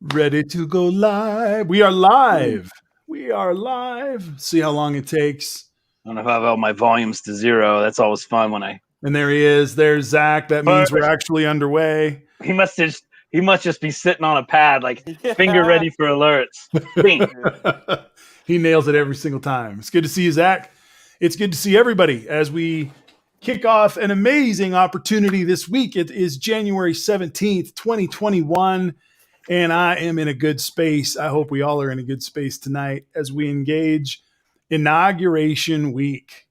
Ready to go live. We are live. We are live. See how long it takes. I don't know if I have all my volumes to zero. That's always fun when I. And there he is. There's Zach. That means we're actually underway. He must just be sitting on a pad, like finger ready for alerts. Bing. He nails it every single time. It's good to see you, Zach. It's good to see everybody as we kick off an amazing opportunity this week. It is January 17th, 2021. And I am in a good space. I hope we all are in a good space tonight as we engage Inauguration Week.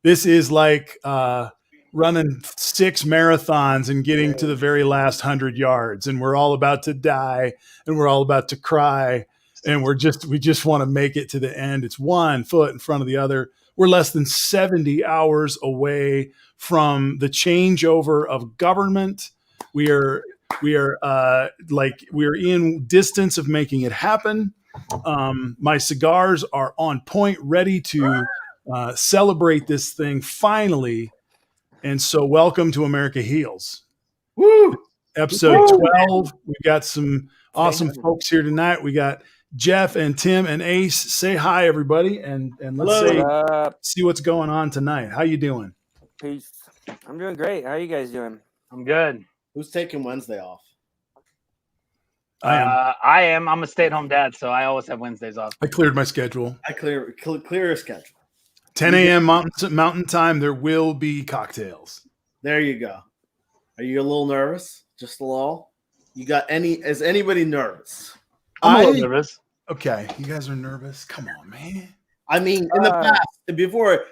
This is like running 6 marathons and getting to the very last 100 yards. And we're all about to die and we're all about to cry. And we just want to make it to the end. It's one foot in front of the other. We're less than 70 hours away from the changeover of government. We are in distance of making it happen. My cigars are on point, ready to celebrate this thing finally. And so welcome to America Heals. Woo! Episode 12. We've got some awesome folks here tonight. We got Jeff and Tim and Ace. Say hi, everybody, and let's see what's going on tonight. How you doing? Peace. I'm doing great. How are you guys doing? I'm good. Who's taking Wednesday off? I am. I'm a stay-at-home dad, so I always have Wednesdays off. I cleared my schedule. I clear your schedule. 10 a.m. Mountain Time. There will be cocktails. There you go. Are you a little nervous? Just a little? Is anybody nervous? I'm a little nervous. Okay, you guys are nervous? Come on, man. I mean, in the past, before,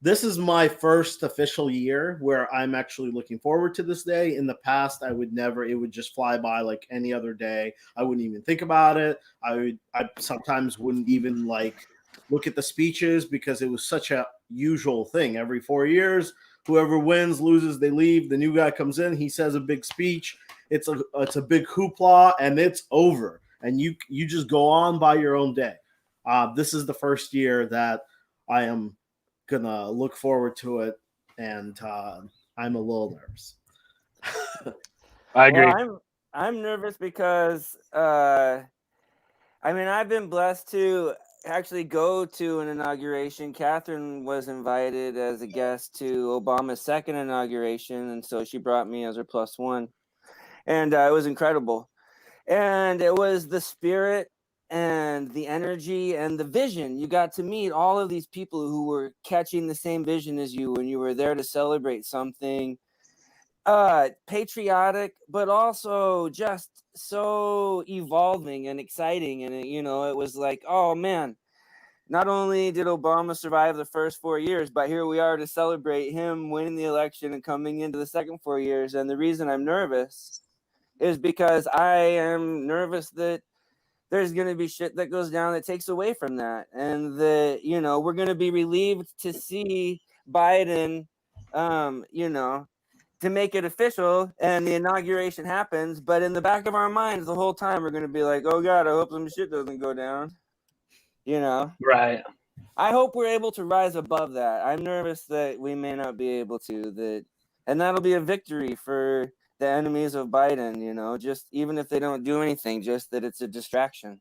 this is my first official year where I'm actually looking forward to this day. In the past, it would just fly by like any other day. I wouldn't even think about it. I sometimes wouldn't even look at the speeches because it was such a usual thing. Every 4 years, whoever wins, loses, they leave. The new guy comes in, he says a big speech. It's a big hoopla, and it's over. And you just go on by your own day. This is the first year that I am gonna look forward to it, and I'm a little nervous. I agree. Well, I'm nervous because I've been blessed to actually go to an inauguration. Catherine was invited as a guest to Obama's second inauguration, and so she brought me as her plus one, and it was incredible. And it was the spirit and the energy and the vision. You got to meet all of these people who were catching the same vision as you, and you were there to celebrate something patriotic, but also just so evolving and exciting. And it was like, oh man, not only did Obama survive the first 4 years, but here we are to celebrate him winning the election and coming into the second 4 years. And the reason I'm nervous is because I am nervous that there's going to be shit that goes down that takes away from that. And that, we're going to be relieved to see Biden, to make it official and the inauguration happens. But in the back of our minds, the whole time, we're going to be like, oh God, I hope some shit doesn't go down. Right. I hope we're able to rise above that. I'm nervous that we may not be able to, and that'll be a victory for the enemies of Biden, just even if they don't do anything, just that it's a distraction.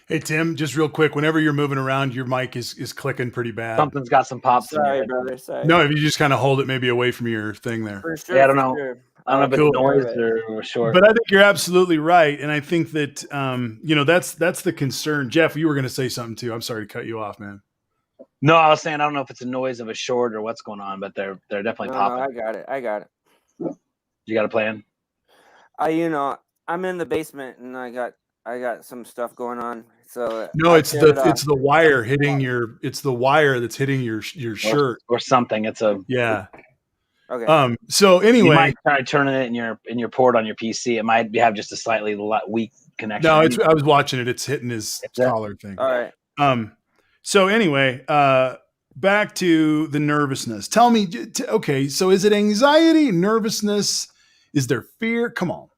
Hey, Tim, just real quick, whenever you're moving around, your mic is clicking pretty bad. Something's got some pops. Sorry, brother. Sorry. No, if you just kind of hold it maybe away from your thing there. For sure. Yeah, I don't know. Sure. I don't know if it's noise or short. But I think you're absolutely right. And I think that, that's the concern. Jeff, you were going to say something too. I'm sorry to cut you off, man. No, I was saying I don't know if it's a noise of a short or what's going on, but they're definitely popping. I got it. You got a plan? I'm in the basement and I got some stuff going on. So no, it's the wire hitting it's the wire that's hitting your shirt or something. It's yeah. Okay. So anyway, you might try turning it in your port on your PC. It might have just a slightly weak connection. No, I was watching it. It's hitting his collar thing. All right. So anyway, back to the nervousness. Tell me, okay, so is it anxiety, nervousness? Is there fear? Come on.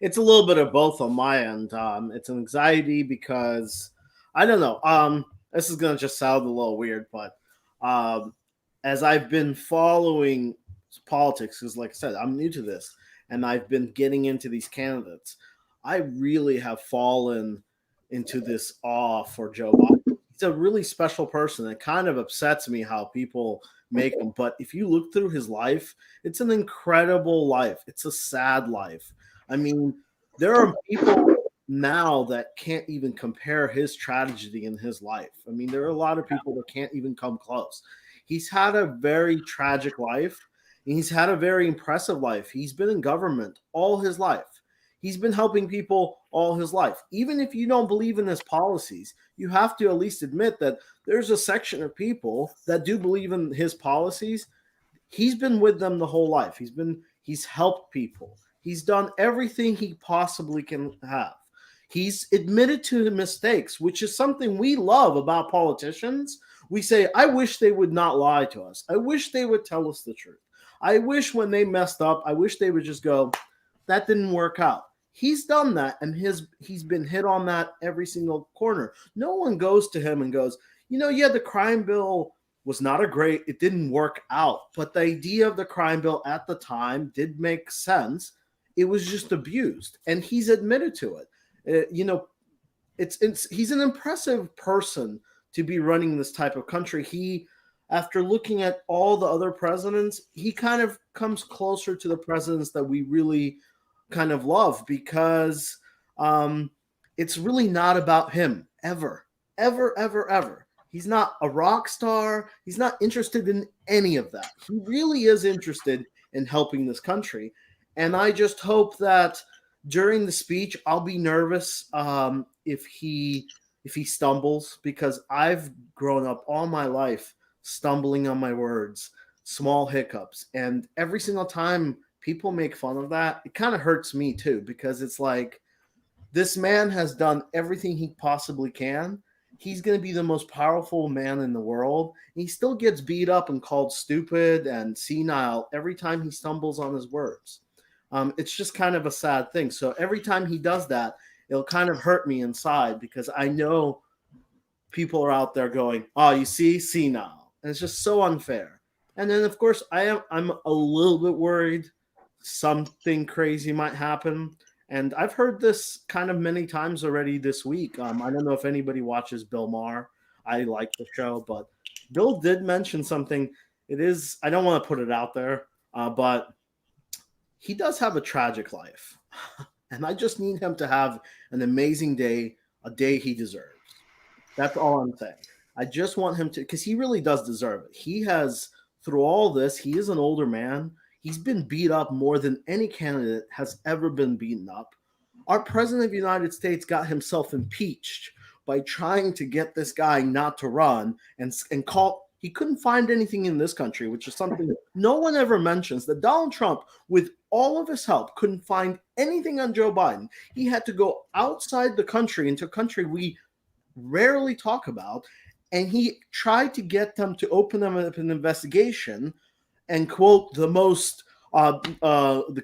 It's a little bit of both on my end. It's anxiety because I don't know. This is gonna just sound a little weird, but as I've been following politics, because like I said, I'm new to this, and I've been getting into these candidates. I really have fallen into this awe for Joe Biden. He's a really special person. It kind of upsets me how people make him. But if you look through his life, it's an incredible life. It's a sad life. I mean, there are people now that can't even compare his tragedy in his life. I mean, there are a lot of people that can't even come close. He's had a very tragic life. And he's had a very impressive life. He's been in government all his life. He's been helping people all his life. Even if you don't believe in his policies, you have to at least admit that there's a section of people that do believe in his policies. He's been with them the whole life. He's helped people. He's done everything he possibly can have. He's admitted to the mistakes, which is something we love about politicians. We say, I wish they would not lie to us. I wish they would tell us the truth. I wish when they messed up, I wish they would just go, that didn't work out. He's done that, and he's been hit on that every single corner. No one goes to him and goes, yeah, the crime bill was not it didn't work out. But the idea of the crime bill at the time did make sense. It was just abused, and he's admitted to it. He's an impressive person to be running this type of country. After looking at all the other presidents, he kind of comes closer to the presidents that we really kind of love, because it's really not about him ever. He's not a rock star. He's not interested in any of that. He really is interested in helping this country. And I just hope that during the speech, I'll be nervous if he stumbles, because I've grown up all my life stumbling on my words, small hiccups. And every single time people make fun of that, it kind of hurts me too, because it's like, this man has done everything he possibly can. He's going to be the most powerful man in the world. And he still gets beat up and called stupid and senile every time he stumbles on his words. It's just kind of a sad thing. So every time he does that, it'll kind of hurt me inside, because I know people are out there going, oh, you see, senile. And it's just so unfair. And then, of course, I'm a little bit worried something crazy might happen. And I've heard this kind of many times already this week. I don't know if anybody watches Bill Maher. I like the show, but Bill did mention something. I don't want to put it out there, but he does have a tragic life. And I just need him to have an amazing day, a day he deserves. That's all I'm saying. I just want him to, because he really does deserve it. He has, through all this, he is an older man. He's been beat up more than any candidate has ever been beaten up. Our president of the United States got himself impeached by trying to get this guy not to run and call. He couldn't find anything in this country, which is something that no one ever mentions, that Donald Trump, with all of his help, couldn't find anything on Joe Biden. He had to go outside the country, into a country we rarely talk about, and he tried to get them to open them up an investigation and, quote, the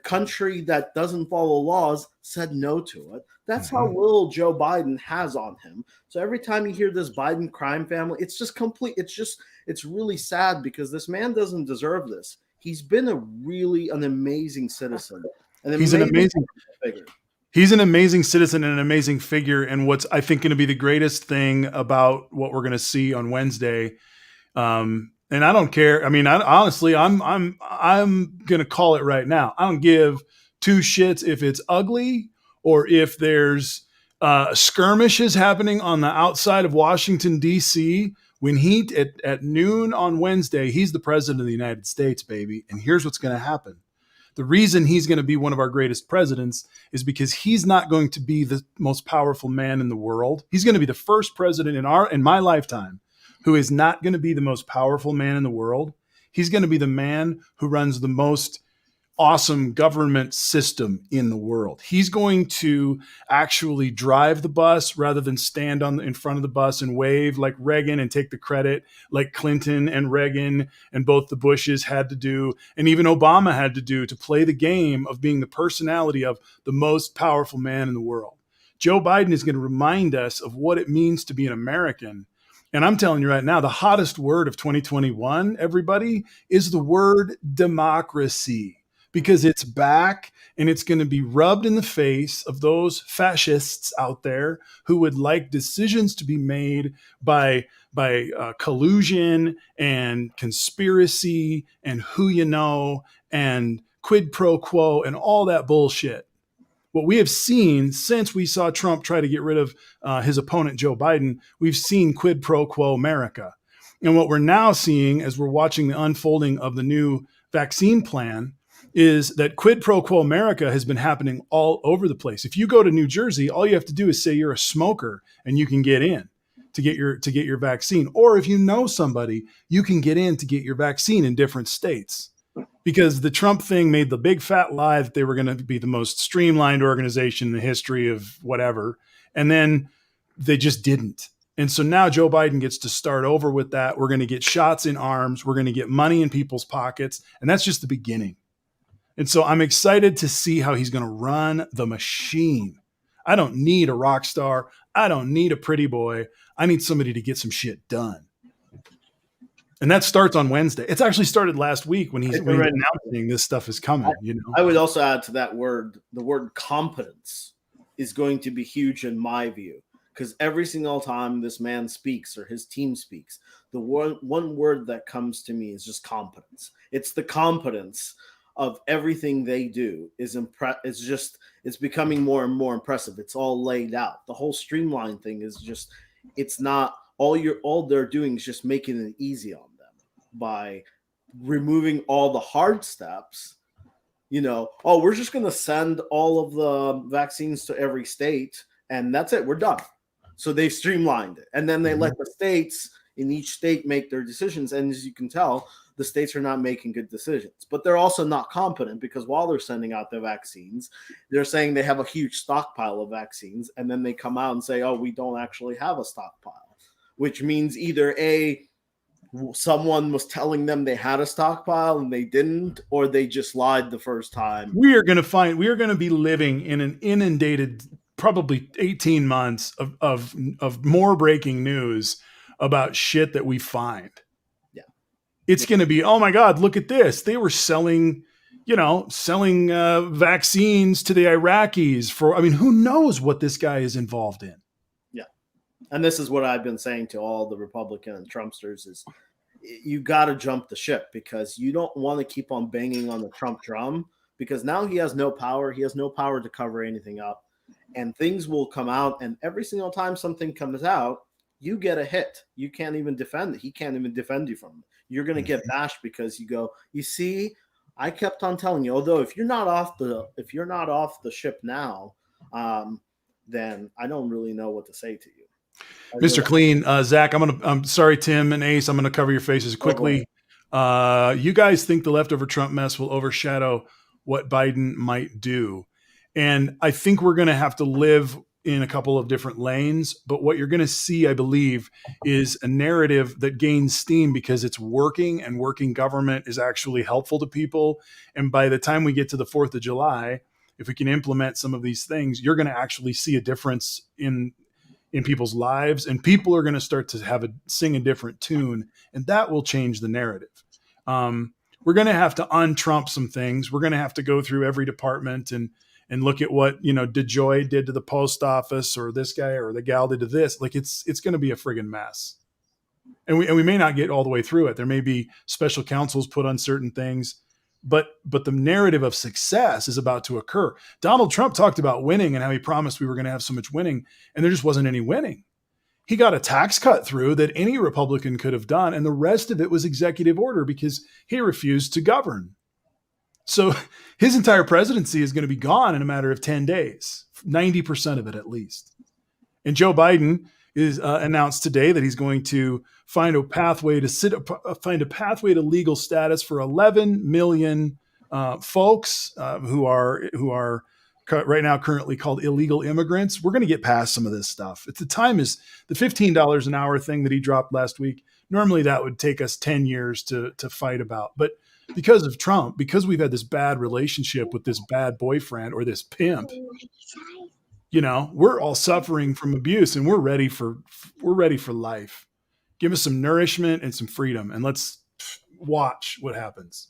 country that doesn't follow laws said no to it. That's how little Joe Biden has on him. So every time you hear this Biden crime family, it's just complete. It's really sad, because this man doesn't deserve this. He's been an amazing citizen. He's an amazing figure. He's an amazing citizen and an amazing figure. And what's, I think, going to be the greatest thing about what we're going to see on Wednesday, and I don't care. I mean, honestly, I'm going to call it right now. I don't give two shits if it's ugly or if there's skirmishes happening on the outside of Washington, D.C. When at noon on Wednesday, he's the president of the United States, baby. And here's what's going to happen. The reason he's going to be one of our greatest presidents is because he's not going to be the most powerful man in the world. He's going to be the first president in my lifetime who is not going to be the most powerful man in the world. He's going to be the man who runs the most awesome government system in the world. He's going to actually drive the bus rather than stand in front of the bus and wave like Reagan and take the credit like Clinton and Reagan and both the Bushes had to do, and even Obama had to do, to play the game of being the personality of the most powerful man in the world. Joe Biden is going to remind us of what it means to be an American. And I'm telling you right now, the hottest word of 2021, everybody, is the word democracy. because it's back and it's going to be rubbed in the face of those fascists out there who would like decisions to be made by collusion and conspiracy and who you know and quid pro quo and all that bullshit. What we have seen since we saw Trump try to get rid of his opponent, Joe Biden, we've seen quid pro quo America. And what we're now seeing as we're watching the unfolding of the new vaccine plan is that quid pro quo America has been happening all over the place. If you go to New Jersey, all you have to do is say you're a smoker and you can get in to get your vaccine. Or if you know somebody, you can get in to get your vaccine in different states. Because the Trump thing made the big fat lie that they were going to be the most streamlined organization in the history of whatever. And then they just didn't. And so now Joe Biden gets to start over with that. We're going to get shots in arms. We're going to get money in people's pockets. And that's just the beginning. And so I'm excited to see how he's going to run the machine. I don't need a rock star. I don't need a pretty boy. I need somebody to get some shit done. And that starts on Wednesday. It's actually started last week when he's announcing this stuff is coming. I would also add to that word, the word competence is going to be huge in my view, because every single time this man speaks or his team speaks, the one word that comes to me is just competence. It's the competence of everything they do is it's becoming more and more impressive. It's all laid out. The whole streamline thing is just, it's not all they're doing is just making it easy on them by removing all the hard steps. We're just going to send all of the vaccines to every state and that's it. We're done. So they've streamlined it. And then they let the states in each state make their decisions. And as you can tell, the states are not making good decisions, but they're also not competent because while they're sending out their vaccines, they're saying they have a huge stockpile of vaccines. And then they come out and say, oh, we don't actually have a stockpile, which means either someone was telling them they had a stockpile and they didn't, or they just lied the first time. We are going to be living in an inundated, probably 18 months of more breaking news about shit that we find. Yeah. It's going to be, oh my God, look at this. They were selling vaccines to the Iraqis who knows what this guy is involved in. Yeah. And this is what I've been saying to all the Republican and Trumpsters is you got to jump the ship because you don't want to keep on banging on the Trump drum because now he has no power. He has no power to cover anything up and things will come out. And every single time something comes out, you get a hit. You can't even defend it. He can't even defend you from it. You're going to get bashed because you see, I kept on telling you, although if you're not off the ship now, then I don't really know what to say to you. Mr. Clean, Zach, I'm sorry, Tim and Ace, I'm going to cover your faces quickly. You guys think the leftover Trump mess will overshadow what Biden might do. And I think we're going to have to live in a couple of different lanes. But what you're going to see, I believe, is a narrative that gains steam because it's working and working government is actually helpful to people. And by the time we get to the 4th of July, if we can implement some of these things, you're going to actually see a difference in people's lives, and people are going to start to sing a different tune, and that will change the narrative. We're going to have to un-Trump some things. We're going to have to go through every department and look at what, DeJoy did to the post office or this guy or the gal did to this. Like it's going to be a friggin' mess. And we may not get all the way through it. There may be special counsels put on certain things, but the narrative of success is about to occur. Donald Trump talked about winning and how he promised we were going to have so much winning, and there just wasn't any winning. He got a tax cut through that any Republican could have done, and the rest of it was executive order because he refused to govern. So his entire presidency is going to be gone in a matter of 10 days, 90% of it at least. And Joe Biden is announced today that he's going to find a pathway to legal status for 11 million folks who are right now currently called illegal immigrants. We're going to get past some of this stuff. At the time is the $15 an hour thing that he dropped last week. Normally that would take us 10 years to fight about, but because of Trump, because we've had this bad relationship with this bad boyfriend or this pimp, we're all suffering from abuse and we're ready for life. Give us some nourishment and some freedom and let's watch what happens.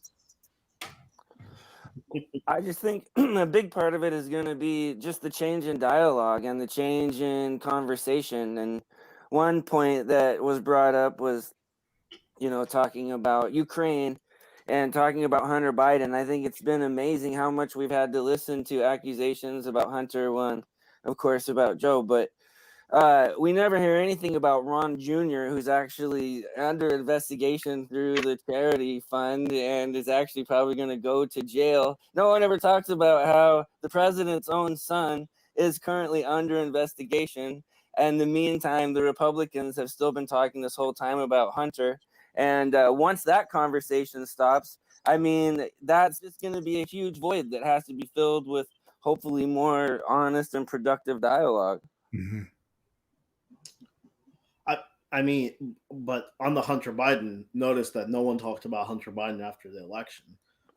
I just think a big part of it is going to be just the change in dialogue and the change in conversation. And one point that was brought up was, talking about Ukraine and talking about Hunter Biden. I think it's been amazing how much we've had to listen to accusations about Hunter, one, of course, about Joe, but we never hear anything about Ron Jr., who's actually under investigation through the charity fund and is actually probably going to go to jail. No one ever talks about how the president's own son is currently under investigation. And in the meantime, the Republicans have still been talking this whole time about Hunter. And once that conversation stops, I mean, that's just going to be a huge void that has to be filled with hopefully more honest and productive dialogue. Mm-hmm. I mean, but on the Hunter Biden, notice that no one talked about Hunter Biden after the election.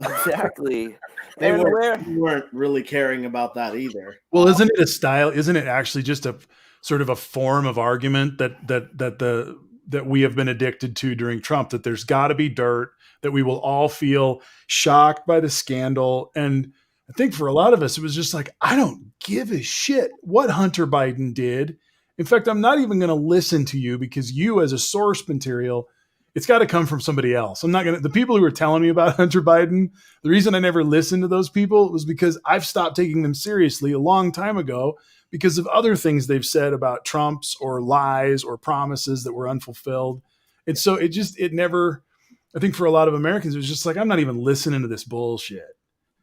Exactly. They weren't really caring about that either. Well, isn't it a style? Isn't it actually just a sort of a form of argument that we have been addicted to during Trump? That there's got to be dirt, that we will all feel shocked by the scandal. And I think for a lot of us, it was just like, I don't give a shit what Hunter Biden did. In fact, I'm not even going to listen to you because you, as a source material, it's got to come from somebody else. I'm not going to, the people who were telling me about Hunter Biden, the reason I never listened to those people was because I've stopped taking them seriously a long time ago because of other things they've said about Trumps or lies or promises that were unfulfilled. And so it never, I think for a lot of Americans, it was just like, I'm not even listening to this bullshit.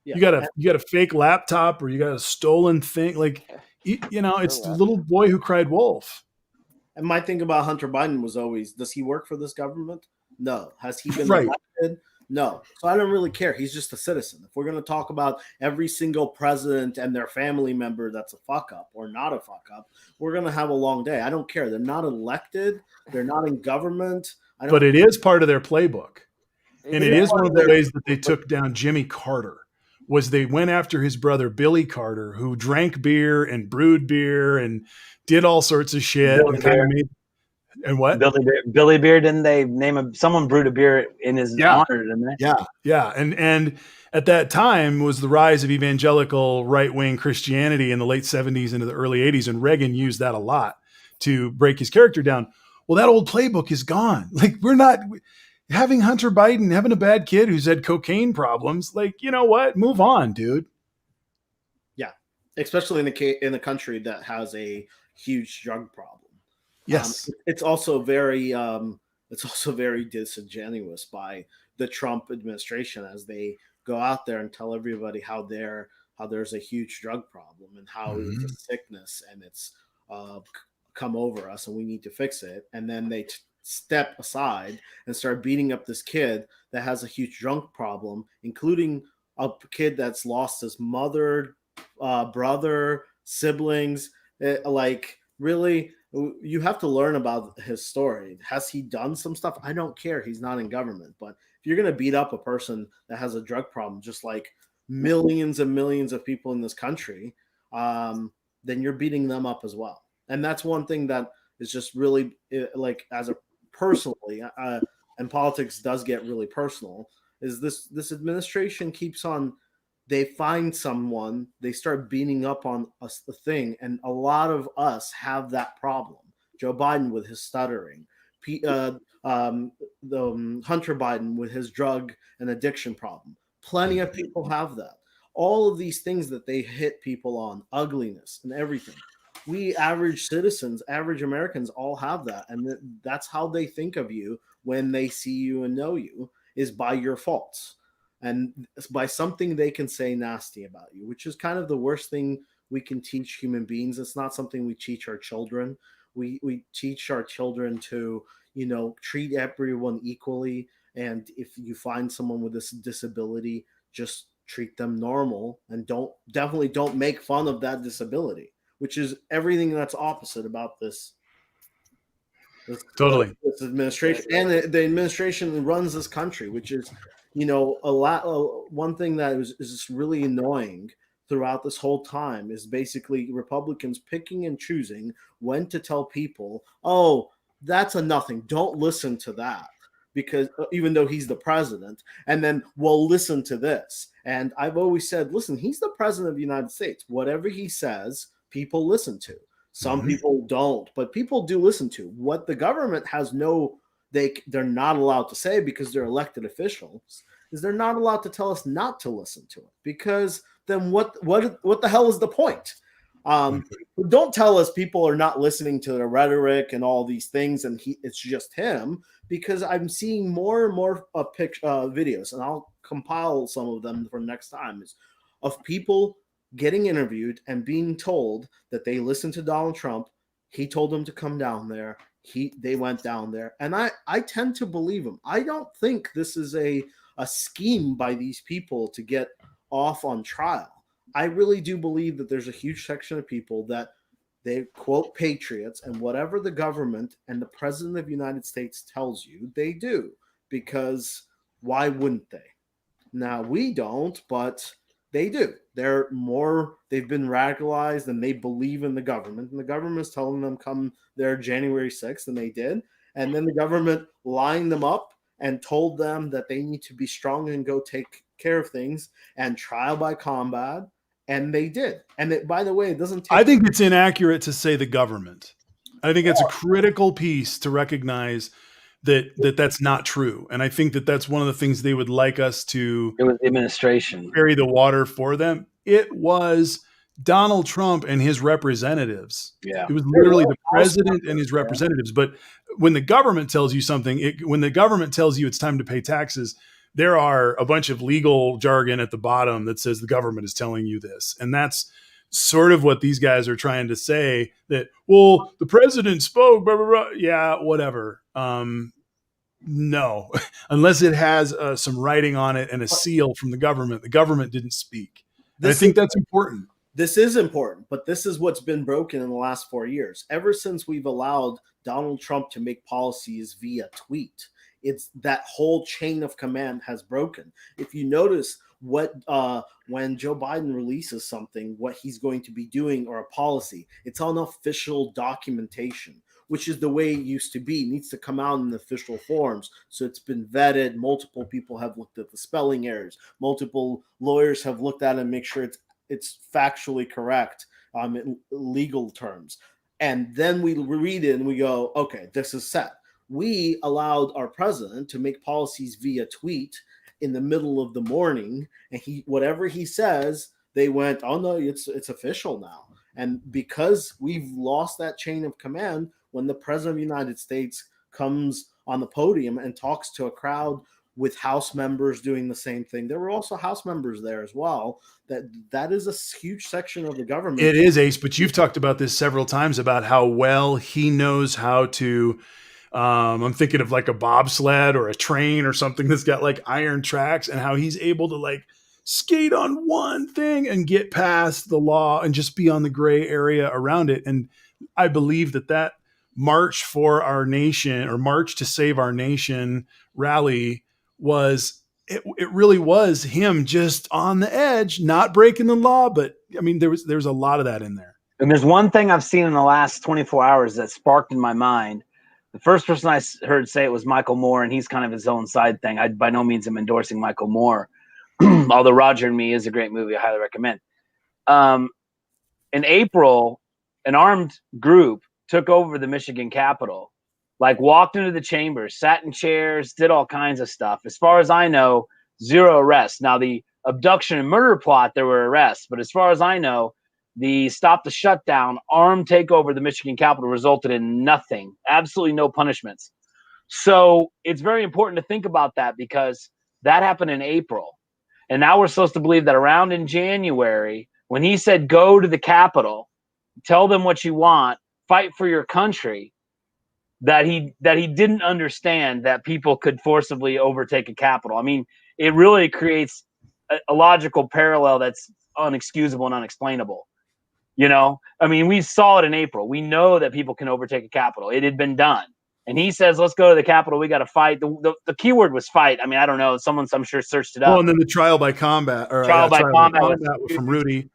Yeah. You got a fake laptop or you got a stolen thing. Like, it's the little boy who cried wolf. And my thing about Hunter Biden was always, does he work for this government? No. Has he been elected? No. So I don't really care. He's just a citizen. If we're going to talk about every single president and their family member that's a fuck up or not a fuck up, we're going to have a long day. I don't care. They're not elected. They're not in government. But it is part of their playbook. And it is one of the ways that they took down Jimmy Carter. Was they went after his brother, Billy Carter, who drank beer and brewed beer and did all sorts of shit. And what? Billy Beer, didn't they name him? Someone brewed a beer in his honor, didn't they? Yeah. Yeah. And at that time was the rise of evangelical right-wing Christianity in the late 70s into the early 80s. And Reagan used that a lot to break his character down. Well, that old playbook is gone. Like, we're not... Having Hunter Biden, having a bad kid who's had cocaine problems, like, you know what? Move on, dude. Yeah, especially in a country that has a huge drug problem. Yes, it's also very disingenuous by the Trump administration as they go out there and tell everybody how there's a huge drug problem and how it's a sickness and it's come over us and we need to fix it, and then they step aside and start beating up this kid that has a huge drunk problem, including a kid that's lost his mother, brother, siblings. Like, really, you have to learn about his story. Has he done some stuff? I don't care. He's not in government. But if you're going to beat up a person that has a drug problem, just like millions and millions of people in this country, then you're beating them up as well. And that's one thing that is just really, like, as a personally, and politics does get really personal, is this administration keeps on, they find someone, they start beating up on us, the thing, and a lot of us have that problem. Joe Biden with his stuttering, the Hunter Biden with his drug and addiction problem. Plenty of people have that. All of these things that they hit people on, ugliness and everything. We average citizens, average Americans all have that. And that's how they think of you when they see you and know you, is by your faults and by something they can say nasty about you, which is kind of the worst thing we can teach human beings. It's not something we teach our children. We teach our children to, treat everyone equally. And if you find someone with this disability, just treat them normal and definitely don't make fun of that disability, which is everything that's opposite about this administration. And the administration runs this country, which is, one thing that is just really annoying throughout this whole time is basically Republicans picking and choosing when to tell people, oh, that's a nothing. Don't listen to that. because even though he's the president, and then we'll listen to this. And I've always said, listen, he's the president of the United States. Whatever he says, people listen to. Some people don't, but people do listen to. What the government has they're not allowed to say, because they're elected officials, is they're not allowed to tell us not to listen to it, because then what the hell is the point? Don't tell us people are not listening to the rhetoric and all these things, and it's just him, because I'm seeing more and more videos, and I'll compile some of them for next time, of people getting interviewed and being told that they listened to Donald Trump. He told them to come down there. They went down there, and I tend to believe him. I don't think this is a scheme by these people to get off on trial. I really do believe that there's a huge section of people that they quote patriots, and whatever the government and the president of the United States tells you, they do, because why wouldn't they? Now, we don't, but they do. They've been radicalized, and they believe in the government, and the government is telling them come there January 6th, and they did. And then the government lined them up and told them that they need to be strong and go take care of things and trial by combat. And they did. And by the way, it doesn't take. I think it's inaccurate to say the government. I think it's a critical piece to recognize that's not true. And I think that's one of the things they would like us to. It was the administration. Carry the water for them. It was Donald Trump and his representatives. Yeah. It was literally the president and his representatives. But when the government tells you something, when the government tells you it's time to pay taxes, there are a bunch of legal jargon at the bottom that says the government is telling you this. And that's sort of what these guys are trying to say, that, well, the president spoke, blah, blah, blah. Yeah, whatever. No, unless it has some writing on it and a seal from the government didn't speak. And I think that's important. This is important, but this is what's been broken in the last 4 years. Ever since we've allowed Donald Trump to make policies via tweet, it's that whole chain of command has broken. If you notice when Joe Biden releases something, what he's going to be doing or a policy, it's on official documentation, which is the way it used to be. It needs to come out in official forms. So it's been vetted. Multiple people have looked at the spelling errors. Multiple lawyers have looked at it and make sure it's factually correct in legal terms. And then we read it and we go, okay, this is set. We allowed our president to make policies via tweet in the middle of the morning, and whatever he says, they went, oh no, it's official now. And because we've lost that chain of command, when the president of the United States comes on the podium and talks to a crowd with House members doing the same thing, there were also House members there as well. That is a huge section of the government. It is, Ace, but you've talked about this several times about how well he knows how to. I'm thinking of like a bobsled or a train or something that's got like iron tracks, and how he's able to like skate on one thing and get past the law and just be on the gray area around it. And I believe that March for Our Nation, or March to Save Our Nation rally it really was him just on the edge, not breaking the law. But I mean, there's a lot of that in there. And there's one thing I've seen in the last 24 hours that sparked in my mind. The first person I heard say it was Michael Moore, and he's kind of his own side thing. I by no means am endorsing Michael Moore, although Roger and Me is a great movie. I highly recommend. In April, an armed group took over the Michigan Capitol, like walked into the chambers, sat in chairs, did all kinds of stuff. As far as I know, 0 arrests. Now, the abduction and murder plot, there were arrests. But as far as I know, the stop the shutdown, armed takeover of the Michigan Capitol resulted in nothing, absolutely no punishments. So it's very important to think about that, because that happened in April. And now we're supposed to believe that around in January, when he said, go to the Capitol, tell them what you want, fight for your country, that he didn't understand that people could forcibly overtake a Capitol. I mean, it really creates a logical parallel that's unexcusable and unexplainable. You know, I mean, we saw it in April. We know that people can overtake a Capitol. It had been done. And he says, let's go to the Capitol. We got to fight. The keyword was fight. I mean, I don't know. Someone, I'm sure, searched it up. Well, and then the trial by combat was from Rudy.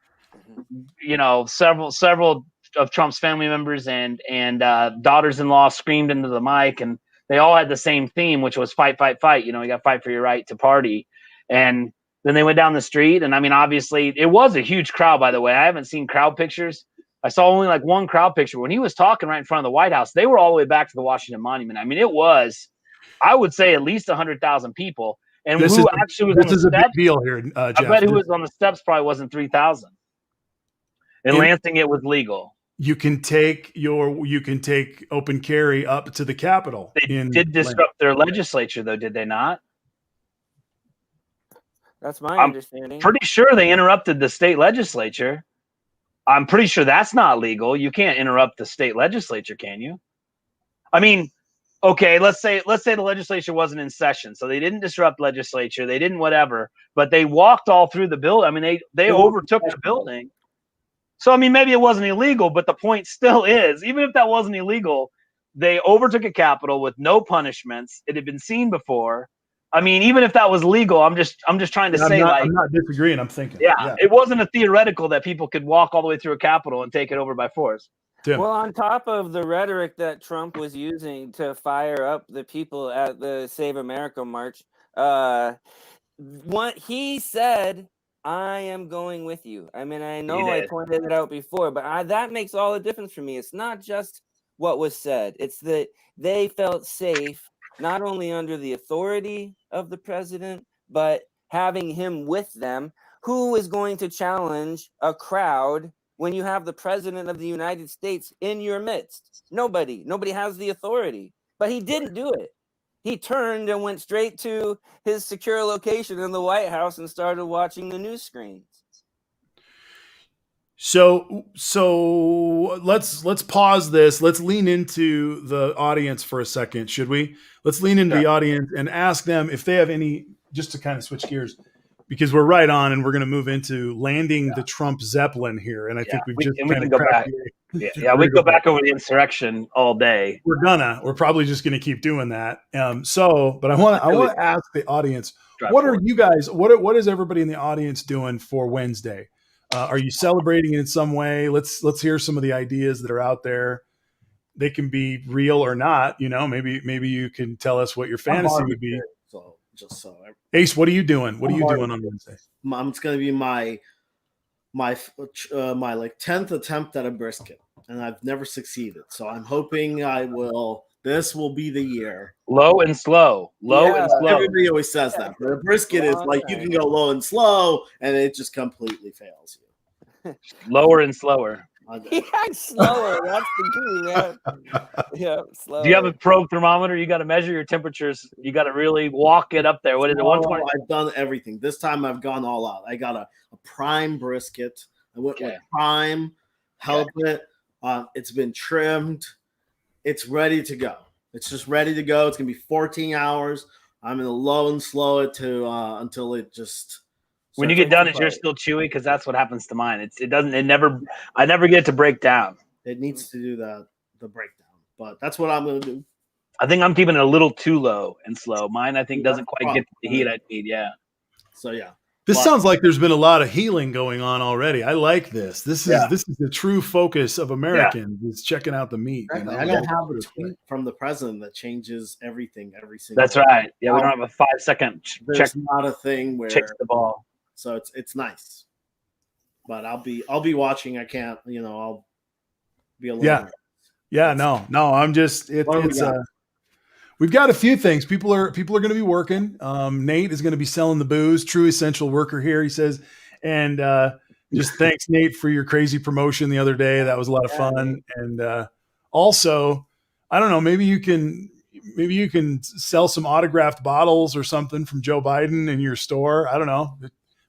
You know, several of Trump's family members and daughters-in-law screamed into the mic. And they all had the same theme, which was fight, fight, fight. You know, you got to fight for your right to party. And then they went down the street. And I mean, obviously, it was a huge crowd, by the way. I haven't seen crowd pictures. I saw only like one crowd picture. When he was talking right in front of the White House, they were all the way back to the Washington Monument. I mean, it was, I would say, at least 100,000 people. And This who is actually was on the a big steps? deal here, I Jeff. bet who was on the steps probably wasn't 3,000. In Lansing, it was legal. You can take open carry up to the Capitol. They did disrupt their legislature, though, did they not? That's my I'm understanding. pretty sure they interrupted the state legislature. I'm pretty sure that's not legal. You can't interrupt the state legislature, can you? I mean, okay, let's say the legislature wasn't in session, so they didn't disrupt legislature, they didn't whatever, but they walked all through the building. I mean, they overtook the building. So I mean, maybe it wasn't illegal, but the point still is, even if that wasn't illegal, they overtook a Capitol with no punishments. It had been seen before. I mean, even if that was legal, I'm just trying to say, I'm not disagreeing. I'm thinking, it wasn't a theoretical that people could walk all the way through a Capitol and take it over by force. Tim. Well, on top of the rhetoric that Trump was using to fire up the people at the Save America March, what he said, I am going with you. I mean, I know I pointed it out before, but that makes all the difference for me. It's not just what was said. It's that they felt safe, not only under the authority of the president, but having him with them. Who is going to challenge a crowd when you have the president of the United States in your midst? Nobody. Nobody has the authority. But he didn't do it. He turned and went straight to his secure location in the White House and started watching the news screens. So let's pause this. Let's lean into the audience for a second, should we? Let's lean into the audience and ask them if they have any, just to kind of switch gears, because we're right on and we're going to move into landing the Trump Zeppelin here. And I think we can go back. We can go back over the insurrection all day. We're probably just going to keep doing that. But I want to ask the audience, are you guys, what is everybody in the audience doing for Wednesday? Are you celebrating in some way? Let's hear some of the ideas that are out there. They can be real or not. You know, maybe you can tell us what your fantasy would be. Ace, what are you doing? What are you doing on Wednesday? It's going to be my like 10th attempt at a brisket, and I've never succeeded. So I'm hoping this will be the year. Low and slow. Everybody always says that. But a brisket is like you can go low and slow, and it just completely fails you. Lower and slower. Yeah, slower. That's the key, man. Yeah, slower. Do you have a probe thermometer? You got to measure your temperatures. You got to really walk it up there. What is it? 120? I've done everything. This time I've gone all out. I got a prime brisket. I went with prime. Help it. It's been trimmed. It's ready to go. It's just ready to go. It's gonna be 14 hours. I'm gonna low and slow it to until it just. When you get done, is yours still chewy? Because that's what happens to mine. I never get it to break down. It needs to do the breakdown, but that's what I'm gonna do. I think I'm keeping it a little too low and slow. Mine, I think, doesn't quite get the heat I need. Yeah. So yeah. This sounds like there's been a lot of healing going on already. I like this. This is the true focus of Americans is checking out the meat. You know? I don't have a tweet from the president that changes everything every single. That's right. Yeah, we don't have a 5-second check. There's not a thing where checks the ball. So it's nice. But I'll be watching. I can't. I'll be alone. Yeah. No. I'm just. We've got a few things. People are going to be working. Nate is going to be selling the booze. True essential worker here, he says. And just thanks, Nate, for your crazy promotion the other day. That was a lot of fun. And also, I don't know, maybe you can sell some autographed bottles or something from Joe Biden in your store. I don't know.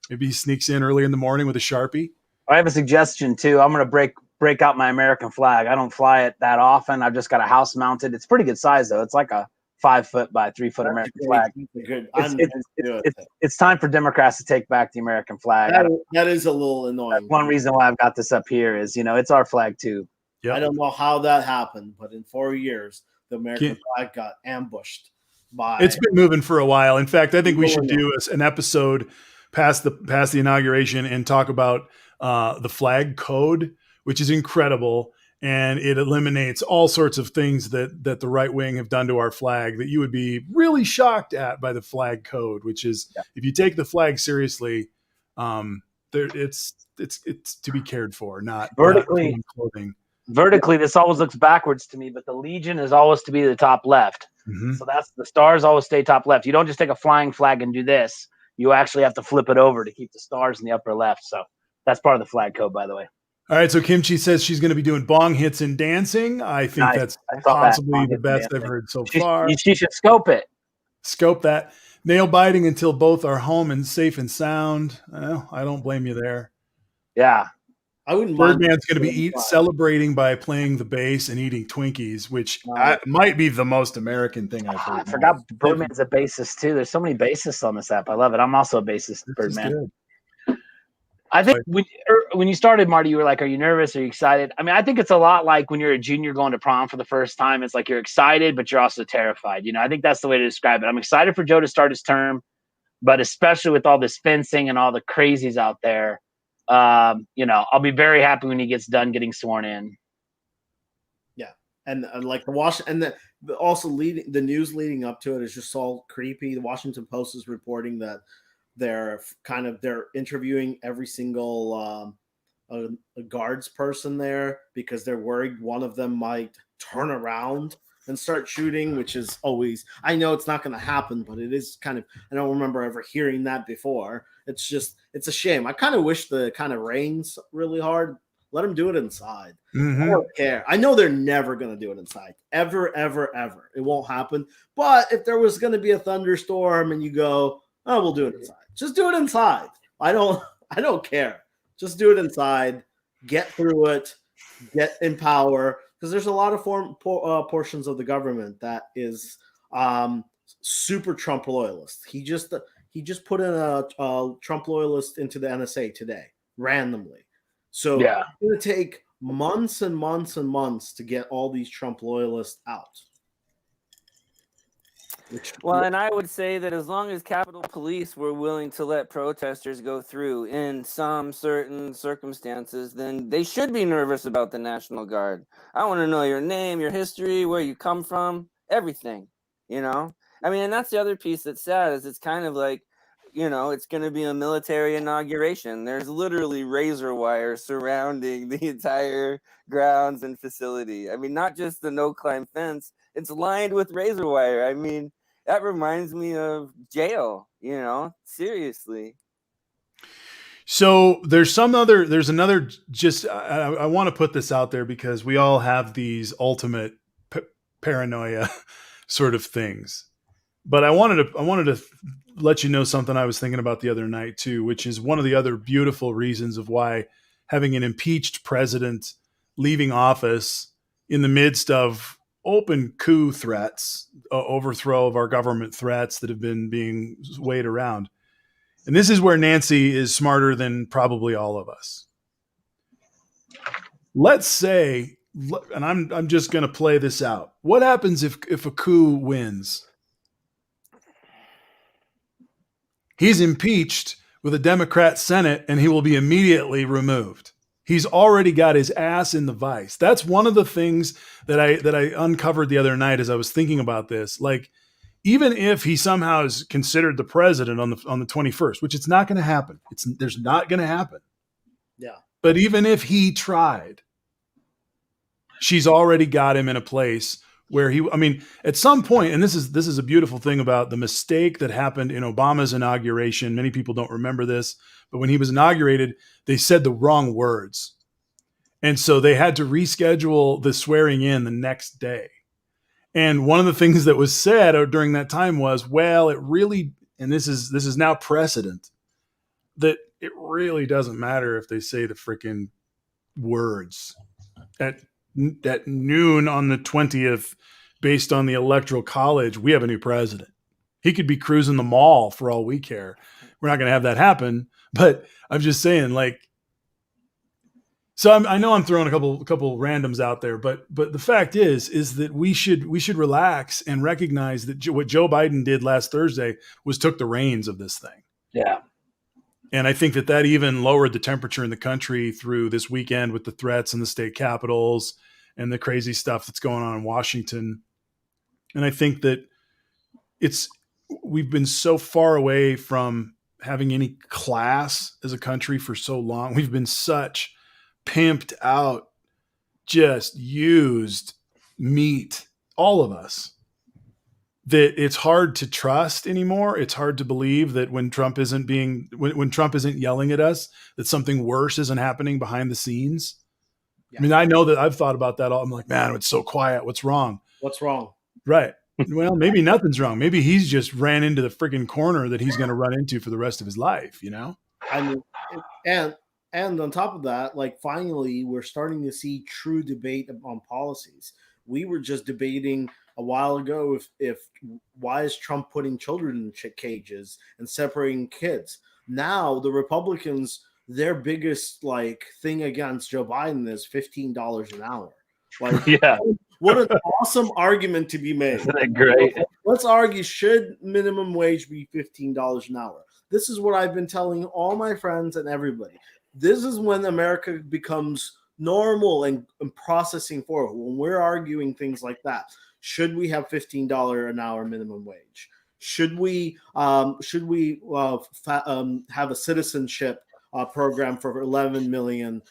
Maybe he sneaks in early in the morning with a Sharpie. I have a suggestion too. I'm going to break out my American flag. I don't fly it that often. I've just got a house mounted. It's pretty good size though. It's like a 5-foot by 3-foot American flag. It's time for Democrats to take back the American flag. That is a little annoying. That's one reason why I've got this up here is, it's our flag too. Yep. I don't know how that happened, but in 4 years, the American flag got ambushed by. It's been moving for a while. In fact, I think we should do an episode past the inauguration and talk about the flag code, which is incredible. and it eliminates all sorts of things that the right wing have done to our flag that you would be really shocked at by the flag code, which is if you take the flag seriously, it's to be cared for, not Vertically. clothing. Vertically, this always looks backwards to me, but the Legion is always to be the top left. Mm-hmm. So that's the stars always stay top left. You don't just take a flying flag and do this. You actually have to flip it over to keep the stars in the upper left. So that's part of the flag code, by the way. All right, so Kimchi says she's going to be doing bong hits and dancing. I think that's possibly the best I've heard so far. She should scope it. Scope that. Nail biting until both are home and safe and sound. Well, I don't blame you there. Yeah. I wouldn't mind. Birdman's going to be celebrating by playing the bass and eating Twinkies, which might be the most American thing I've heard. I forgot Birdman's a bassist too. There's so many bassists on this app. I love it. I'm also a bassist, Birdman. I think when you started, Marty, you were like, are you nervous? Are you excited? I mean, I think it's a lot like when you're a junior going to prom for the first time. It's like you're excited, but you're also terrified. You know, I think that's the way to describe it. I'm excited for Joe to start his term, but especially with all this fencing and all the crazies out there, you know, I'll be very happy when he gets done getting sworn in. Yeah. And like the news leading up to it is just all creepy. The Washington Post is reporting that they're interviewing every single a guards person there because they're worried one of them might turn around and start shooting, which is always, I know it's not going to happen, but it is kind of, I don't remember ever hearing that before. It's a shame. I kind of wish the kind of rains really hard. Let them do it inside. Mm-hmm. I don't care. I know they're never going to do it inside. Ever, ever, ever. It won't happen. But if there was going to be a thunderstorm and you go, oh, we'll do it inside. Just do it inside. I don't care. Just do it inside. Get through it. Get in power. Because there's a lot of portions of the government that is super Trump loyalist. He just put in a Trump loyalist into the NSA today, randomly. So It's going to take months and months and months to get all these Trump loyalists out. And I would say that as long as Capitol Police were willing to let protesters go through in some certain circumstances, then they should be nervous about the National Guard. I want to know your name, your history, where you come from, everything, you know? I mean, and that's the other piece that's sad is it's kind of like, you know, it's going to be a military inauguration. There's literally razor wire surrounding the entire grounds and facility. I mean, not just the no-climb fence, it's lined with razor wire. I mean, that reminds me of jail, you know, seriously. So there's another, just, I want to put this out there because we all have these ultimate paranoia sort of things, but I wanted to let you know something I was thinking about the other night too, which is one of the other beautiful reasons of why having an impeached president leaving office in the midst of open coup threats, overthrow of our government threats that have been being weighed around. And this is where Nancy is smarter than probably all of us. Let's say, and I'm just going to play this out. What happens if a coup wins? He's impeached with a Democrat Senate and he will be immediately removed. He's already got his ass in the vice. That's one of the things that I uncovered the other night as I was thinking about this. Like, even if he somehow is considered the president on the 21st, which it's not going to happen. There's not going to happen. Yeah. But even if he tried, she's already got him in a place where at some point, and this is a beautiful thing about the mistake that happened in Obama's inauguration. Many people don't remember this, but when he was inaugurated, they said the wrong words. And so they had to reschedule the swearing in the next day. And one of the things that was said during that time was, well, it really, and this is now precedent, that it really doesn't matter if they say the freaking words at noon on the 20th, based on the Electoral College. We have a new president. He could be cruising the mall for all we care. We're not going to have that happen, but I'm just saying, like, so I know I'm throwing a couple randoms out there, but the fact is that we should relax and recognize that what Joe Biden did last Thursday was took the reins of this thing. Yeah. And I think that even lowered the temperature in the country through this weekend with the threats in the state capitals. and the crazy stuff that's going on in Washington. And I think that we've been so far away from having any class as a country for so long. We've been such pimped out, just used meat, all of us, that it's hard to trust anymore. It's hard to believe that when Trump isn't yelling at us, that something worse isn't happening behind the scenes. Yeah. I mean, I know that I've thought about that all. I'm like, man, it's so quiet. What's wrong? What's wrong? Right. Well, maybe nothing's wrong. Maybe he's just ran into the friggin' corner that he's going to run into for the rest of his life, you know? I mean, and on top of that, like, finally, we're starting to see true debate on policies. We were just debating a while ago if why is Trump putting children in cages and separating kids? Now the Republicans, their biggest like thing against Joe Biden is $15 an hour. Like, yeah, what an awesome argument to be made. Isn't that great? Let's argue, should minimum wage be $15 an hour? This is what I've been telling all my friends and everybody. This is when America becomes normal and processing forward. When we're arguing things like that, should we have $15 an hour minimum wage? Should we have a citizenship program for 11 million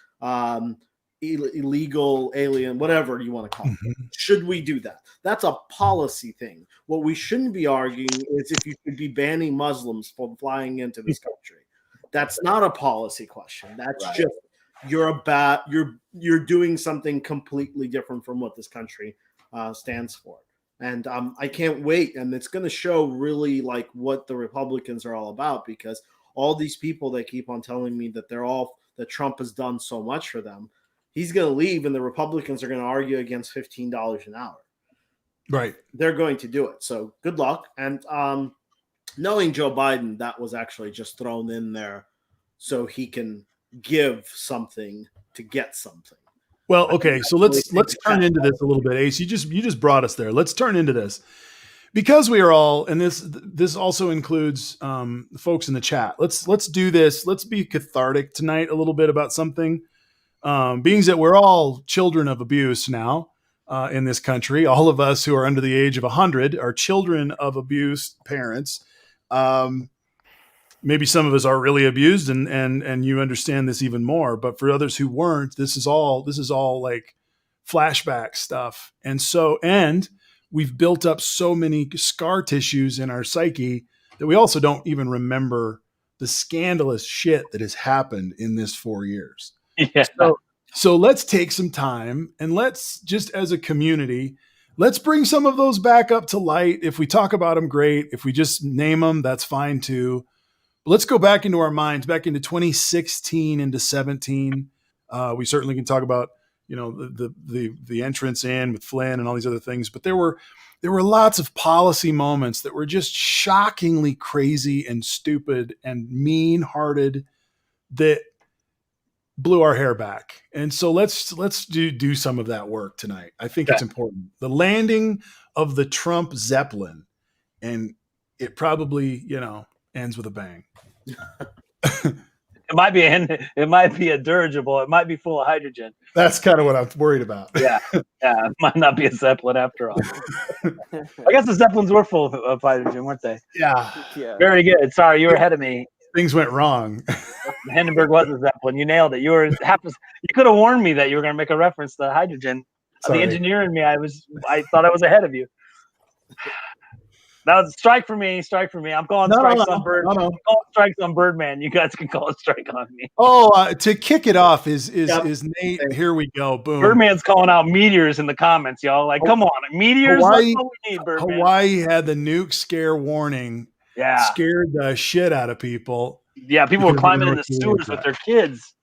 illegal alien, whatever you want to call it? Mm-hmm. Should we do that? That's a policy thing. What we shouldn't be arguing is if you should be banning Muslims from flying into this country. That's not a policy question. That's right. Just you're doing something completely different from what this country stands for. And I can't wait. And it's going to show really like what the Republicans are all about, because all these people that keep on telling me that that Trump has done so much for them, he's going to leave and the Republicans are going to argue against $15 an hour. Right. They're going to do it. So good luck. And knowing Joe Biden, that was actually just thrown in there so he can give something to get something. Well, okay, so let's turn into this a little bit, Ace. You just brought us there. Let's turn into this, because we are all, and this also includes the folks in the chat. Let's do this. Let's be cathartic tonight a little bit about something. Being that we're all children of abuse now in this country, all of us who are under the age of 100 are children of abused parents. Maybe some of us are really abused and you understand this even more, but for others who weren't, this is all like flashback stuff. And we've built up so many scar tissues in our psyche that we also don't even remember the scandalous shit that has happened in this 4 years. Yeah. So let's take some time and let's just, as a community, let's bring some of those back up to light. If we talk about them, great. If we just name them, that's fine too. Let's go back into our minds, back into 2016 into 17. We certainly can talk about, the entrance in with Flynn and all these other things, but there were lots of policy moments that were just shockingly crazy and stupid and mean-hearted that blew our hair back. And so let's do some of that work tonight. I think it's important. The landing of the Trump Zeppelin, and it probably, ends with a bang. It might be a dirigible. It might be full of hydrogen. That's kind of what I'm worried about. Yeah. It might not be a Zeppelin after all. I guess the Zeppelins were full of hydrogen, weren't they? Yeah. Very good. Sorry, you were ahead of me. Things went wrong. Hindenburg was a Zeppelin. You nailed it. You could have warned me that you were going to make a reference to hydrogen. Sorry. The engineer in me, I thought I was ahead of you. That was a strike for me. I'm calling strikes on Bird. I'm calling strikes on Birdman. You guys can call a strike on me. Oh, to kick it off is Nate. Here we go. Boom. Birdman's calling out meteors in the comments, y'all. Like, come on, meteors. Hawaii, that's what we need, Birdman. Hawaii had the nuke scare warning. Yeah, scared the shit out of people. Yeah, people were climbing in the sewers with their kids.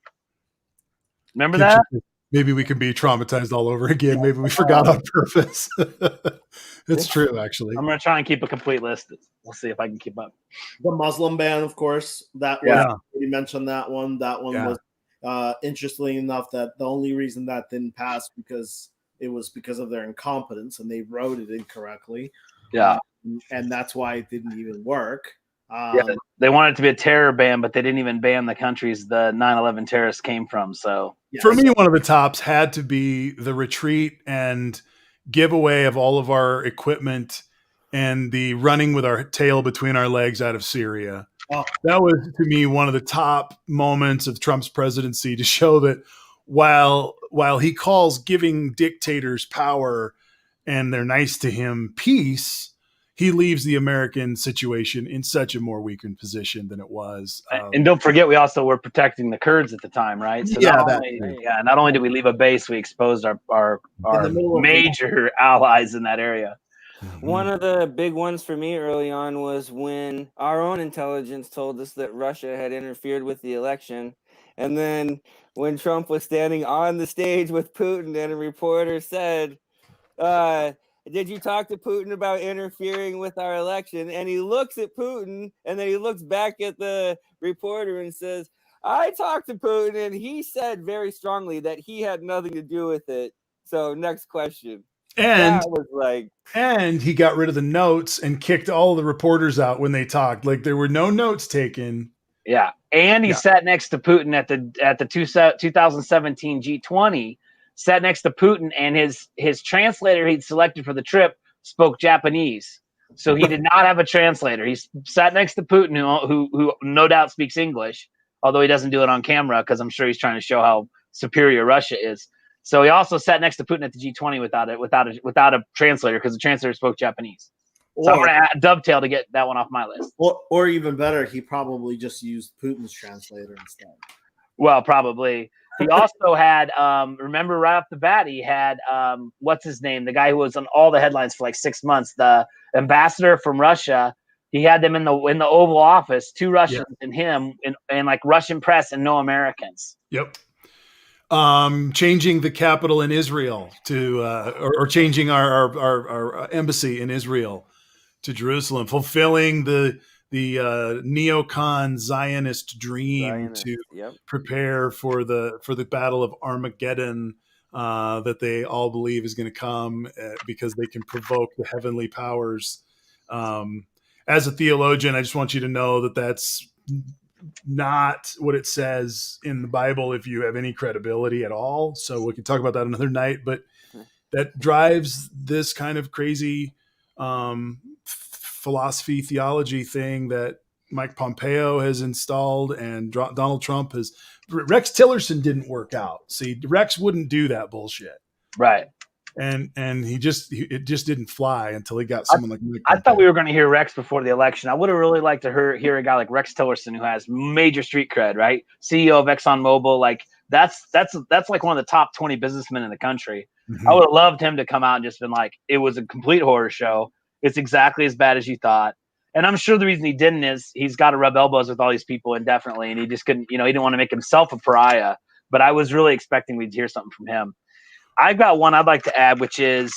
Remember that? Maybe we could be traumatized all over again. Maybe we forgot on purpose. It's true, actually. I'm going to try and keep a complete list. We'll see if I can keep up. The Muslim ban, of course. That was, you mentioned that one. That one was, interestingly enough, that the only reason that didn't pass because of their incompetence and they wrote it incorrectly. Yeah. And that's why it didn't even work. Yeah, they wanted it to be a terror ban, but they didn't even ban the countries the 9/11 terrorists came from. So for me, one of the tops had to be the retreat and giveaway of all of our equipment and the running with our tail between our legs out of Syria. Oh. That was, to me, one of the top moments of Trump's presidency, to show that while he calls giving dictators power and they're nice to him peace, he leaves the American situation in such a more weakened position than it was. And don't forget, we also were protecting the Kurds at the time, right? So not only did we leave a base, we exposed our major allies in that area. One of the big ones for me early on was when our own intelligence told us that Russia had interfered with the election. And then when Trump was standing on the stage with Putin and a reporter said, did you talk to Putin about interfering with our election? And he looks at Putin and then he looks back at the reporter and says, I talked to Putin and he said very strongly that he had nothing to do with it. So next question. And that was like, and he got rid of the notes and kicked all the reporters out when they talked. Like, there were no notes taken. Yeah, and he sat next to Putin at the 2017 G20. Sat next to Putin, and his translator he'd selected for the trip spoke Japanese, so he did not have a translator. He sat next to Putin, who no doubt speaks English, although he doesn't do it on camera because I'm sure he's trying to show how superior Russia is. So he also sat next to Putin at the G20 without a translator because the translator spoke Japanese. So I'm going to dovetail to get that one off my list. Or even better, he probably just used Putin's translator instead. Well, probably. He also had, remember right off the bat, he had, what's his name? The guy who was on all the headlines for like 6 months, the ambassador from Russia. He had them in the Oval Office, 2 Russians and him, and like Russian press and no Americans. Yep. Changing the capital in Israel to, or changing our embassy in Israel to Jerusalem, fulfilling the neocon Zionist dream to prepare for the battle of Armageddon that they all believe is going to come because they can provoke the heavenly powers. As a theologian, I just want you to know that that's not what it says in the Bible if you have any credibility at all. So we can talk about that another night, but that drives this kind of crazy philosophy, theology thing that Mike Pompeo has installed and Donald Trump has. Rex Tillerson didn't work out. See, Rex wouldn't do that bullshit. Right. And it just didn't fly until he got someone like Mike Pompeo. I thought we were going to hear Rex before the election. I would have really liked to hear a guy like Rex Tillerson, who has major street cred, right? CEO of ExxonMobil. Like that's like one of the top 20 businessmen in the country. Mm-hmm. I would have loved him to come out and just been like, it was a complete horror show. It's exactly as bad as you thought. And I'm sure the reason he didn't is he's got to rub elbows with all these people indefinitely. And he just couldn't, he didn't want to make himself a pariah. But I was really expecting we'd hear something from him. I've got one I'd like to add, which is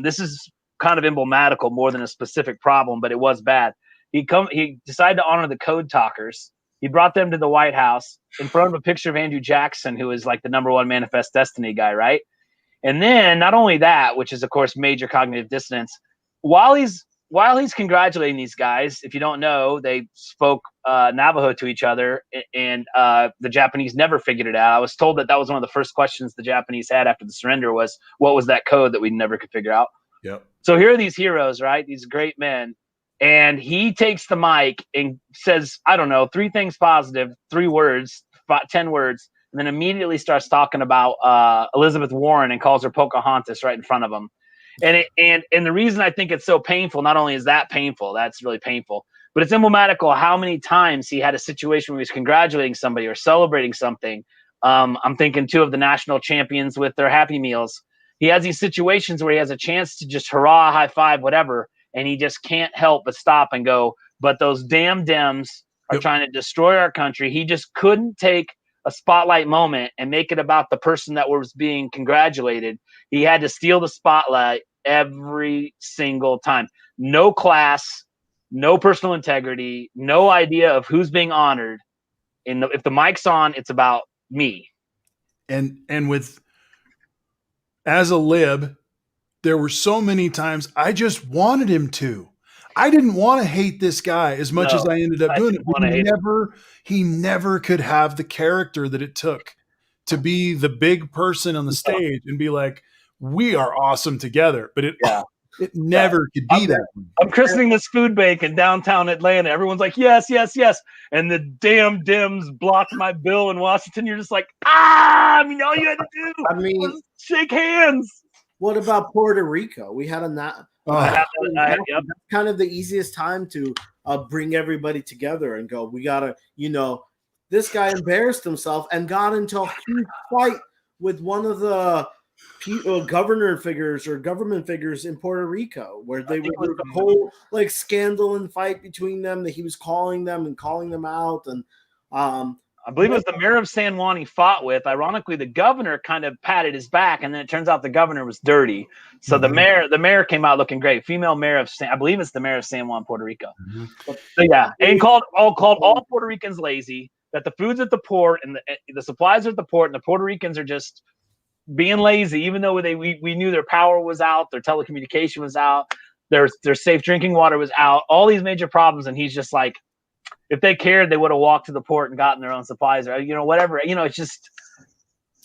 this is kind of emblematical more than a specific problem, but it was bad. He decided to honor the code talkers. He brought them to the White House in front of a picture of Andrew Jackson, who is like the #1 Manifest Destiny guy, right? And then not only that, which is of course major cognitive dissonance, while he's congratulating these guys, if you don't know, they spoke Navajo to each other, and the Japanese never figured it out. I was told that was one of the first questions the Japanese had after the surrender was, what was that code that we never could figure out? Yep. So here are these heroes, right? These great men. And he takes the mic and says, I don't know, 3 things positive, 3 words, 10 words, and then immediately starts talking about Elizabeth Warren and calls her Pocahontas right in front of him. And the reason I think it's so painful, not only is that painful, that's really painful, but it's emblematical how many times he had a situation where he was congratulating somebody or celebrating something. I'm thinking 2 of the national champions with their Happy Meals. He has these situations where he has a chance to just hurrah, high five, whatever, and he just can't help but stop and go, but those damn Dems are trying to destroy our country. He just couldn't take a spotlight moment and make it about the person that was being congratulated. He had to steal the spotlight every single time. No class, no personal integrity, no idea of who's being honored. If the mic's on, it's about me. And with, as a lib, there were so many times I just wanted him to. I didn't want to hate this guy as much as I ended up doing it. Want to hate him. He never could have the character that it took to be the big person on the stage and be like, we are awesome together. But it never could be that. I'm christening this food bank in downtown Atlanta. Everyone's like, yes, yes, yes. And the damn Dems blocked my bill in Washington. You're just like, all you had to do was shake hands. What about Puerto Rico? We had that's kind of the easiest time to bring everybody together and go, we got to, this guy embarrassed himself and got into a huge fight with one of the government figures in Puerto Rico, where there was a whole scandal and fight between them, that he was calling them out. And I believe it was the mayor of San Juan he fought with. Ironically, the governor kind of patted his back, and then it turns out the governor was dirty. So the mayor came out looking great. Female mayor of I believe it's the mayor of San Juan, Puerto Rico. So yeah, and called all Puerto Ricans lazy. That the food's at the port and the supplies are at the port, and the Puerto Ricans are just being lazy, even though we knew their power was out, their telecommunication was out, their safe drinking water was out, all these major problems, and he's just like, if they cared, they would have walked to the port and gotten their own supplies, or whatever. It's just.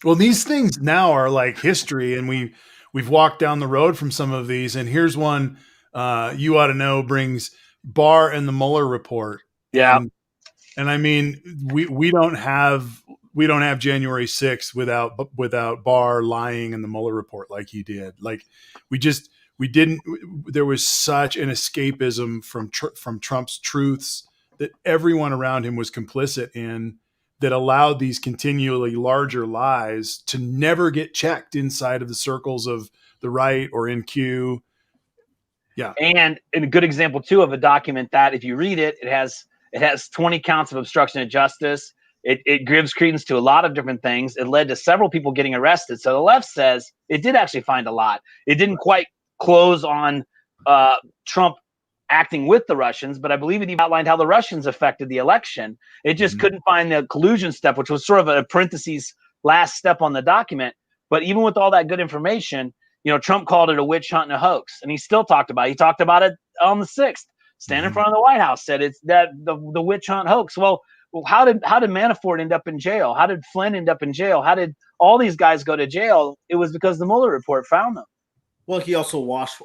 Well, these things now are like history, and we've walked down the road from some of these. And here's one you ought to know, brings Barr and the Mueller report. Yeah, and I mean, we don't have January 6th without Barr lying in the Mueller report like he did. Like we didn't. There was such an escapism from Trump's truths that everyone around him was complicit in, that allowed these continually larger lies to never get checked inside of the circles of the right or in Q. Yeah. And a good example too of a document that, if you read it, it has 20 counts of obstruction of justice. It gives credence to a lot of different things. It led to several people getting arrested. So the left says it did actually find a lot. It didn't quite close on Trump acting with the Russians, but I believe it outlined how the Russians affected the election. It just couldn't find the collusion step, which was sort of a parentheses last step on the document. But even with all that good information, Trump called it a witch hunt and a hoax, and he still talked about it. He talked about it on the 6th, stand in front of the White House, said it's that the witch hunt hoax. Well, how did Manafort end up in jail? How did Flynn end up in jail? How did all these guys go to jail? It was because the Mueller report found them. Well, he also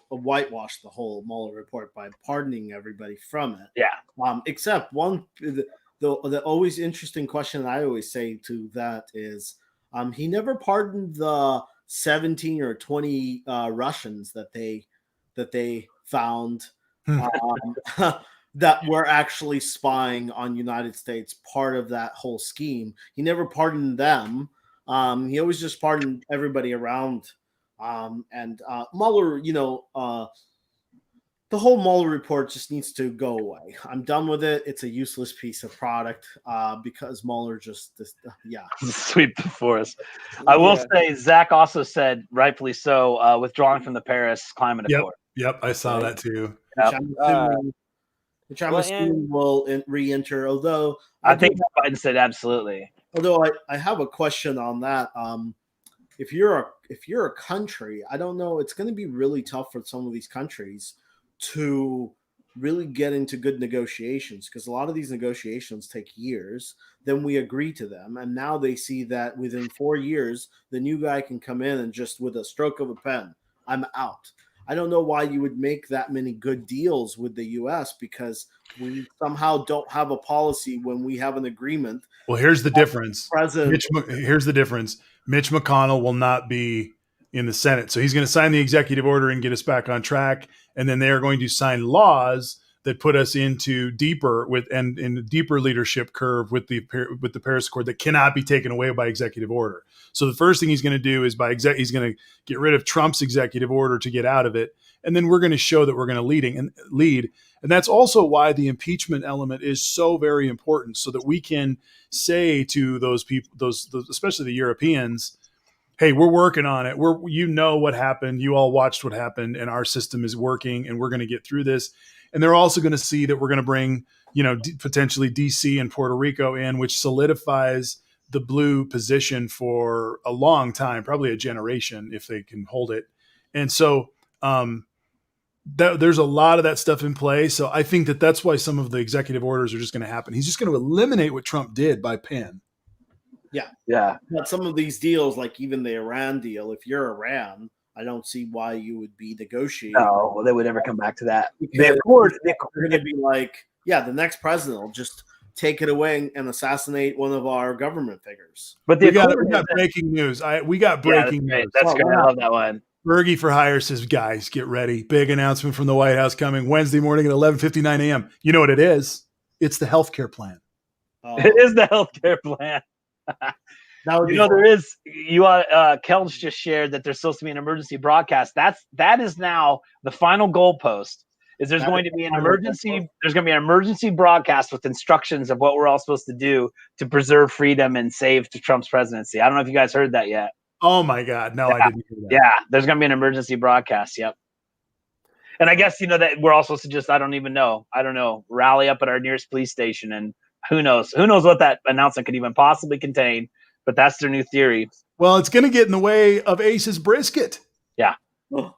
whitewashed the whole Mueller report by pardoning everybody from it. Yeah. Except one, the always interesting question I always say to that is, he never pardoned the 17 or 20 Russians that they found that were actually spying on United States, part of that whole scheme. He never pardoned them. He always just pardoned everybody around. And Mueller, the whole Mueller report just needs to go away. I'm done with it. It's a useless piece of product because Mueller just sweep before us. I will say, Zach also said, rightfully so, withdrawing from the Paris Climate Accord. Yep, I saw that too. Which I'm assuming will re-enter. Although I think Biden said absolutely. Although I have a question on that. If you're a country, I don't know, it's going to be really tough for some of these countries to really get into good negotiations, because a lot of these negotiations take years. Then we agree to them, and now they see that within 4 years, the new guy can come in and just with a stroke of a pen, I'm out. I don't know why you would make that many good deals with the U.S. because we somehow don't have a policy when we have an agreement. Well, here's the difference. Here's the difference. Mitch McConnell will not be in the Senate. So he's going to sign the executive order and get us back on track. And then they are going to sign laws that put us into deeper deeper leadership curve with the Paris Accord that cannot be taken away by executive order. So the first thing he's going to do is he's going to get rid of Trump's executive order to get out of it. And then we're going to show that we're going to lead. And that's also why the impeachment element is so very important, so that we can say to those people, those especially the Europeans, hey, we're working on it. What happened. You all watched what happened, and our system is working, and we're going to get through this. And they're also going to see that we're going to bring, potentially DC and Puerto Rico in, which solidifies the blue position for a long time, probably a generation if they can hold it. And so there's a lot of that stuff in play. So I think that's why some of the executive orders are just going to happen. He's just going to eliminate what Trump did by pen. Yeah. But some of these deals, like even the Iran deal, if you're Iran, I don't see why you would be negotiating. No, well, they would never come back to that. Because The accord, they're going to be like, yeah, the next president will just take it away and assassinate one of our government figures. but the We got accord, breaking news. We got breaking news. That's Oh, great. I wow. love that one. Bergie for Hire says, guys, get ready. Big announcement from the White House coming Wednesday morning at 11:59 a.m. You know what it is? It's the healthcare plan. It is the healthcare plan. That would You be know, there is. Kelch just shared that there's supposed to be an emergency broadcast. That is now the final goalpost. There's going to be an emergency broadcast with instructions of what we're all supposed to do to preserve freedom and save to Trump's presidency. I don't know if you guys heard that yet. Oh my God. No, I didn't hear that. Yeah, there's going to be an emergency broadcast. Yep. And I guess, that we're all supposed to just, I don't know, rally up at our nearest police station, and who knows what that announcement could even possibly contain, but that's their new theory. Well, it's going to get in the way of Ace's brisket. Yeah. Oh.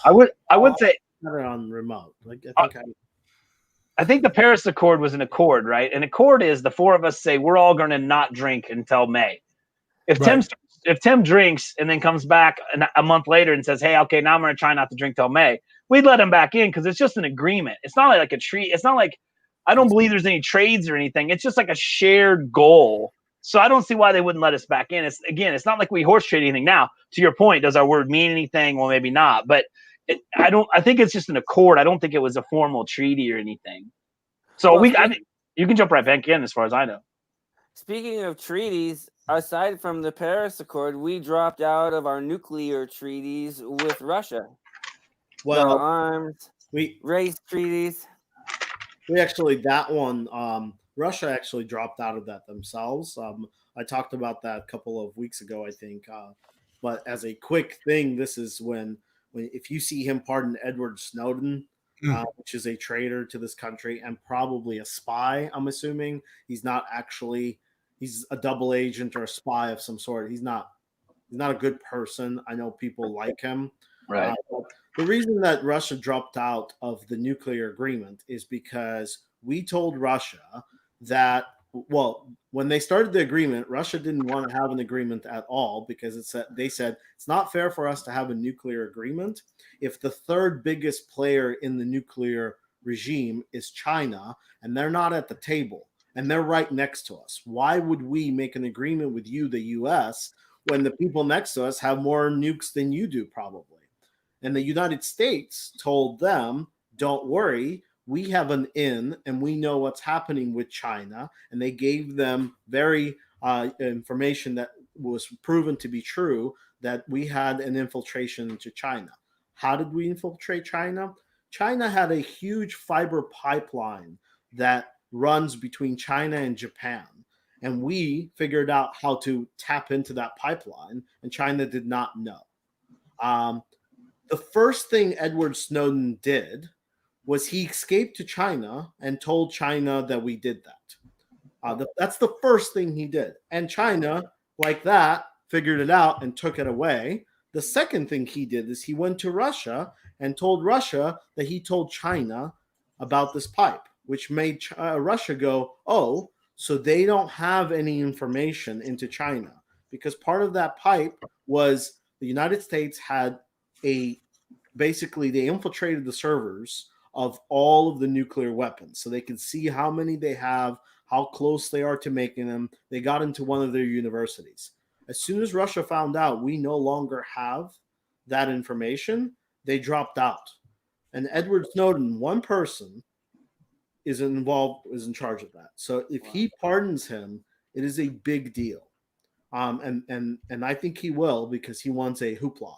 I would say on remote. I think the Paris Accord was an accord, right? An accord is the four of us say we're all going to not drink until May. If Tim drinks and then comes back a month later and says, "Hey, okay, now I'm going to try not to drink till May," we'd let him back in because it's just an agreement. It's not like a treat. It's not like, I don't believe there's any trades or anything. It's just like a shared goal. So I don't see why they wouldn't let us back in. It's not like we horse trade anything. Now, to your point, does our word mean anything? Well, maybe not. But I think it's just an accord. I don't think it was a formal treaty or anything. So I think you can jump right back in as far as I know. Speaking of treaties, aside from the Paris Accord, we dropped out of our nuclear treaties with Russia. Well, the arms, race treaties. We actually, that one, Russia actually dropped out of that themselves. I talked about that a couple of weeks ago, I think. But as a quick thing, this is when if you see him pardon Edward Snowden, which is a traitor to this country and probably a spy, I'm assuming. He's not actually, he's a double agent or a spy of some sort. He's not a good person. I know people like him. Right. The reason that Russia dropped out of the nuclear agreement is because we told Russia that, well, when they started the agreement, Russia didn't want to have an agreement at all because they said it's not fair for us to have a nuclear agreement if the third biggest player in the nuclear regime is China and they're not at the table and they're right next to us. Why would we make an agreement with you, the U.S., when the people next to us have more nukes than you do probably? And the United States told them, don't worry, we have an in and we know what's happening with China. And they gave them very information that was proven to be true, that we had an infiltration into China. How did we infiltrate China? China had a huge fiber pipeline that runs between China and Japan. And we figured out how to tap into that pipeline, and China did not know. The first thing Edward Snowden did was he escaped to China and told China that we did that. That's the first thing he did. And China, like that, figured it out and took it away. The second thing he did is he went to Russia and told Russia that he told China about this pipe, which made Russia go, oh, so they don't have any information into China. Because part of that pipe was the United States had basically they infiltrated the servers of all of the nuclear weapons so they could see how many they have, how close they are to making them. They got into one of their universities. As soon as Russia found out we no longer have that information, they dropped out. And Edward Snowden, one person, is in charge of that. So if he pardons him, it is a big deal. And I think he will, because he wants a hoopla.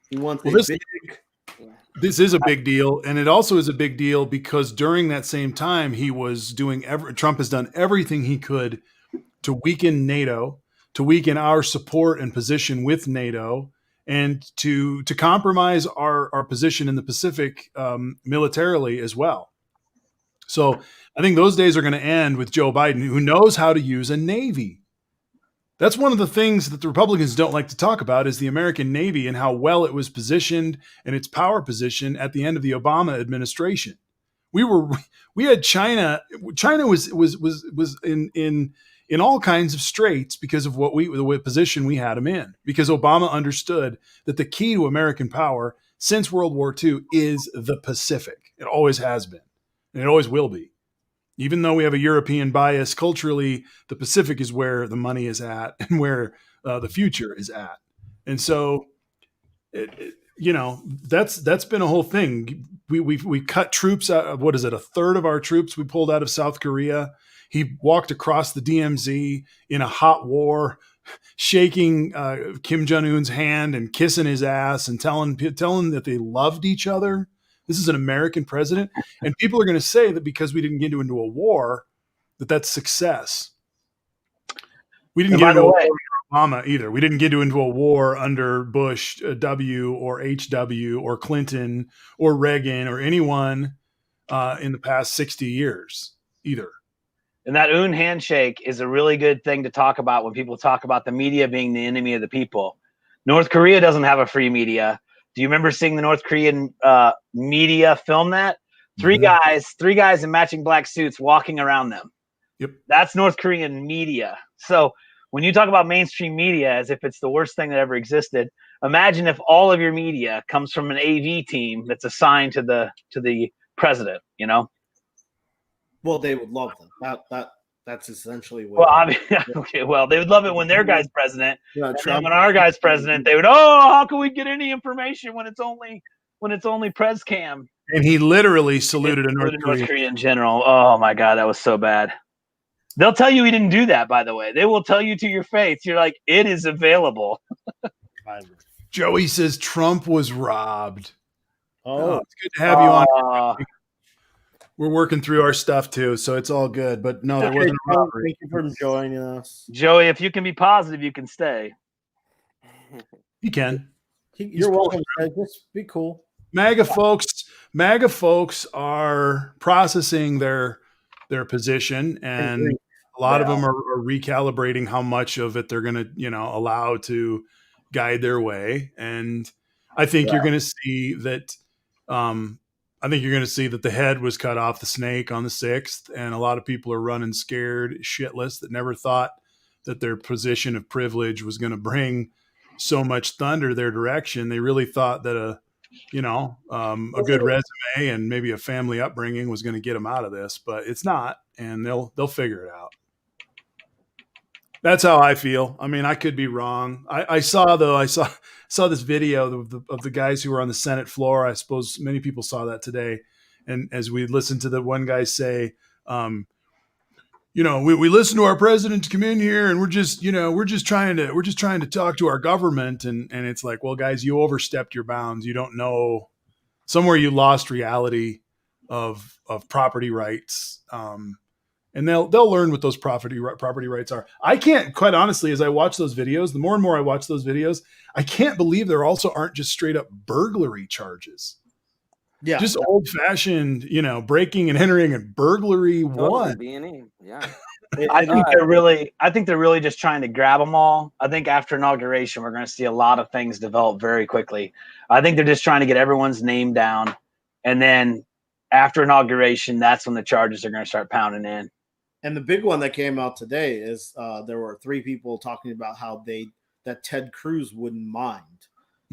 He wants This is a big deal, and it also is a big deal because during that same time, he was Trump has done everything he could to weaken NATO, to weaken our support and position with NATO, and to compromise our position in the Pacific militarily as well. So I think those days are going to end with Joe Biden, who knows how to use a Navy. That's one of the things that the Republicans don't like to talk about is the American Navy and how well it was positioned and its power position at the end of the Obama administration. We had China. China was in all kinds of straits because of the position we had them in. Because Obama understood that the key to American power since World War II is the Pacific. It always has been, and it always will be. Even though we have a European bias culturally, the Pacific is where the money is at and where the future is at. And so, that's been a whole thing. We cut troops out of, what is it, a third of our troops we pulled out of South Korea. He walked across the DMZ in a hot war, shaking Kim Jong-un's hand and kissing his ass and telling that they loved each other. This is an American president. And people are going to say that because we didn't get into a war, that's success. We didn't get into a war under Obama either. We didn't get into a war under Bush W or HW or Clinton or Reagan or anyone in the past 60 years either. And that Un handshake is a really good thing to talk about when people talk about the media being the enemy of the people. North Korea doesn't have a free media. Do you remember seeing the North Korean media film that? Three guys in matching black suits walking around them. Yep. That's North Korean media. So when you talk about mainstream media as if it's the worst thing that ever existed, imagine if all of your media comes from an AV team that's assigned to the president, you know? Well, they would love them. That's essentially what. Well, I mean, okay. Well, they would love it when their guy's president. Yeah, and Trump. then when our guy's president, they would. Oh, how can we get any information when it's only Pres Cam? And he literally saluted a North Korean general. Oh my God, that was so bad. They'll tell you he didn't do that. By the way, they will tell you to your face. You're like, it is available. Joey says Trump was robbed. Oh, it's good to have you on. We're working through our stuff too, so it's all good. But no, there wasn't a robbery. Thank you for joining us, Folks. If you can be positive, you can stay. You can. You're welcome. Just be cool. MAGA folks are processing their position, and a lot of them are recalibrating how much of it they're going to, allow to guide their way. And I think you're going to see that. I think you're going to see that the head was cut off the snake on the 6th, and a lot of people are running scared shitless that never thought that their position of privilege was going to bring so much thunder their direction. They really thought that a good resume and maybe a family upbringing was going to get them out of this, but it's not, and they'll figure it out. That's how I feel. I mean, I could be wrong. I saw this video of the guys who were on the Senate floor. I suppose many people saw that today. And as we listened to the one guy say, we listen to our president to come in here, and we're just trying to talk to our government. And it's like, well, guys, you overstepped your bounds. You don't know. Somewhere you lost reality of property rights. And they'll learn what those property rights are. I can't, quite honestly, as I watch those videos, the more and more I watch those videos, I can't believe there also aren't just straight up burglary charges. Yeah, just old fashioned, breaking and entering and burglary. One. Yeah. I think they're really just trying to grab them all. I think after inauguration, we're going to see a lot of things develop very quickly. I think they're just trying to get everyone's name down, and then after inauguration, that's when the charges are going to start pounding in. And the big one that came out today is there were 3 people talking about how that Ted Cruz wouldn't mind.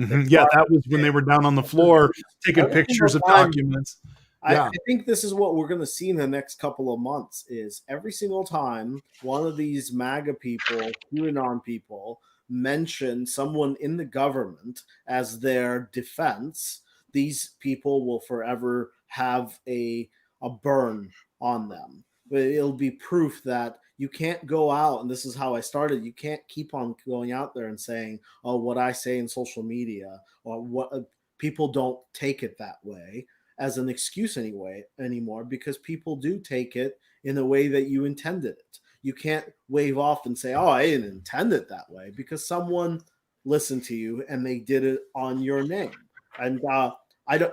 Mm-hmm. Yeah, that was when they were down on the floor taking pictures of documents. I think this is what we're going to see in the next couple of months is every single time one of these MAGA people, QAnon people, mention someone in the government as their defense, these people will forever have a burn on them. But it'll be proof that you can't go out, and this is how I started. You can't keep on going out there and saying, "Oh, what I say in social media," or what people don't take it that way as an excuse anymore, because people do take it in the way that you intended it. You can't wave off and say, "Oh, I didn't intend it that way," because someone listened to you and they did it on your name. And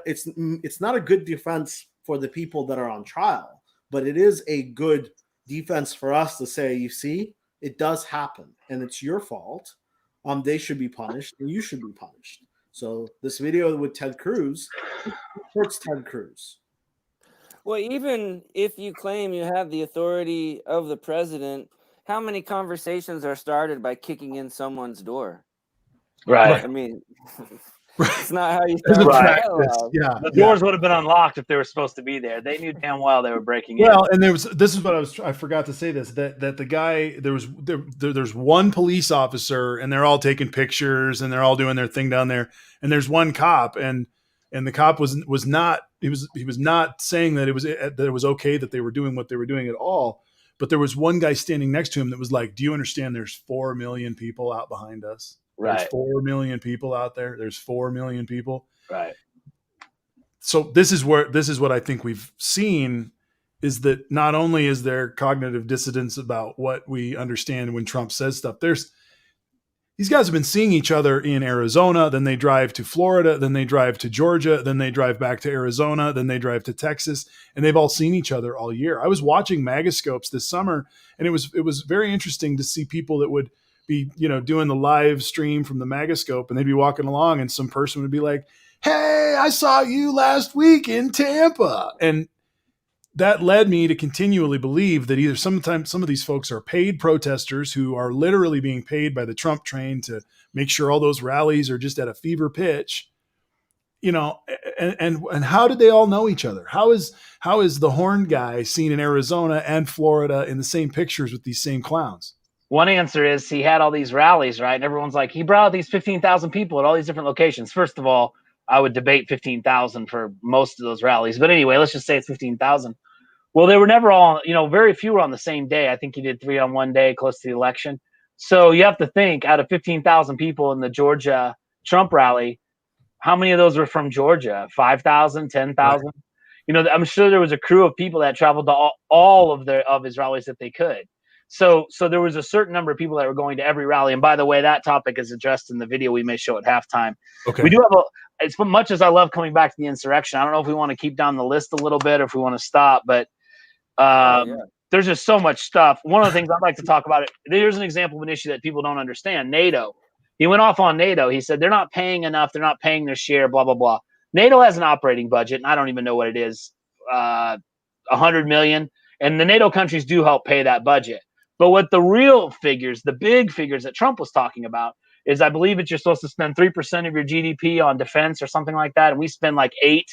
it's not a good defense for the people that are on trial. But it is a good defense for us to say, you see, It does happen, and it's your fault. They should be punished, and you should be punished. So this video with Ted Cruz hurts Ted Cruz. Well, even if you claim you have the authority of the president, how many conversations are started by kicking in someone's door? Right. I mean, Right. it's not how you As a start a practice, dialogue. yeah. The doors would have been unlocked if they were supposed to be there. They knew damn well they were breaking in. Well, and this is what I forgot to say this, that the guy, there's one police officer and they're all taking pictures and they're all doing their thing down there. And there's one cop and the cop was not, he was not saying that it was okay that they were doing what they were doing at all. But there was one guy standing next to him that was like, do you understand there's 4 million people out behind us? Right. There's 4 million people out there. There's 4 million people. Right. So this is what I think we've seen, is that not only is there cognitive dissonance about what we understand when Trump says stuff, these guys have been seeing each other in Arizona, then they drive to Florida, then they drive to Georgia, then they drive back to Arizona, then they drive to Texas, and they've all seen each other all year. I was watching Magascopes this summer, and it was very interesting to see people that would be, doing the live stream from the Magascope, and they'd be walking along and some person would be like, hey, I saw you last week in Tampa. And that led me to continually believe that either sometimes some of these folks are paid protesters who are literally being paid by the Trump train to make sure all those rallies are just at a fever pitch, and how did they all know each other? How is the horn guy seen in Arizona and Florida in the same pictures with these same clowns? One answer is he had all these rallies, right? And everyone's like, he brought out these 15,000 people at all these different locations. First of all, I would debate 15,000 for most of those rallies. But anyway, let's just say it's 15,000. Well, they were never all, very few were on the same day. I think he did 3 on one day close to the election. So you have to think, out of 15,000 people in the Georgia Trump rally, how many of those were from Georgia? 5,000, 10,000? Right. I'm sure there was a crew of people that traveled to all of his rallies that they could. So there was a certain number of people that were going to every rally. And by the way, that topic is addressed in the video we may show at halftime. Okay. We do have as much as I love coming back to the insurrection, I don't know if we want to keep down the list a little bit or if we want to stop, but there's just so much stuff. One of the things I'd like to talk about, here's an example of an issue that people don't understand. NATO. He went off on NATO. He said they're not paying enough. They're not paying their share, blah, blah, blah. NATO has an operating budget, and I don't even know what it is, 100 million. And the NATO countries do help pay that budget. But what the real figures, the big figures that Trump was talking about, is I believe you're supposed to spend 3% of your GDP on defense or something like that. And we spend like 8%.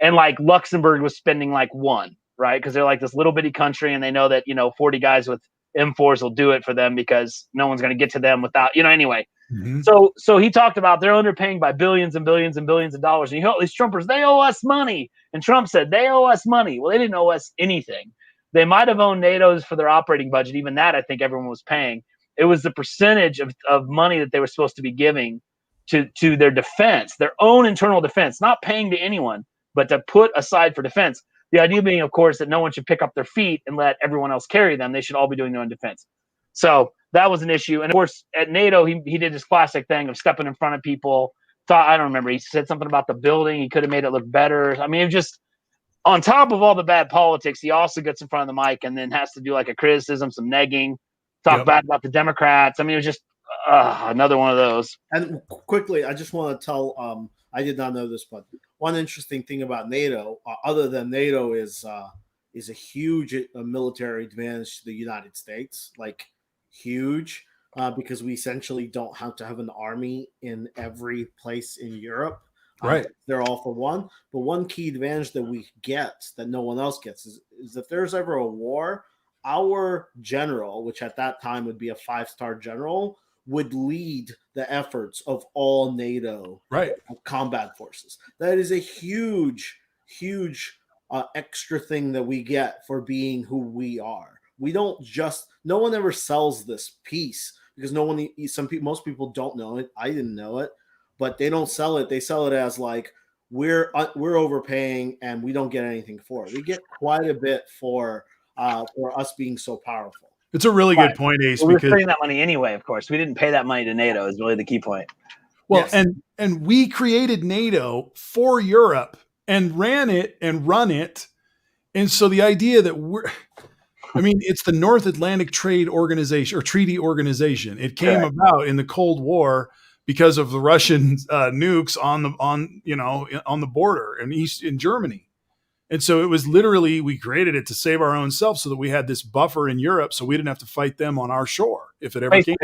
And like Luxembourg was spending like 1%, right? Because they're like this little bitty country and they know that, 40 guys with M4s will do it for them because no one's going to get to them without, anyway. Mm-hmm. So he talked about they're underpaying by billions and billions and billions of dollars. And these Trumpers, they owe us money. And Trump said they owe us money. Well, they didn't owe us anything. They might have owned NATO's for their operating budget. Even that, I think everyone was paying. It was the percentage of money that they were supposed to be giving to their defense, their own internal defense, not paying to anyone, but to put aside for defense. The idea being, of course, that no one should pick up their feet and let everyone else carry them. They should all be doing their own defense. So that was an issue. And of course, at NATO, he did this classic thing of stepping in front of people. I don't remember. He said something about the building. He could have made it look better. I mean, it just, on top of all the bad politics, he also gets in front of the mic and then has to do like a criticism, some negging, talk bad about the Democrats. I mean, it was just another one of those. And quickly, I just want to tell, I did not know this, but one interesting thing about NATO, other than NATO is a huge military advantage to the United States, like huge, because we essentially don't have to have an army in every place in Europe. Right. They're all for one. But one key advantage that we get that no one else gets is if there's ever a war, our general, which at that time would be a 5-star general, would lead the efforts of all NATO combat forces. That is a huge, huge extra thing that we get for being who we are. We don't just, no one ever sells this piece because most people don't know it. I didn't know it, but they don't sell it. They sell it as like, we're overpaying and we don't get anything for it. We get quite a bit for us being so powerful. It's a really good point, Ace. Well, we're paying that money anyway, of course. We didn't pay that money to NATO is really the key point. Well, yes. and we created NATO for Europe and ran it and run it. And so the idea that I mean, it's the North Atlantic Trade Organization or Treaty Organization. It came about in the Cold War because of the Russian nukes on the border in Germany. And so it was literally, we created it to save our own self so that we had this buffer in Europe so we didn't have to fight them on our shore if it ever came.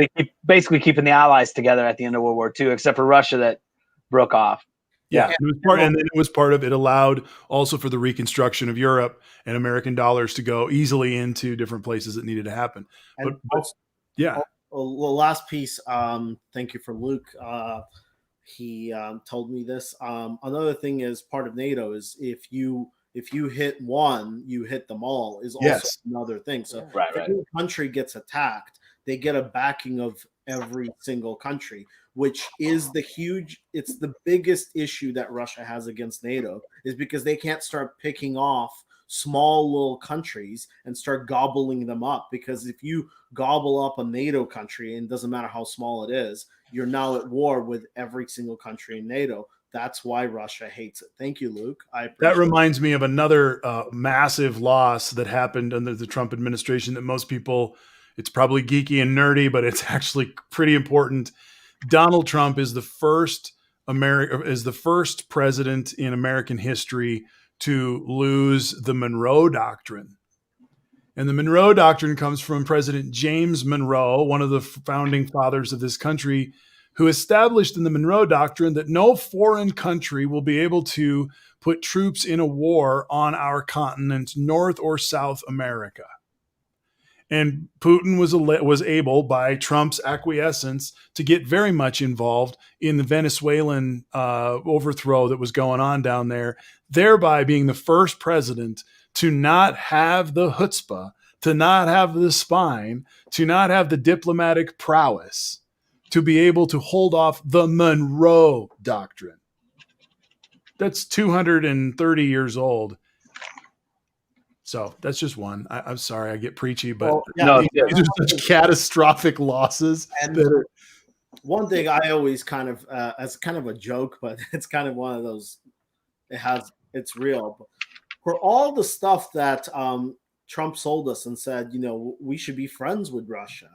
Basically keeping the Allies together at the end of World War II, except for Russia that broke off. Yeah. And then it was part of it allowed also for the reconstruction of Europe and American dollars to go easily into different places that needed to happen. And but yeah. The last piece, thank you for Luke. He told me this. Another thing is part of NATO is if you hit one, you hit them all is also another thing. So if any country gets attacked, they get a backing of every single country, which is it's the biggest issue that Russia has against NATO is because they can't start picking off small little countries and start gobbling them up. Because if you gobble up a NATO country, and it doesn't matter how small it is, you're now at war with every single country in NATO. That's why Russia hates it. Thank you, Luke. That reminds me of another massive loss that happened under the Trump administration that most people, it's probably geeky and nerdy, but it's actually pretty important. Donald Trump is the first president in American history to lose the Monroe Doctrine. And the Monroe Doctrine comes from President James Monroe, one of the founding fathers of this country, who established in the Monroe Doctrine that no foreign country will be able to put troops in a war on our continent, North or South America. And Putin was able, by Trump's acquiescence, to get very much involved in the Venezuelan overthrow that was going on down there, thereby being the first president to not have the chutzpah, to not have the spine, to not have the diplomatic prowess, to be able to hold off the Monroe Doctrine. That's 230 years old. So that's just one. I'm sorry, I get preachy, but these are such catastrophic losses. And one thing I always kind of, as kind of a joke, but it's kind of one of those, it's real. For all the stuff that Trump sold us and said, we should be friends with Russia.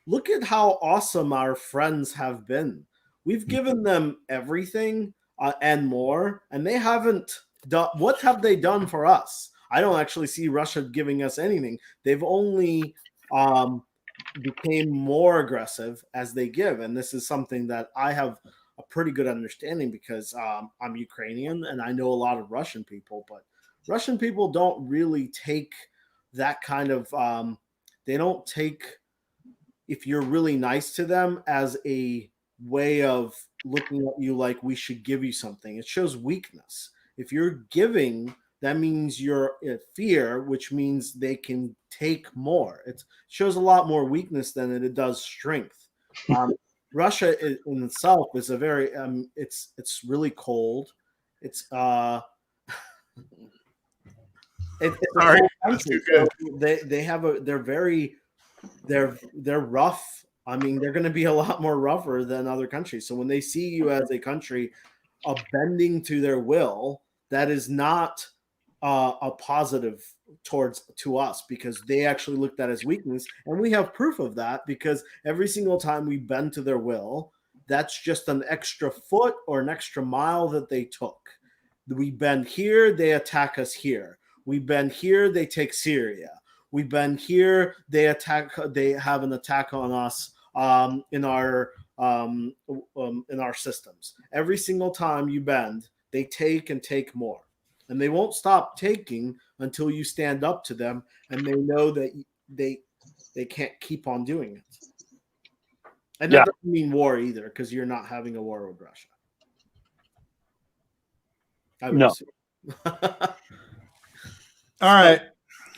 Look at how awesome our friends have been. We've given them everything and more, and they haven't done. What have they done for us? I don't actually see Russia giving us anything. They've only became more aggressive as they give. And this is something that I have a pretty good understanding because I'm Ukrainian and I know a lot of Russian people, but Russian people don't really take that kind of, they don't take, if you're really nice to them, as a way of looking at you like we should give you something. It shows weakness. If you're giving, that means you're in fear, which means they can take more. It shows a lot more weakness than it does strength. Russia in itself is a very, it's really cold. It's it's a cold country. So they're rough. I mean, they're going to be a lot more rougher than other countries. So when they see you as a country bending to their will, that is not a positive to us, because they actually looked at as weakness, and we have proof of that because every single time we bend to their will, that's just an extra foot or an extra mile that they took. We bend here, they attack us here. We bend here, they take Syria. We bend here, they have an attack on us in our systems. Every single time you bend, they take and take more. And they won't stop taking until you stand up to them, and they know that they can't keep on doing it. And that doesn't mean war either, because you're not having a war with Russia. No. All right.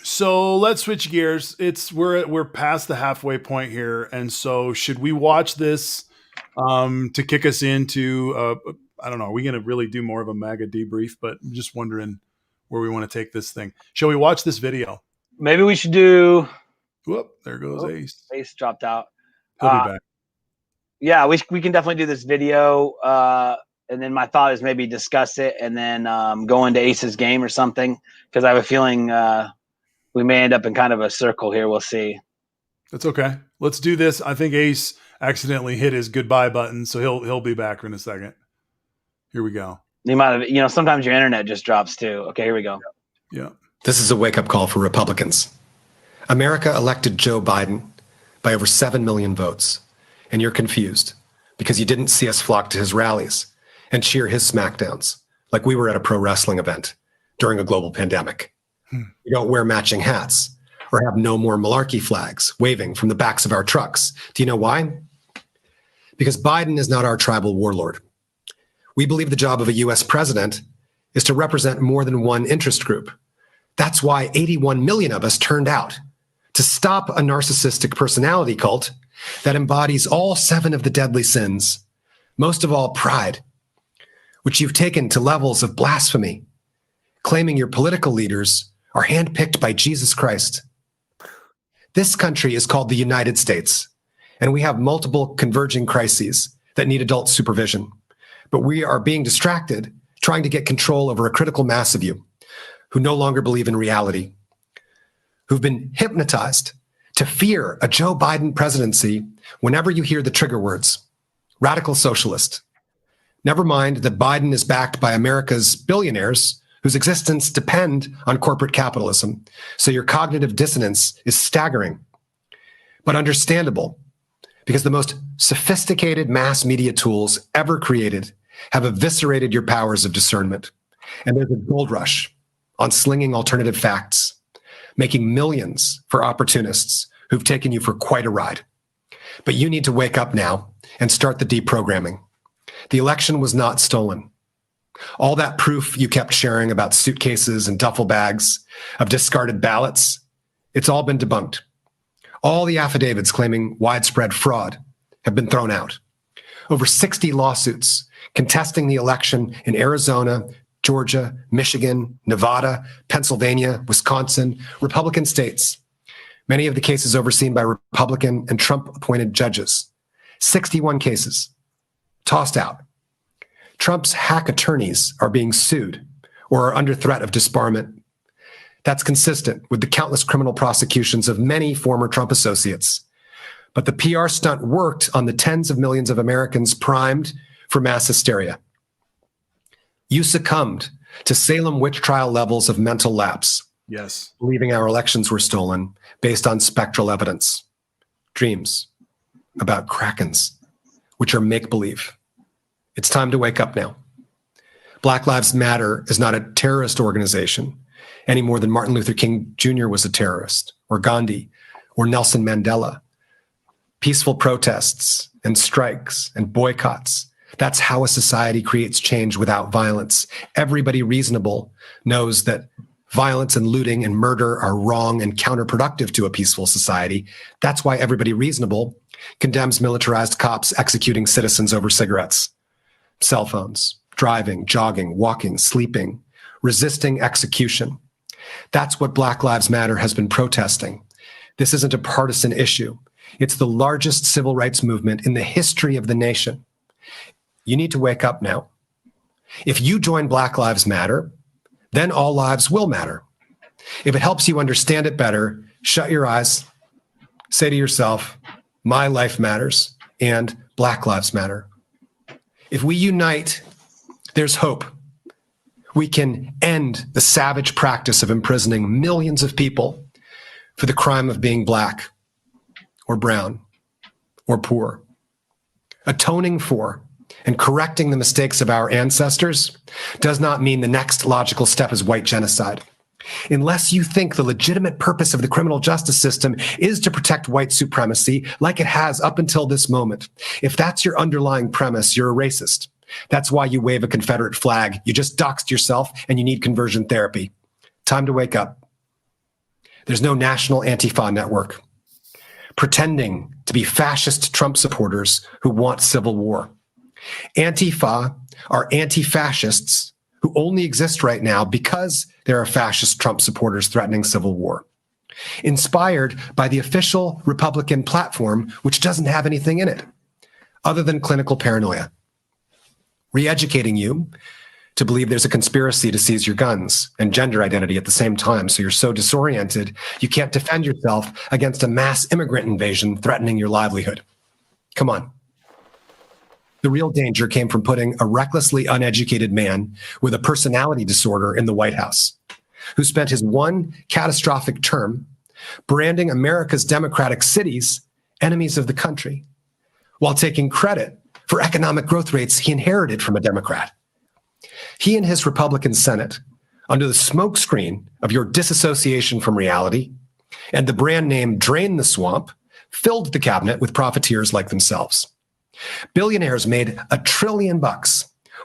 So let's switch gears. We're past the halfway point here, and so should we watch this to kick us into? I don't know. Are we going to really do more of a MAGA debrief? But I'm just wondering where we want to take this thing. Shall we watch this video? Maybe we should do. Whoop! There goes Ace. Ace dropped out. He'll be back. Yeah, we can definitely do this video. And then my thought is maybe discuss it and then go into Ace's game or something, because I have a feeling we may end up in kind of a circle here. We'll see. That's okay. Let's do this. I think Ace accidentally hit his goodbye button, so he'll be back in a second. Here we go. You might have, sometimes your internet just drops too. Okay, here we go. Yeah. This is a wake-up call for Republicans. America elected Joe Biden by over 7 million votes, and you're confused because you didn't see us flock to his rallies and cheer his smackdowns like we were at a pro wrestling event during a global pandemic. You don't wear matching hats or have no more malarkey flags waving from the backs of our trucks. Do you know why? Because Biden is not our tribal warlord. We believe the job of a US president is to represent more than one interest group. That's why 81 million of us turned out to stop a narcissistic personality cult that embodies all 7 of the deadly sins, most of all pride, which you've taken to levels of blasphemy, claiming your political leaders are handpicked by Jesus Christ. This country is called the United States, and we have multiple converging crises that need adult supervision. But we are being distracted, trying to get control over a critical mass of you who no longer believe in reality, who've been hypnotized to fear a Joe Biden presidency whenever you hear the trigger words, radical socialist. Never mind that Biden is backed by America's billionaires whose existence depend on corporate capitalism. So your cognitive dissonance is staggering, but understandable, because the most sophisticated mass media tools ever created have eviscerated your powers of discernment. And there's a gold rush on slinging alternative facts, making millions for opportunists who've taken you for quite a ride. But you need to wake up now and start the deprogramming. The election was not stolen. All that proof you kept sharing about suitcases and duffel bags of discarded ballots, it's all been debunked. All the affidavits claiming widespread fraud have been thrown out. Over 60 lawsuits contesting the election in Arizona, Georgia, Michigan, Nevada, Pennsylvania, Wisconsin, Republican states. Many of the cases overseen by Republican and Trump-appointed judges. 61 cases tossed out. Trump's hack attorneys are being sued or are under threat of disbarment. That's consistent with the countless criminal prosecutions of many former Trump associates. But the PR stunt worked on the tens of millions of Americans primed for mass hysteria. You succumbed to Salem witch trial levels of mental lapse. Yes. Believing our elections were stolen based on spectral evidence. Dreams about krakens, which are make-believe. It's time to wake up now. Black Lives Matter is not a terrorist organization any more than Martin Luther King Jr. was a terrorist, or Gandhi, or Nelson Mandela. Peaceful protests and strikes and boycotts. That's how a society creates change without violence. Everybody reasonable knows that violence and looting and murder are wrong and counterproductive to a peaceful society. That's why everybody reasonable condemns militarized cops executing citizens over cigarettes, cell phones, driving, jogging, walking, sleeping, resisting execution. That's what Black Lives Matter has been protesting. This isn't a partisan issue. It's the largest civil rights movement in the history of the nation. You need to wake up now. If you join Black Lives Matter, then all lives will matter. If it helps you understand it better, shut your eyes, say to yourself, my life matters and Black Lives Matter. If we unite, there's hope. We can end the savage practice of imprisoning millions of people for the crime of being black or brown or poor. Atoning for and correcting the mistakes of our ancestors does not mean the next logical step is white genocide. Unless you think the legitimate purpose of the criminal justice system is to protect white supremacy like it has up until this moment. If that's your underlying premise, you're a racist. That's why you wave a Confederate flag. You just doxed yourself and you need conversion therapy. Time to wake up. There's no national Antifa network pretending to be fascist Trump supporters who want civil war. Antifa are anti-fascists who only exist right now because there are fascist Trump supporters threatening civil war. Inspired by the official Republican platform, which doesn't have anything in it other than clinical paranoia. Re-educating you to believe there's a conspiracy to seize your guns and gender identity at the same time. So you're so disoriented, you can't defend yourself against a mass immigrant invasion threatening your livelihood. Come on. The real danger came from putting a recklessly uneducated man with a personality disorder in the White House, who spent his one catastrophic term branding America's democratic cities enemies of the country, while taking credit for economic growth rates he inherited from a Democrat. He and his Republican Senate, under the smokescreen of your disassociation from reality and the brand name Drain the Swamp, filled the cabinet with profiteers like themselves. Billionaires made $1 trillion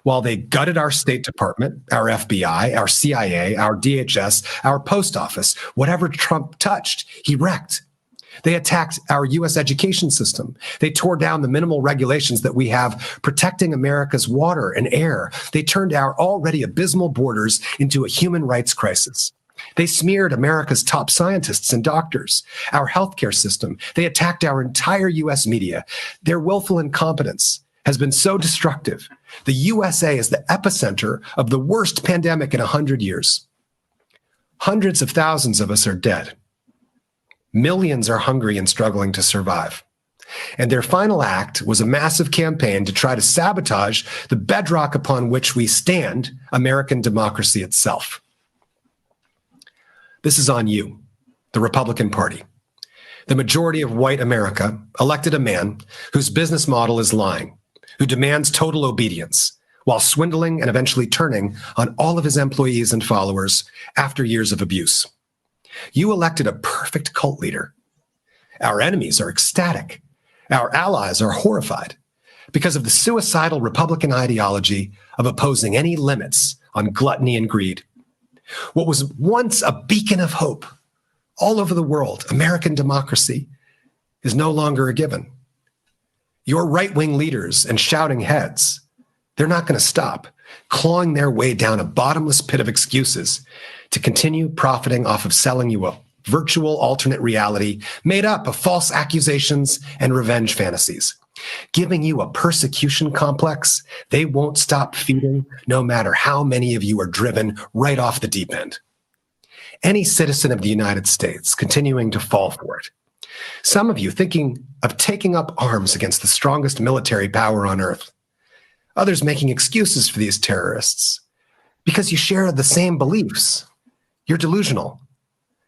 while they gutted our State Department, our FBI, our CIA, our DHS, our post office. Whatever Trump touched, he wrecked. They attacked our U.S. education system. They tore down the minimal regulations that we have protecting America's water and air. They turned our already abysmal borders into a human rights crisis. They smeared America's top scientists and doctors, our healthcare system. They attacked our entire U.S. media. Their willful incompetence has been so destructive. The USA is the epicenter of the worst pandemic in 100 years. Hundreds of thousands of us are dead. Millions are hungry and struggling to survive. And their final act was a massive campaign to try to sabotage the bedrock upon which we stand, American democracy itself. This is on you, the Republican Party. The majority of white America elected a man whose business model is lying, who demands total obedience, while swindling and eventually turning on all of his employees and followers after years of abuse. You elected a perfect cult leader. Our enemies are ecstatic. Our allies are horrified because of the suicidal Republican ideology of opposing any limits on gluttony and greed. What was once a beacon of hope all over the world, American democracy, is no longer a given. Your right-wing leaders and shouting heads, they're not going to stop clawing their way down a bottomless pit of excuses to continue profiting off of selling you a virtual alternate reality made up of false accusations and revenge fantasies, giving you a persecution complex they won't stop feeding no matter how many of you are driven right off the deep end. Any citizen of the United States continuing to fall for it. Some of you thinking of taking up arms against the strongest military power on earth. Others making excuses for these terrorists because you share the same beliefs. You're delusional.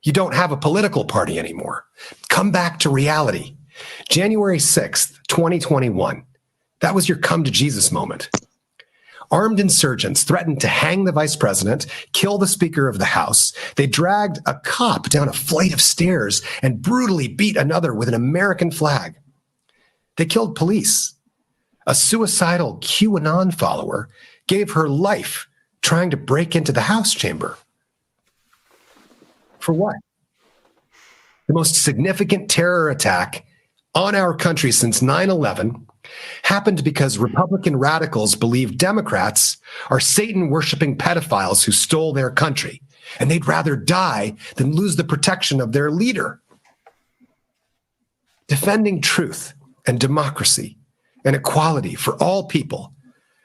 You don't have a political party anymore. Come back to reality. January 6th, 2021. That was your come to Jesus moment. Armed insurgents threatened to hang the vice president, kill the Speaker of the House. They dragged a cop down a flight of stairs and brutally beat another with an American flag. They killed police. A suicidal QAnon follower gave her life trying to break into the House chamber. For what? The most significant terror attack on our country since 9/11 happened because Republican radicals believe Democrats are Satan-worshiping pedophiles who stole their country, and they'd rather die than lose the protection of their leader. Defending truth and democracy and equality for all people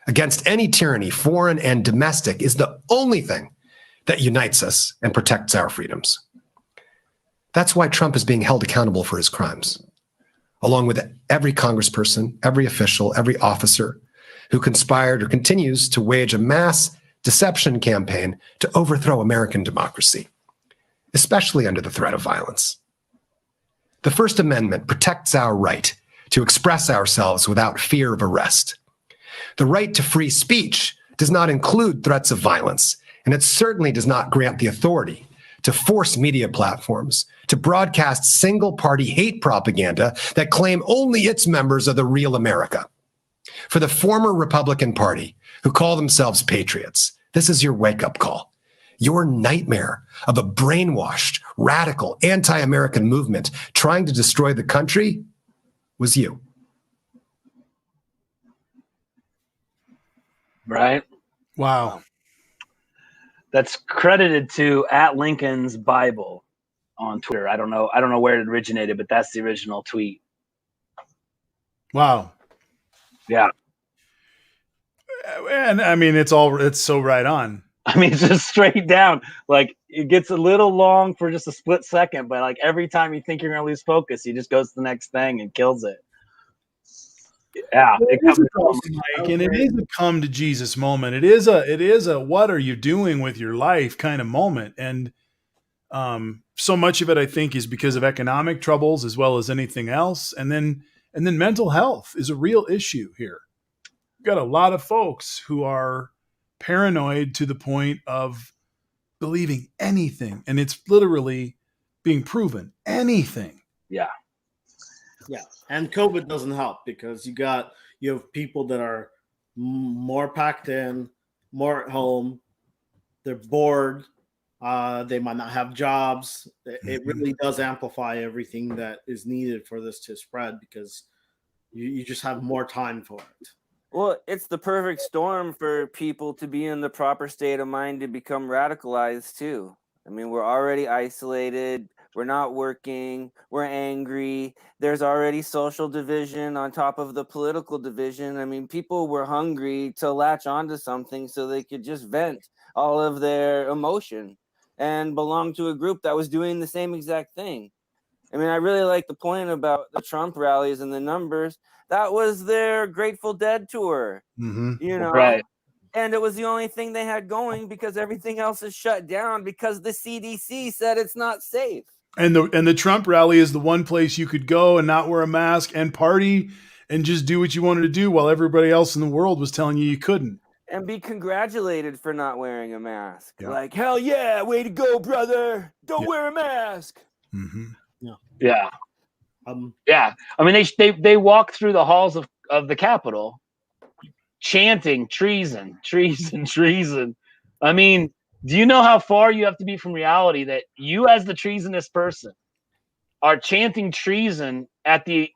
against any tyranny, foreign and domestic, is the only thing that unites us and protects our freedoms. That's why Trump is being held accountable for his crimes, along with every congressperson, every official, every officer who conspired or continues to wage a mass deception campaign to overthrow American democracy, especially under the threat of violence. The First Amendment protects our right to express ourselves without fear of arrest. The right to free speech does not include threats of violence, and it certainly does not grant the authority to force media platforms to broadcast single-party hate propaganda that claim only its members are the real America. For the former Republican Party, who call themselves patriots, this is your wake-up call. Your nightmare of a brainwashed, radical, anti-American movement trying to destroy the country was you. Right? Wow. That's credited to @Lincoln's Bible on Twitter. I don't know where it originated, but that's the original tweet. Wow. Yeah. And I mean, it's so right on. I mean, it's just straight down. Like, it gets a little long for just a split second, but like every time you think you're going to lose focus, he just goes to the next thing and kills it. Yeah, It it is comes a cross, Mike, and it is a come to Jesus moment. It is a what are you doing with your life kind of moment. And so much of it, I think, is because of economic troubles as well as anything else. And then mental health is a real issue here. We've got a lot of folks who are paranoid to the point of believing anything, and it's literally being proven anything. Yeah. Yeah, and COVID doesn't help because you have people that are more packed in, more at home. They're bored. They might not have jobs. It really does amplify everything that is needed for this to spread because you just have more time for it. Well, it's the perfect storm for people to be in the proper state of mind to become radicalized too. I mean, we're already isolated. We're not working. We're angry. There's already social division on top of the political division. I mean, people were hungry to latch onto something so they could just vent all of their emotion and belong to a group that was doing the same exact thing. I mean, I really like the point about the Trump rallies and the numbers. That was their Grateful Dead tour, you know? Right. And it was the only thing they had going because everything else is shut down because the CDC said it's not safe. And the Trump rally is the one place you could go and not wear a mask and party and just do what you wanted to do while everybody else in the world was telling you couldn't. And be congratulated for not wearing a mask. Yeah. Like, hell yeah, way to go, brother. Don't wear a mask. Mm-hmm. Yeah. Yeah. I mean, they walk through the halls of the Capitol chanting treason, treason, treason. I mean, do you know how far you have to be from reality that you, as the treasonous person, are chanting treason at the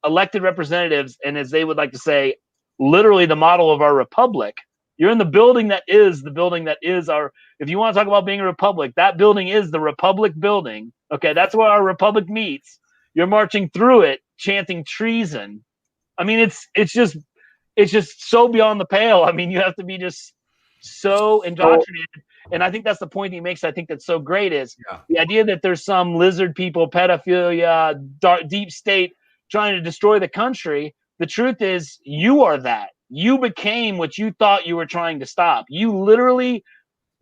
elected representatives, and as they would like to say, literally the model of our republic? You're in the building that is our, if you want to talk about being a republic, that building is the Republic building. Okay, that's where our republic meets. You're marching through it, chanting treason. I mean, it's just so beyond the pale. I mean, you have to be just so indoctrinated. And I think that's the point he makes. I think that's so great is the idea that there's some lizard people, pedophilia, deep state trying to destroy the country. The truth is you are that. You became what you thought you were trying to stop. You literally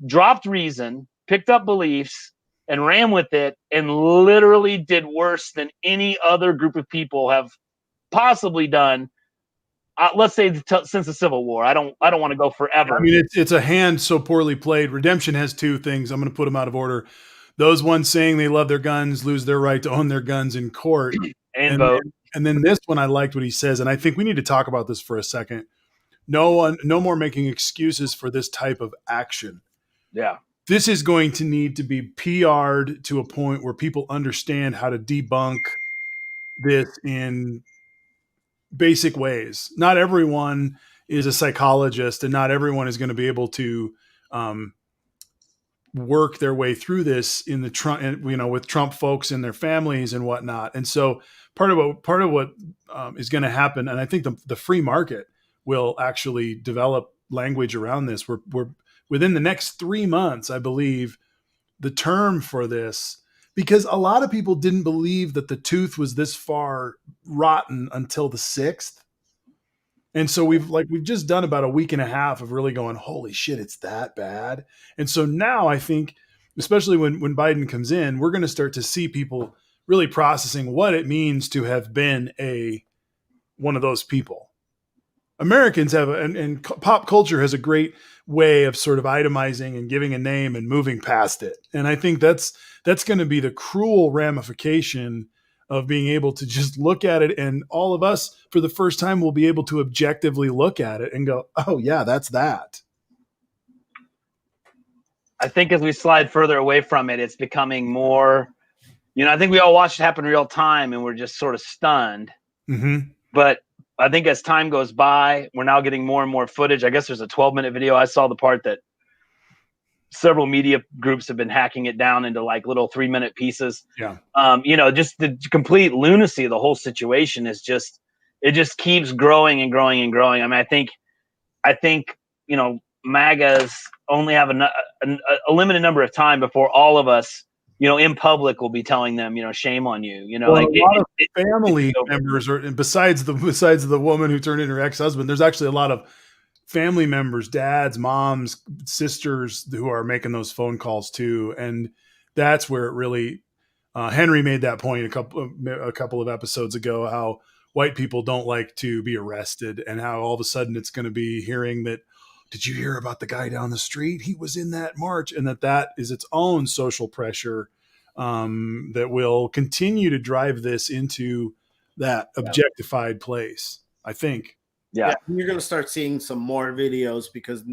dropped reason, picked up beliefs, and ran with it, and literally did worse than any other group of people have possibly done. Let's say since the Civil War. I don't want to go forever. I mean, it's a hand so poorly played. Redemption has two things. I'm going to put them out of order. Those ones saying they love their guns lose their right to own their guns in court and vote. And then this one, I liked what he says, and I think we need to talk about this for a second. No more making excuses for this type of action. Yeah. This is going to need to be PR'd to a point where people understand how to debunk this in basic ways. Not everyone is a psychologist, and not everyone is going to be able to work their way through this in the Trump, with Trump folks and their families and whatnot. And so part of what is going to happen, and I think the free market will actually develop language around this. We're within the next 3 months, I believe, the term for this, because a lot of people didn't believe that the tooth was this far rotten until the 6th. And so we've just done about a week and a half of really going, holy shit, it's that bad. And so now I think, especially when Biden comes in, we're going to start to see people really processing what it means to have been one of those people. Americans have, and pop culture has a great way of sort of itemizing and giving a name and moving past it. And I think that's going to be the cruel ramification of being able to just look at it. And all of us, for the first time, will be able to objectively look at it and go, oh yeah, that's that. I think as we slide further away from it, it's becoming more, I think we all watched it happen in real time and we're just sort of stunned. Mm-hmm. But I think as time goes by, we're now getting more and more footage. I guess there's a 12-minute video. I saw the part that several media groups have been hacking it down into like little 3-minute pieces. Yeah. Just the complete lunacy of the whole situation is it just keeps growing and growing and growing. I mean, I think I think, MAGAs only have a limited number of time before all of us, in public will be telling them, shame on you. Well, a lot of family members are, and besides the woman who turned in her ex-husband, there's actually a lot of family members, dads, moms, sisters who are making those phone calls too. And that's where it really, Henry made that point a couple of episodes ago, how white people don't like to be arrested, and how all of a sudden it's going to be hearing that, did you hear about the guy down the street? He was in that march. And that is its own social pressure that will continue to drive this into that objectified place, I think. Yeah. You're going to start seeing some more videos, because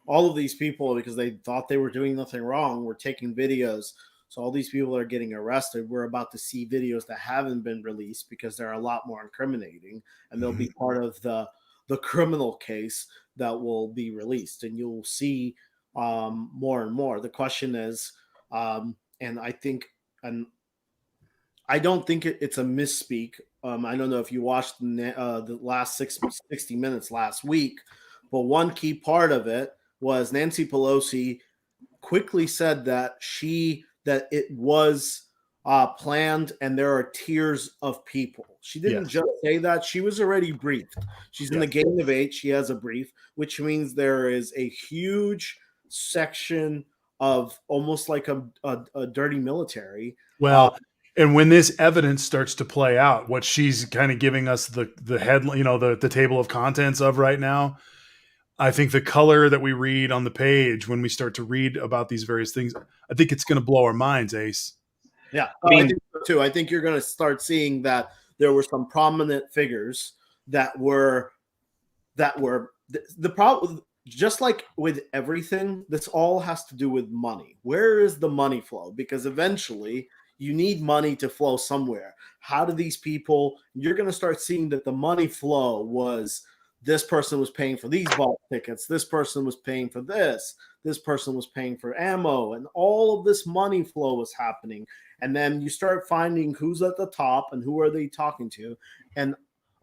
all of these people, because they thought they were doing nothing wrong, were taking videos. So all these people are getting arrested. We're about to see videos that haven't been released because they're a lot more incriminating, and they'll be part of the criminal case that will be released, and you'll see more and more. The question is, and I think, and I don't think it's a misspeak. I don't know if you watched the last 60 minutes last week, but one key part of it was Nancy Pelosi quickly said that it was planned, and there are tiers of people. She didn't just say that. She was already briefed. She's in the game of 8. She has a brief, which means there is a huge section of almost like a dirty military. Well, and when this evidence starts to play out, what she's kind of giving us the headline, the table of contents of right now, I think the color that we read on the page when we start to read about these various things, I think it's going to blow our minds, Ace. Yeah, I think so too. I think you're going to start seeing that there were some prominent figures that were the problem. Just like with everything, this all has to do with money. Where is the money flow? Because eventually you need money to flow somewhere. How do these people, you're going to start seeing that the money flow was, this person was paying for these ball tickets, this person was paying for this person was paying for ammo, and all of this money flow was happening. And then you start finding who's at the top and who are they talking to. And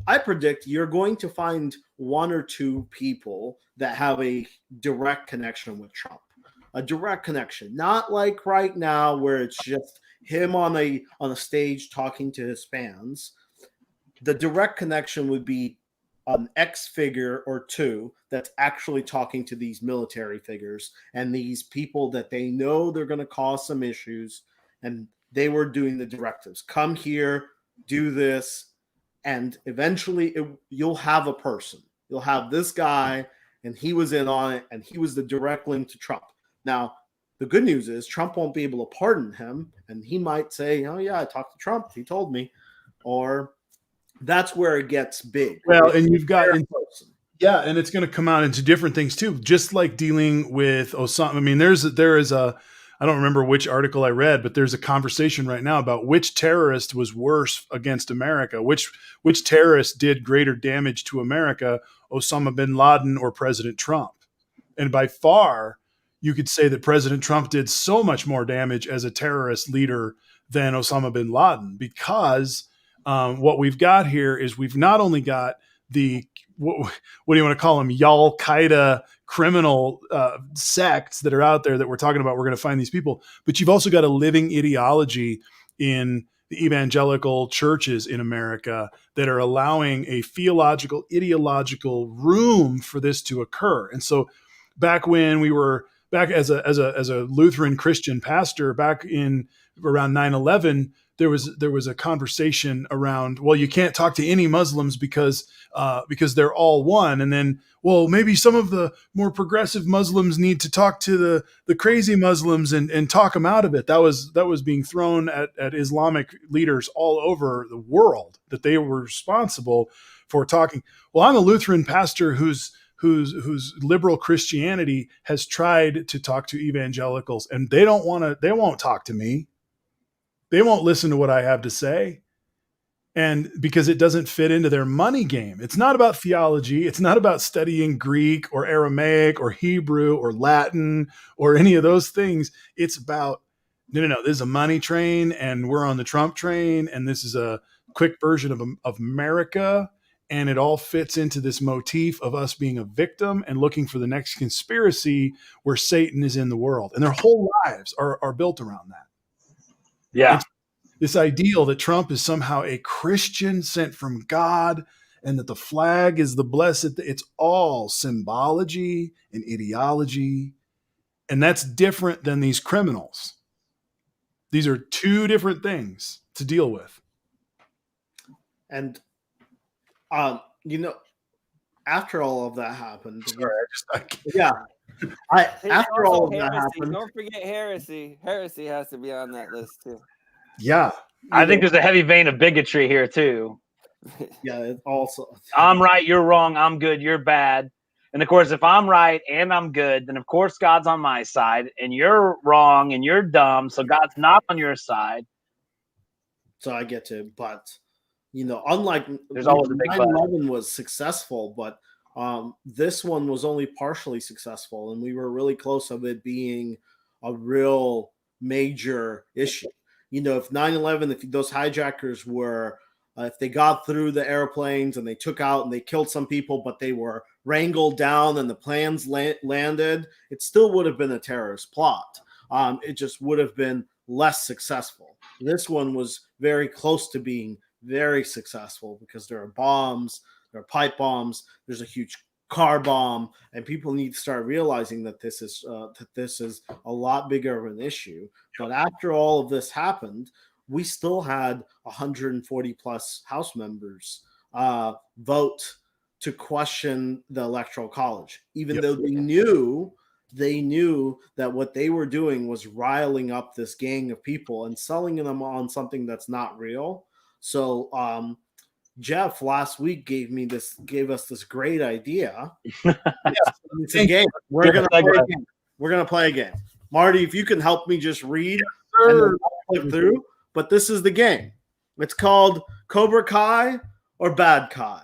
I predict you're going to find one or two people that have a direct connection with Trump. A direct connection, not like right now where it's just him on a stage talking to his fans. The direct connection would be an X figure or two that's actually talking to these military figures and these people that they know they're going to cause some issues, and they were doing the directives. Come here, do this, and eventually you'll have a person. You'll have this guy, and he was in on it, and he was the direct link to Trump. Now, the good news is Trump won't be able to pardon him, and he might say, oh, yeah, I talked to Trump. He told me. Or that's where it gets big. Well, and you've got, and it's going to come out into different things too, just like dealing with Osama. I mean, there is I don't remember which article I read, but there's a conversation right now about which terrorist was worse against America, which terrorist did greater damage to America, Osama bin Laden or President Trump. And by far, you could say that President Trump did so much more damage as a terrorist leader than Osama bin Laden, because what we've got here is we've not only got what do you want to call them, Al-Qaeda criminal sects that are out there that we're talking about. We're going to find these people, but you've also got a living ideology in the evangelical churches in America that are allowing a theological, ideological room for this to occur. And so back when we were back as a Lutheran Christian pastor back in around 9/11, there was a conversation around, well, you can't talk to any Muslims because they're all one. And then, well, maybe some of the more progressive Muslims need to talk to the crazy Muslims and talk them out of it. That was being thrown at Islamic leaders all over the world, that they were responsible for talking. Well, I'm a Lutheran pastor whose liberal Christianity has tried to talk to evangelicals, and they won't talk to me. They won't listen to what I have to say. And because it doesn't fit into their money game. It's not about theology. It's not about studying Greek or Aramaic or Hebrew or Latin or any of those things. It's about, no, this is a money train, and we're on the Trump train, and this is a quick version of America. And it all fits into this motif of us being a victim and looking for the next conspiracy where Satan is in the world. And their whole lives are built around that. Yeah. It's this ideal that Trump is somehow a Christian sent from God and that the flag is the blessed. It's all symbology and ideology. And that's different than these criminals. These are two different things to deal with. And after all of that happened, after all of that happened, don't forget heresy. Heresy has to be on that list too. Yeah. I think there's a heavy vein of bigotry here too. Yeah, it also. I'm right, you're wrong, I'm good, you're bad. And of course, if I'm right and I'm good, then of course God's on my side, and you're wrong and you're dumb, so God's not on your side. So I get to, but unlike There's always a big 9/11 was successful, but this one was only partially successful, and we were really close of it being a real major issue. If 9/11, if those hijackers were, if they got through the airplanes and they took out and they killed some people, but they were wrangled down and the planes landed, it still would have been a terrorist plot. It just would have been less successful. This one was very close to being very successful because there are bombs, there are pipe bombs, there's a huge car bomb, and people need to start realizing that this is a lot bigger of an issue. But after all of this happened, we still had 140 plus House members vote to question the Electoral College, even though they knew that what they were doing was riling up this gang of people and selling them on something that's not real. So Jeff last week gave us this great idea. It's a game. We're gonna play a game. Marty, if you can help me just read and then I'll click through. But this is the game. It's called Cobra Kai or Bad Kai.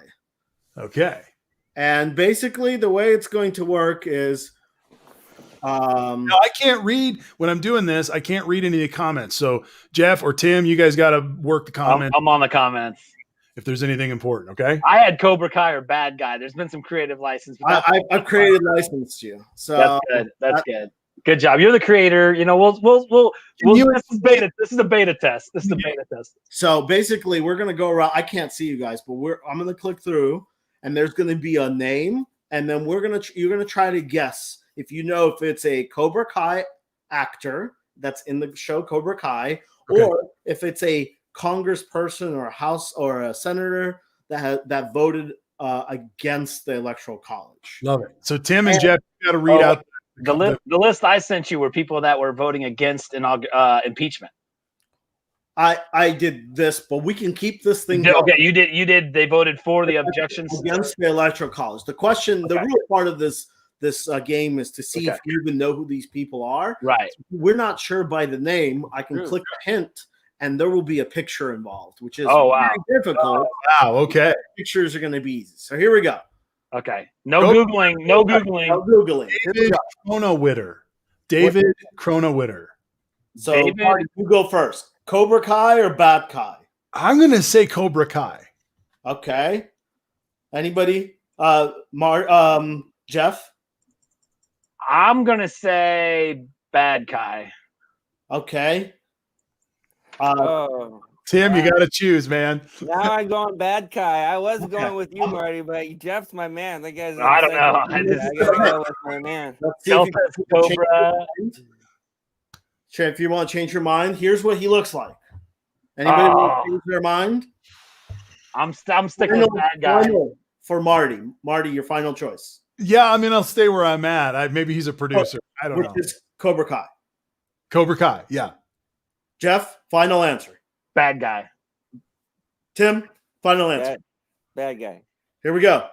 Okay. And basically the way it's going to work is no, I can't read when I'm doing this. I can't read any of the comments. So Jeff or Tim, you guys got to work the comments. I'm on the comments. If there's anything important, okay? I had Cobra Kai or Bad Guy. There's been some creative license. I've created license you. So that's good. That's good. Good job. You're the creator. We'll this is beta. This is a beta test. This is a beta test. So basically we're gonna go around. I can't see you guys, but I'm gonna click through and there's gonna be a name, and then you're gonna try to guess if it's a Cobra Kai actor that's in the show Cobra Kai, or if it's a congressperson or a house or a senator that voted against the Electoral College. Love it. So Tim and Jeff got to read out the list I sent you were people that were voting against impeachment. I did this, but we can keep this thing going. Okay, you did. They voted for the objections against the Electoral College. The question, the real part of this game is to see if you even know who these people are. Right. We're not sure by the name. I can click a hint, and there will be a picture involved, which is very difficult. Wow. Okay. Pictures are going to be easy. So here we go. Okay. No Googling. No Googling. No Googling. David Cronawitter. So Marty, you go first. Cobra Kai or Bad Kai? I'm going to say Cobra Kai. Okay. Anybody? Jeff? I'm going to say Bad Kai. Okay. Tim, you got to choose, man. Now I'm going Bad Kai. I was going with you, Marty, but Jeff's my man. That guy's. I don't know. I gotta go with my man. Cobra. If you want to change your mind, here's what he looks like. Anybody want to change their mind? I'm sticking with Bad Guy. For Marty. Marty, your final choice. Yeah, I mean, I'll stay where I'm at. Maybe he's a producer. I don't know. Which is Cobra Kai. Cobra Kai, yeah. Jeff, final answer. Bad Guy. Tim, final answer. Bad Guy. Here we go.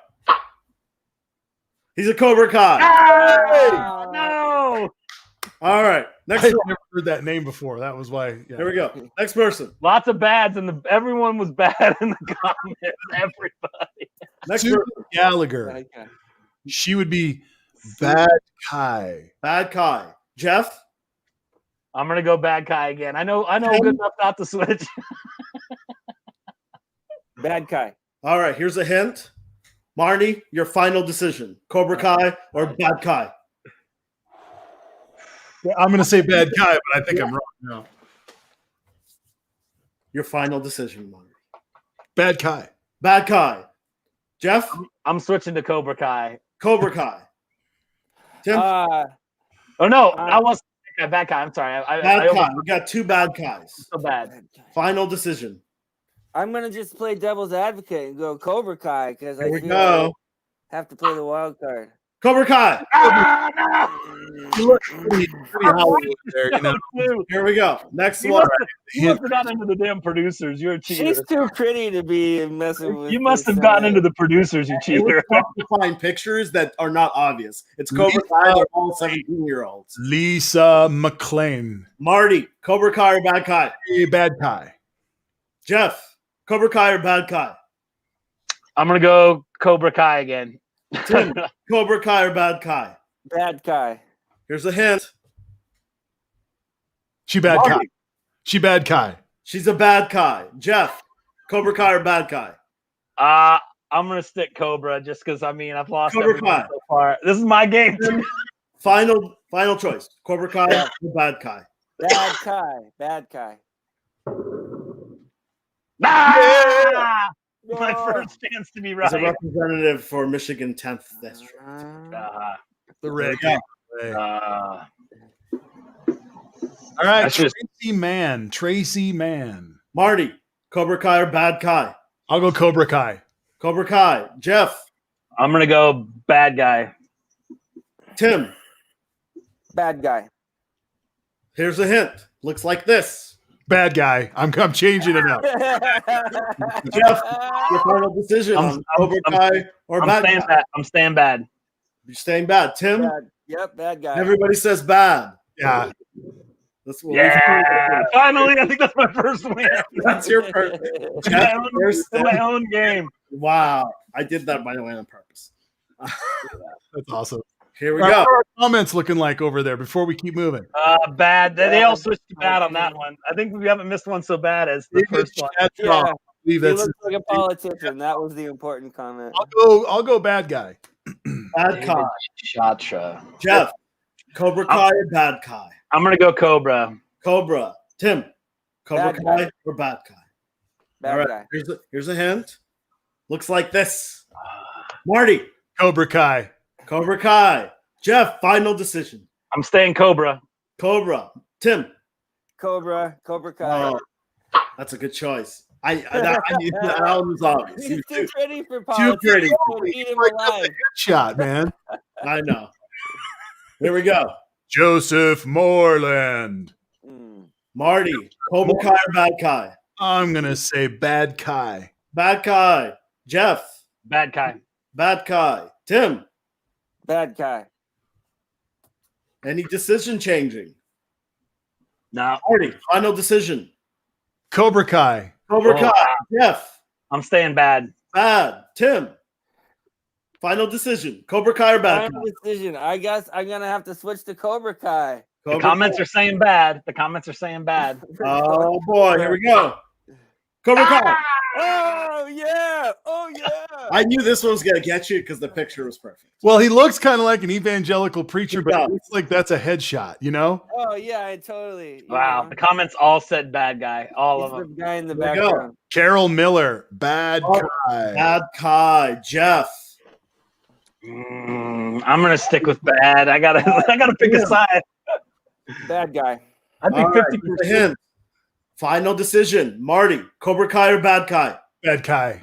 He's a Cobra Kai. Hey! No! All right. I've never heard that name before. That was why. Yeah. Here we go. Next person. Lots of bads, and everyone was bad in the comments. Everybody. Next Susan person. Gallagher. She would be Bad Kai. Bad Kai. Jeff? I'm gonna go Bad Kai again. I know good enough not to switch. Bad Kai. All right, here's a hint. Marty, your final decision: Cobra Kai or Bad Kai? I'm going to say bad guy, but I think I'm wrong. No. Your final decision, Marty. Bad Kai. Bad Kai. Jeff, I'm switching to Cobra Kai. Cobra Kai. Tim, Oh no, I was bad Kai. I'm sorry. Bad Kai. We got two Bad Kais. So bad. Final decision. I'm gonna just play devil's advocate and go Cobra Kai because I Here we feel go. like I have to play the wild card. Cobra Kai. You look pretty Hollywood there. You know? Here we go. Next You one. must have gotten into the damn producers. You're a cheater. She's too pretty to be messing with. You must this, have gotten into the producers, you It was cheater. tough to find pictures that are not obvious. It's Cobra Kai. They're all 17-year-olds. Lisa McLean. Marty, Cobra Kai or Bad Kai? Hey, Bad Kai. Jeff, Cobra Kai or Bad Kai? I'm gonna go Cobra Kai again. Tim, Cobra Kai or Bad Kai? Bad Kai. Here's a hint. She Bad Marty. Kai. She Bad Kai. She's a Bad Kai. Jeff, Cobra Kai or Bad Kai? I'm gonna stick Cobra just because I've lost Cobra everything Kai. so far. This is my game. Final choice. Cobra Kai or Bad Kai? Bad Kai. Bad Kai. Ah! My No. first chance to be As a right. representative for Michigan 10th District. The red. There All I right. should- Tracy Mann. Marty, Cobra Kai or Bad Kai? I'll go Cobra Kai. Cobra Kai. Jeff, I'm gonna go bad guy. Tim, Bad Guy. here's a hint. Looks like this. Bad guy. I'm changing it up. Jeff, your final decision on Cobra Kai or I'm Bad staying Guy? bad. I'm staying bad. You're staying bad. Tim, Bad. Yep, bad guy. everybody says bad. Yeah. That's what Yeah. Finally, I think that's my first win. That's your first. my, own, my own game. Wow. I did that, by the way, on purpose. That's awesome. Here we All right, go. what are our comments looking like over there before we keep moving? Bad. They all switched to bad on that one. I think we haven't missed one so bad as the first one. Yeah. I believe He that's. looks like a politician. That was the important comment. I'll go bad guy. Bad Kai. Shatra. Jeff, Cobra Kai or Bad Kai? I'm gonna go Cobra. Cobra. Tim, Cobra Bad Kai Kai. or Bad Kai? Bad All right, guy. here's a hint. Looks like this. Marty, Cobra Kai. Cobra Kai. Jeff, final decision. I'm staying Cobra. Cobra. Tim. Cobra Kai. Oh, that's a good choice. I knew that one was obvious. He's too pretty for Too politics. pretty. We'll eat him Like, that's a alive. headshot, man. I know. Here we go. Joseph Moreland. Mm. Marty, Cobra Kai or Bad Kai? I'm gonna say bad Kai. Bad Kai. Jeff, Bad guy. Bad Kai. Tim, Bad guy. any decision changing? No, Marty, final decision. Cobra Kai. Cobra Oh, Kai. wow. Jeff, I'm staying bad. bad. Tim, final decision. Cobra Kai or Bad Final Kai? decision. I guess I'm gonna have to switch to Cobra Kai. The Cobra comments Kai. are saying bad. The comments are saying bad. Oh boy, here we go. Cobra Kai. Oh yeah! Oh yeah! I knew this one was gonna get you because the picture was perfect. Well, he looks kind of like an evangelical preacher, He but does. it looks like that's a headshot, you know? Oh yeah! I totally. you Wow, know, the comments all said bad guy. All he's of the them. guy in the There we go. background. Carol Miller, bad Oh, Kai. Bad Kai. Jeff, I'm gonna stick with bad. I gotta pick a side. Bad guy. I all think right, 50%. here's the hint. Final decision. Marty, Cobra Kai or Bad Kai? Bad Kai.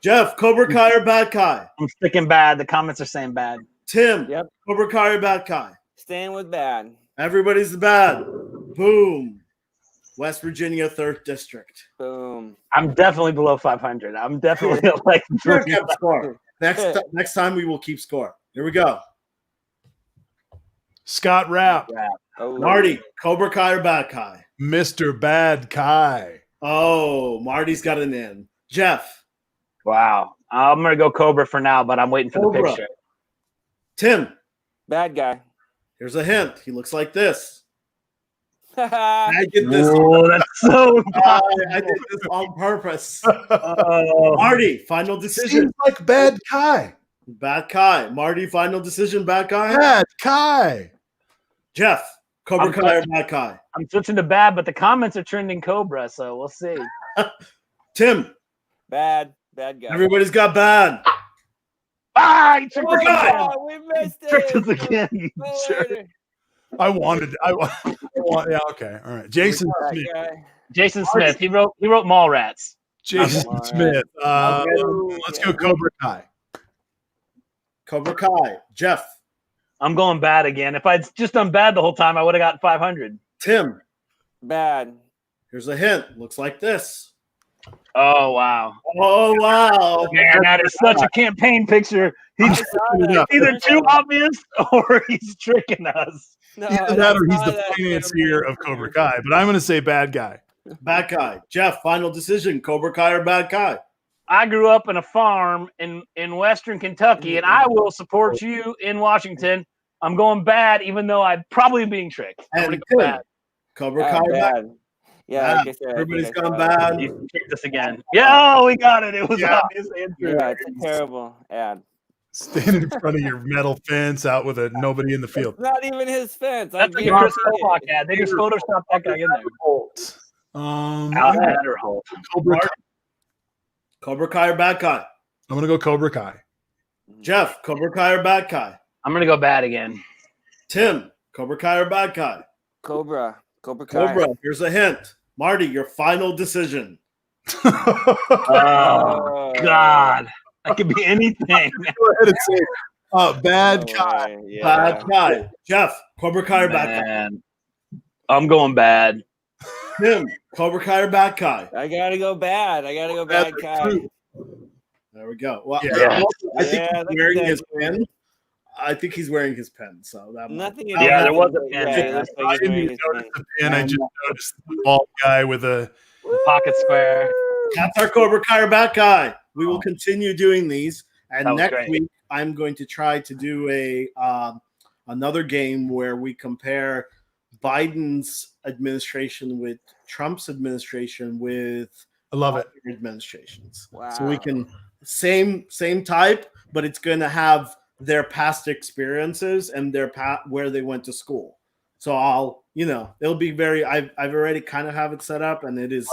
Jeff, Cobra Kai or Bad Kai? I'm sticking bad. The comments are saying bad. Tim, Yep. Cobra Kai or Bad Kai? Staying with bad. Everybody's the bad. Boom. West Virginia, 3rd District. Boom. I'm definitely below 500. I'm definitely like Sure, kept score. Next time we will keep score. Here we go. Scott Rapp, Oh, Marty, Cobra Kai or Bad Kai? Mr. Bad Kai. Oh, Marty's got an in. Jeff, Wow. I'm gonna go Cobra for now, but I'm waiting for the Cobra. picture. Tim, Bad guy. here's a hint. He looks like this. I did this. Oh, that's so. I did this on purpose. Marty, final decision. Seems like bad Kai. Bad Kai. Marty, final decision. Bad Kai. Bad Kai. Jeff, Cobra I'm Kai or touching- Bad Kai? I'm switching to bad, but the comments are trending Cobra, so we'll see. Tim, Bad guy. everybody's got bad. Ah, he tricked Oh, us again. God, we missed Tricked us it. again. you Oh, jerk. later. I want. Yeah. Okay. All right. Jason That Smith. guy. Jason Smith. He wrote Mallrats. Jason Come on. Smith. Okay. Let's go Cobra Kai. Cobra Kai. Jeff, I'm going bad again. If I'd just done bad the whole time, I would have gotten 500. Tim, Bad. here's a hint. Looks like this. Oh wow. Oh, wow. Man, that is such a campaign picture. He's I saw that. either too obvious or he's tricking us. No, Either I that or he's saw the that financier campaign of Cobra Kai. But I'm going to say bad guy. Bad Kai. Jeff, final decision. Cobra Kai or Bad Kai? I grew up in a farm in Western Kentucky, and I will support you in Washington. I'm going bad, even though I'm probably being tricked. I'm And gonna go Tim, bad. Cobra Kai or Bad? Bad. Yeah, Bad. like I said, I Everybody's think I gone saw that. bad. You tricked us again. Yeah, oh, we got it. It was Yeah. obvious answer. Yeah, it's a terrible ad. Standing in front of your metal fence out with nobody in the field. It's not even his fence. That's like a Chris Kobach ad. They just photoshopped that guy in there. I'm Or Holt. Cobra Kai. Cobra Kai or Bad Kai? I'm going to go Cobra Kai. Jeff, Cobra Kai or Bad Kai? I'm gonna go bad again. Tim, Cobra Kai or Bad Kai? Cobra Kai. Cobra, here's a hint. Marty, your final decision. Oh God, that could be anything. Go ahead and say bad No Kai. way, yeah. Bad Kai. Jeff, Cobra Kai or Bad Kai? Man, I'm going bad. Tim, Cobra Kai or Bad Kai? I gotta go bad. I gotta go bad Kai. There we go. Well, Yeah. I think Yeah, he's look wearing at his that. pen. I think he's wearing his pen. So that Nothing. Yeah, there was a pen Yeah, there. it looks I like he's didn't wearing even his notice pen. the pin. I just noticed the bald guy with a. Pocket square. That's our Cobra Kai or Bad Kai. We will continue doing these, That and was next great. week I'm going to try to do a another game where we compare Biden's administration with Trump's administration with I love it. other administrations. Wow. So we can same type, but it's going to have their past experiences and their where they went to school. So I'll, it'll be very. I've already kind of have it set up, and it is.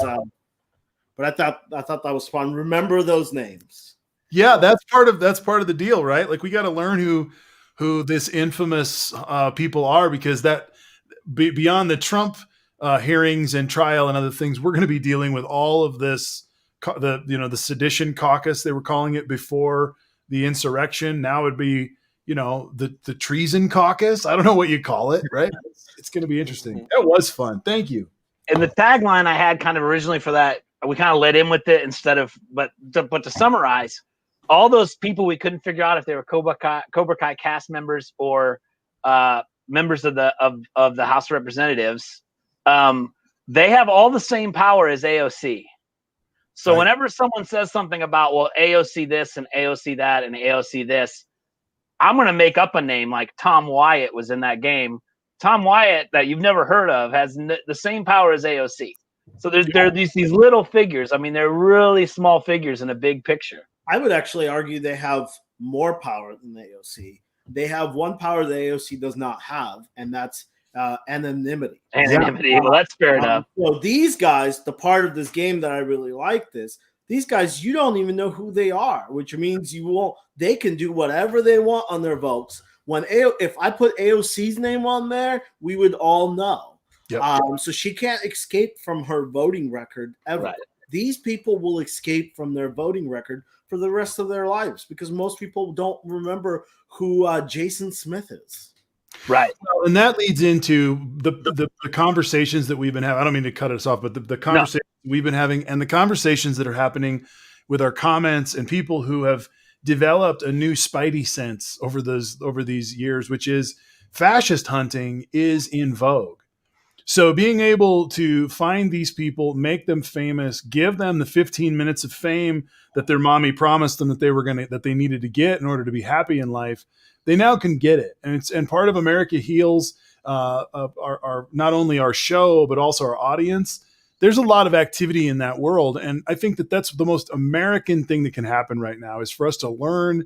But I thought that was fun. Remember those names. Yeah, that's part of the deal, right? Like we got to learn who this infamous people are, because that beyond the Trump hearings and trial and other things, we're going to be dealing with all of this. The sedition caucus, they were calling it before the insurrection. Now it'd be the treason caucus. I don't know what you call it, right? It's going to be interesting. That was fun. Thank you. And the tagline I had kind of originally for that, we kind of led in with it instead of, but to summarize, all those people we couldn't figure out if they were Cobra Kai cast members or members of the House of Representatives, they have all the same power as AOC. So Right. whenever someone says something about, well, AOC this and AOC that and AOC this, I'm going to make up a name like Tom Wyatt was in that game. Tom Wyatt, that you've never heard of, has the same power as AOC. So there are these little figures. I mean, they're really small figures in a big picture. I would actually argue they have more power than the AOC. They have one power the AOC does not have, and that's anonymity. Anonymity. Well, that's fair enough. So these guys, the part of this game that I really like these guys, you don't even know who they are, which means they can do whatever they want on their votes. If I put AOC's name on there, we would all know. Yep. So she can't escape from her voting record ever. Right. These people will escape from their voting record for the rest of their lives because most people don't remember who Jason Smith is. Right. And that leads into the conversations that we've been having. I don't mean to cut us off, but the conversations we've been having and the conversations that are happening with our comments and people who have developed a new spidey sense over these years, which is fascist hunting is in vogue. So being able to find these people, make them famous, give them the 15 minutes of fame that their mommy promised them that they needed to get in order to be happy in life, they now can get it. And part of America Heals of our not only our show but also our audience. There's a lot of activity in that world, and I think that that's the most American thing that can happen right now is for us to learn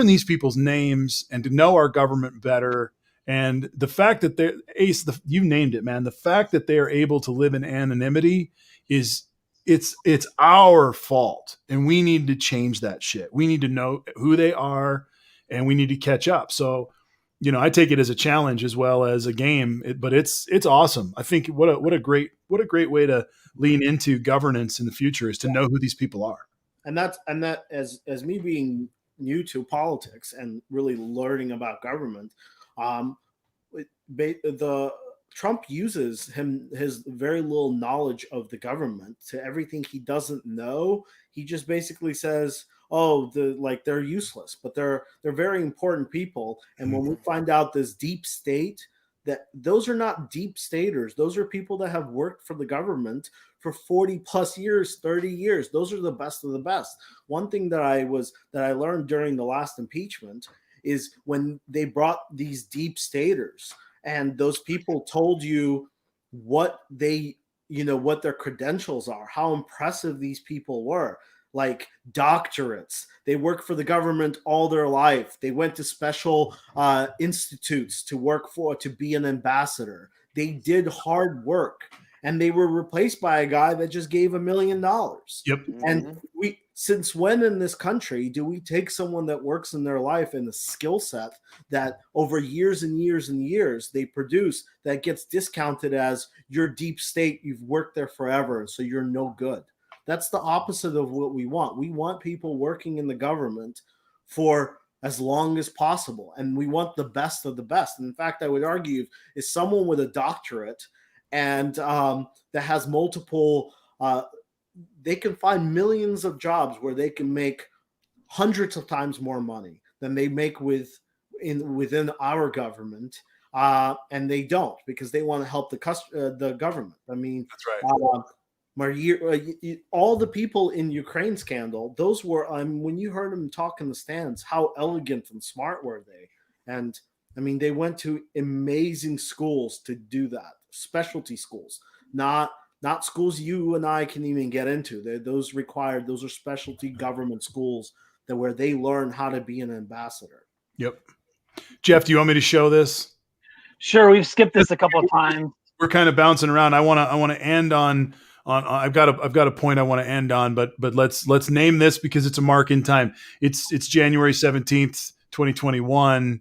these people's names and to know our government better. And the fact that they're Ace, you named it, man. The fact that they are able to live in anonymity is it's our fault, and we need to change that shit. We need to know who they are, and we need to catch up. So, I take it as a challenge as well as a game, but it's awesome. I think what a great way to lean into governance in the future is to know who these people are. And that as me being new to politics and really learning about government, the Trump uses his very little knowledge of the government to everything he doesn't know. He just basically says, "Oh, they're useless, but they're very important people." And when we find out this deep state, that those are not deep staters. Those are people that have worked for the government for 40 plus years, 30 years. Those are the best of the best. One thing that I learned during the last impeachment is when they brought these deep staters and those people told you what what their credentials are, how impressive these people were, like doctorates. They worked for the government all their life. They went to special institutes to be an ambassador. They did hard work, and they were replaced by a guy that just gave $1 million. Yep. And since when in this country do we take someone that works in their life and the skill set that over years and years and years they produce that gets discounted as your deep state, you've worked there forever, so you're no good? That's the opposite of what we want. We want people working in the government for as long as possible, and we want the best of the best. And in fact, I would argue is someone with a doctorate and that has multiple they can find millions of jobs where they can make hundreds of times more money than they make within our government, and they don't, because they want to help the government. I mean, that's right. All the people in Ukraine scandal, those were when you heard them talk in the stands, how elegant and smart were they? And I mean, they went to amazing schools to do that, specialty schools, not schools you and I can even get into. Those are specialty government schools where they learn how to be an ambassador. Yep. Jeff, do you want me to show this? Sure. We've skipped this a couple of times. We're kind of bouncing around. I want to end on I've got a point I want to end on, but let's name this because it's a mark in time. It's January 17th, 2021.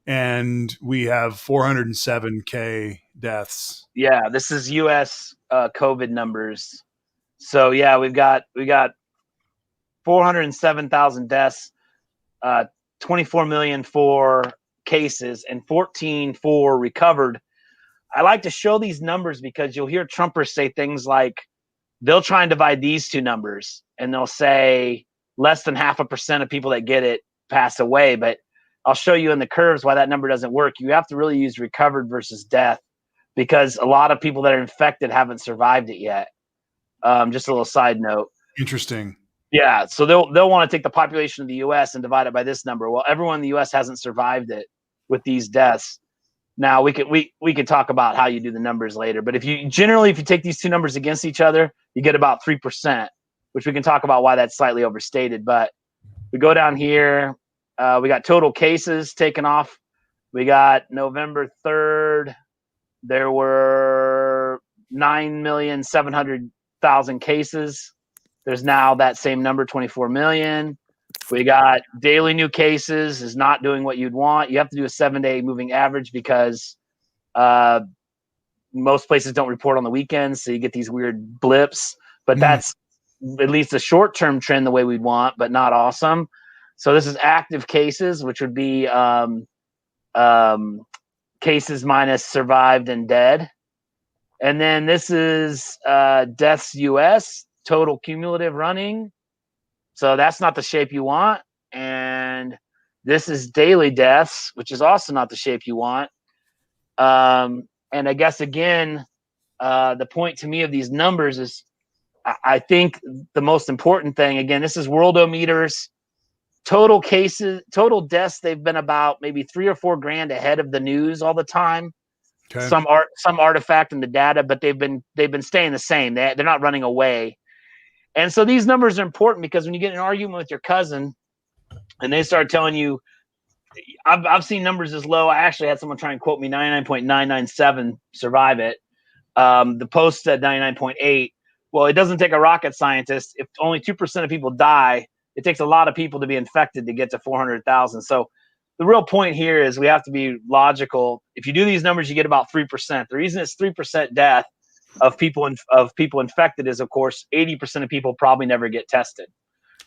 And we have 407K deaths. Yeah, this is U.S. COVID numbers. So yeah, we got 407,000 deaths, 24 million for cases, and 14 for recovered. I like to show these numbers because you'll hear Trumpers say things like they'll try and divide these two numbers, and they'll say less than 0.5% of people that get it pass away, but I'll show you in the curves why that number doesn't work. You have to really use recovered versus death because a lot of people that are infected haven't survived it yet. Just a little side note. Interesting. Yeah, so they'll want to take the population of the U.S. and divide it by this number. Well, everyone in the U.S. hasn't survived it with these deaths. Now we could talk about how you do the numbers later, but if you take these two numbers against each other, you get about 3%, which we can talk about why that's slightly overstated. But we go down here. We got total cases taken off. We got November 3rd. There were 9,700,000 cases. There's now that same number, 24 million. We got daily new cases is not doing what you'd want. You have to do a 7-day moving average because most places don't report on the weekends. So you get these weird blips, but that's at least a short-term trend the way we'd want, but not awesome. So this is active cases, which would be cases minus survived and dead. And then this is deaths U.S., total cumulative running. So that's not the shape you want. And this is daily deaths, which is also not the shape you want. And I guess, again, the point to me of these numbers is I think the most important thing, again, this is Worldometers. Total cases, total deaths, they've been about maybe 3 or 4 grand ahead of the news all the time. Okay. some artifact in the data, but they've been staying the same. They're not running away. And so these numbers are important because when you get in an argument with your cousin and they start telling you, I've seen numbers as low. I actually had someone try and quote me 99.997 survive it. The post said 99.8. Well, it doesn't take a rocket scientist. If only 2% of people die, it takes a lot of people to be infected to get to 400,000. So the real point here is we have to be logical. If you do these numbers, you get about 3%. The reason it's 3% death of people infected is, of course, 80% of people probably never get tested.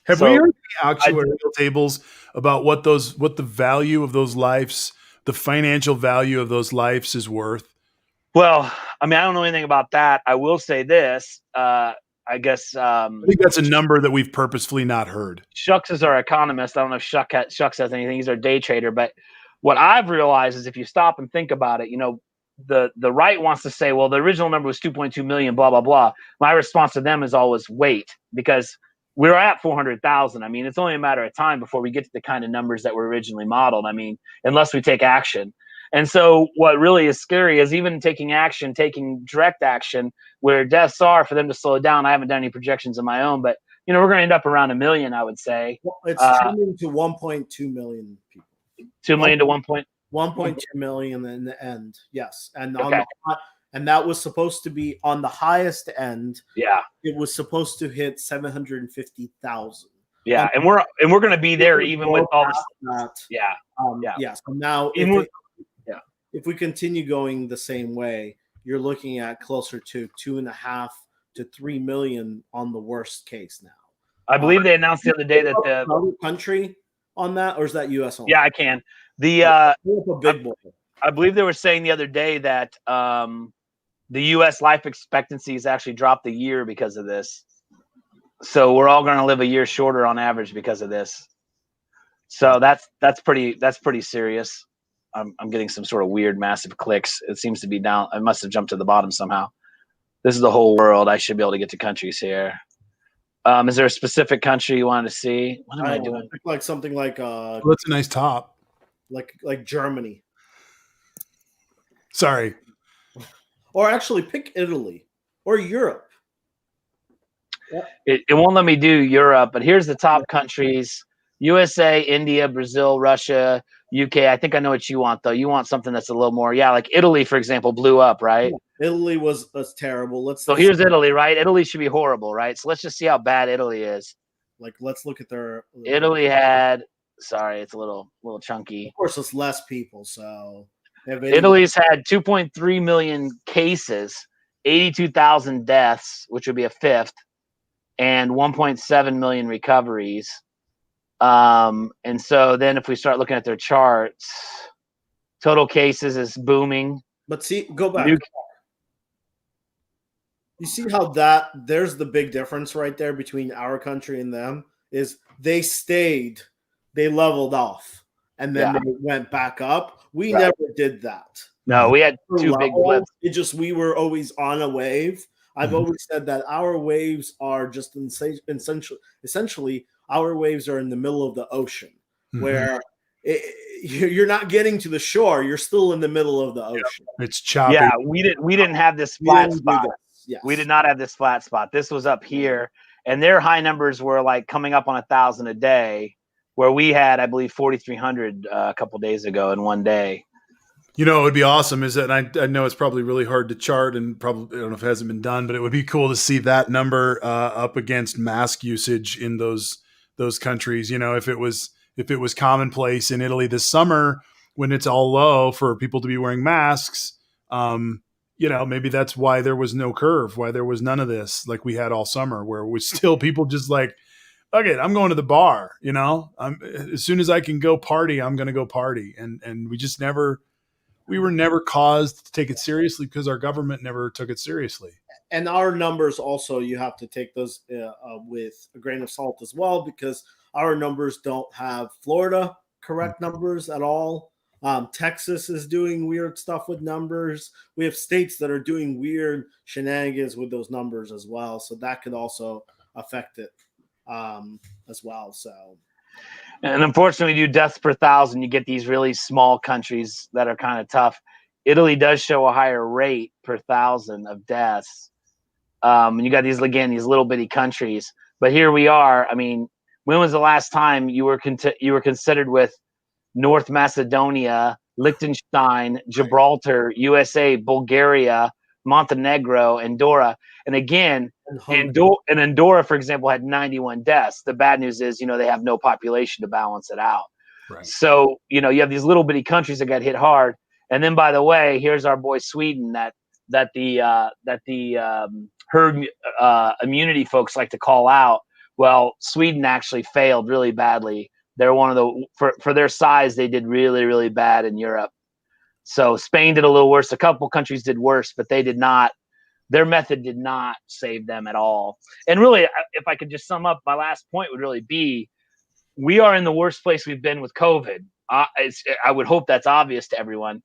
Have So we heard the actuarial tables about what the value of those lives, the financial value of those lives is worth? Well, I mean, I don't know anything about that. I will say this. I guess I think that's a number that we've purposefully not heard. Shucks is our economist. I don't know if Shucks has anything. He's our day trader. But what I've realized is if you stop and think about it, the right wants to say, well, the original number was 2.2 million, blah, blah, blah. My response to them is always wait, because we're at 400,000. I mean, it's only a matter of time before we get to the kind of numbers that were originally modeled. I mean, unless we take action. And so what really is scary is even taking direct action where deaths are, for them to slow down. I haven't done any projections of my own, but we're going to end up around 1 million, I would say. Well, it's trending to 1.2 million people. 2 million to 1.2 million in the end. Yes. And and that was supposed to be on the highest end. Yeah. It was supposed to hit 750,000. Yeah. And we're going to be there even with all this. Yeah. Yeah. So now if we continue going the same way, you're looking at closer to 2.5 to 3 million on the worst case now. I believe they announced the other day that the country on that, or is that U.S. only? Yeah, I can. A big boy. I believe they were saying the other day that the U.S. life expectancy has actually dropped a year because of this. So we're all going to live a year shorter on average because of this. So that's pretty serious. I'm getting some sort of weird massive clicks. It seems to be down. I must have jumped to the bottom somehow. This is the whole world. I should be able to get to countries here. Is there a specific country you wanted to see? What am I doing? Like something like that's a nice top. Like Germany. Sorry. Or actually pick Italy or Europe. It won't let me do Europe, but here's the top countries: USA, India, Brazil, Russia, UK. I think I know what you want, though. You want something that's a little more, like Italy, for example, blew up, right? Yeah, Italy was terrible. Here's Italy, right? Italy should be horrible, right? So let's just see how bad Italy is. Let's look at their. Italy had. Sorry, it's a little chunky. Of course, it's less people, so. Italy's had 2.3 million cases, 82,000 deaths, which would be a fifth, and 1.7 million recoveries. And so then if we start looking at their charts, total cases is booming. But see, go back. You see how there's the big difference right there between our country and them is they leveled off and then they went back up. We never did that. No, we had two big blips. We were always on a wave. I've always said that our waves are just essentially our waves are in the middle of the ocean where you're not getting to the shore. You're still in the middle of the ocean. It's choppy. Yeah, we didn't have this flat spot. Yes. We did not have this flat spot. This was up here, and their high numbers were like coming up on 1,000 a day, where we had, I believe, 4,300 a couple days ago in one day. It would be awesome is that, and I know it's probably really hard to chart and probably, I don't know if it hasn't been done, but it would be cool to see that number up against mask usage in those countries. If it was commonplace in Italy this summer when it's all low for people to be wearing masks, maybe that's why there was no curve, why there was none of this like we had all summer, where it was still people just like, okay, I'm going to the bar, as soon as I can go party, I'm going to go party. And we were never caused to take it seriously because our government never took it seriously. And our numbers also, you have to take those with a grain of salt as well, because our numbers don't have Florida correct numbers at all. Texas is doing weird stuff with numbers. We have states that are doing weird shenanigans with those numbers as well. So that could also affect it as well. So, and unfortunately, you do deaths per 1,000. You get these really small countries that are kind of tough. Italy does show a higher rate per thousand of deaths. And you got these little bitty countries. But here we are. I mean, when was the last time you were considered with North Macedonia, Liechtenstein, Gibraltar, USA, Bulgaria, Montenegro, Andorra? And again, Andorra, for example, had 91 deaths. The bad news is, they have no population to balance it out. Right. So, you have these little bitty countries that got hit hard. And then, by the way, here's our boy Sweden that the herd immunity folks like to call out. Well, Sweden actually failed really badly. They're one of the for their size, they did really, really bad in Europe. So Spain did a little worse. A couple countries did worse, but they did not. Their method did not save them at all. And really, if I could just sum up, my last point would really be: we are in the worst place we've been with COVID. I would hope that's obvious to everyone.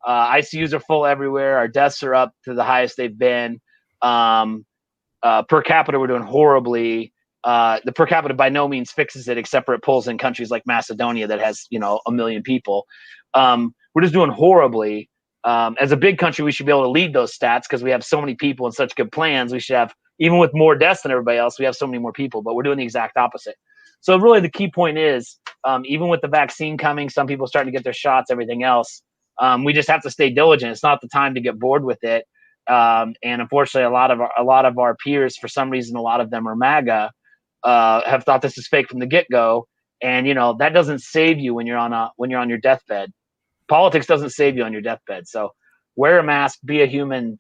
ICUs are full everywhere. Our deaths are up to the highest they've been. Per capita, we're doing horribly. The per capita by no means fixes it, except for it pulls in countries like Macedonia that has, 1 million people. We're just doing horribly. As a big country, we should be able to lead those stats because we have so many people and such good plans. We should have, even with more deaths than everybody else, we have so many more people, but we're doing the exact opposite. So really the key point is, even with the vaccine coming, some people starting to get their shots, everything else, we just have to stay diligent. It's not the time to get bored with it. And unfortunately, a lot of our peers, for some reason, a lot of them are MAGA, have thought this is fake from the get-go. And, that doesn't save you when you're on your deathbed. Politics doesn't save you on your deathbed. So wear a mask, be a human,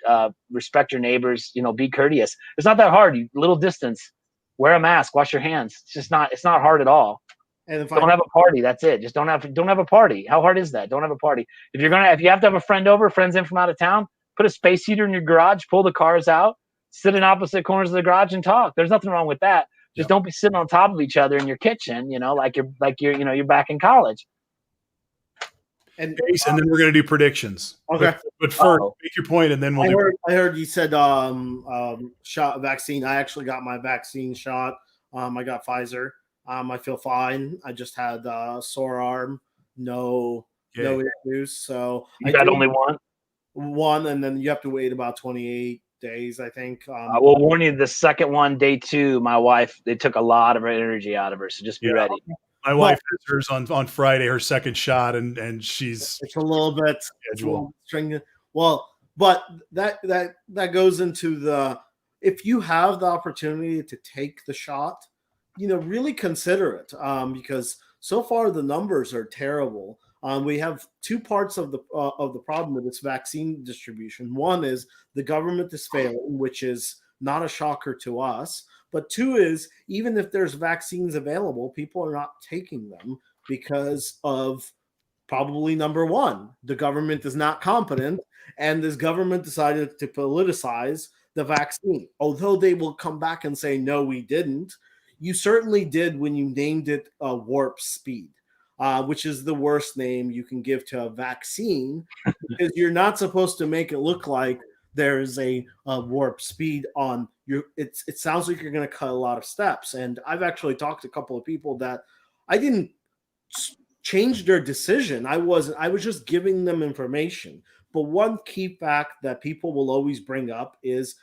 respect your neighbors, be courteous. It's not that hard. Little distance, wear a mask, wash your hands. It's not hard at all. And don't have a party. That's it. Just don't have a party. How hard is that? Don't have a party. If you have to have a friend over, friends in from out of town, put a space heater in your garage, pull the cars out, sit in opposite corners of the garage and talk. There's nothing wrong with that. Just don't be sitting on top of each other in your kitchen, like you're back in college. And then we're going to do predictions. Okay. But first, make your point, and then we'll I heard you said shot vaccine. I actually got my vaccine shot. I got Pfizer. I feel fine. I just had sore arm. No issues. So you got only one, and then you have to wait about 28 days, I think. I will warn you, the second one, day 2, my wife, they took a lot of energy out of her, so just be ready. My wife has hers on Friday, her second shot, and it's a little bit stringent. Well, but that goes into if you have the opportunity to take the shot, really consider it, because so far the numbers are terrible. We have two parts of the problem with this vaccine distribution. One is the government is failing, which is not a shocker to us. But two is, even if there's vaccines available, people are not taking them because of probably number one, the government is not competent, and this government decided to politicize the vaccine. Although they will come back and say, no, we didn't. You certainly did when you named it warp speed. Which is the worst name you can give to a vaccine, because you're not supposed to make it look like there's a warp speed on your. It sounds like you're going to cut a lot of steps. And I've actually talked to a couple of people that I didn't change their decision. I was just giving them information. But one key fact that people will always bring up is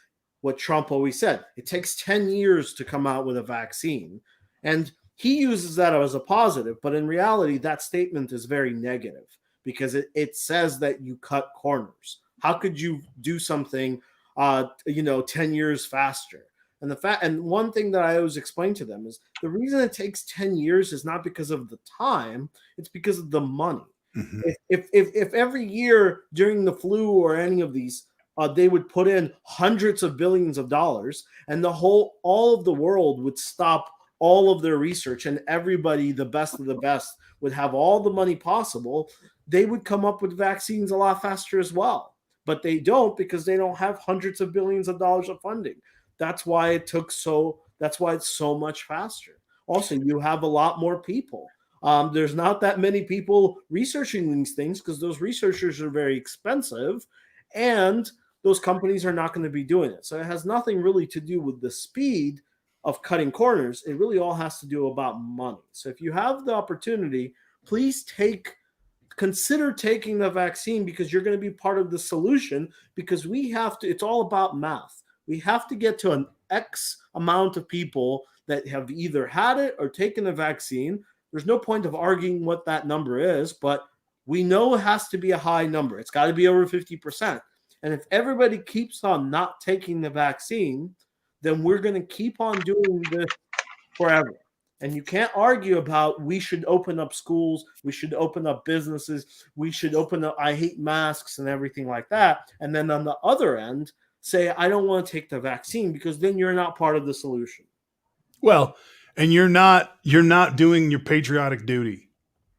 what Trump always said. It takes 10 years to come out with a vaccine. And he uses that as a positive, but in reality, that statement is very negative because it says that you cut corners. How could you do something, 10 years faster? And one thing that I always explain to them is the reason it takes 10 years is not because of the time, it's because of the money. Mm-hmm. If every year during the flu or any of these, they would put in hundreds of billions of dollars, and all of the world would stop all of their research, and everybody, the best of the best, would have all the money possible, they would come up with vaccines a lot faster as well. But they don't, because they don't have hundreds of billions of dollars of funding. That's why it's so much faster. Also, you have a lot more people. There's not that many people researching these things because those researchers are very expensive, and those companies are not going to be doing it. So it has nothing really to do with the speed of cutting corners. It really all has to do about money. So if you have the opportunity, please take consider taking the vaccine because you're going to be part of the solution, because we have to, it's all about math. We have to get to an X amount of people that have either had it or taken the vaccine. There's no point of arguing what that number is, but we know it has to be a high number. It's got to be over 50%. And if everybody keeps on not taking the vaccine, then we're going to keep on doing this forever. And you can't argue about we should open up schools, we should open up businesses, we should open up, I hate masks and everything like that. And then on the other end, say, I don't want to take the vaccine, because then you're not part of the solution. Well, and you're not doing your patriotic duty.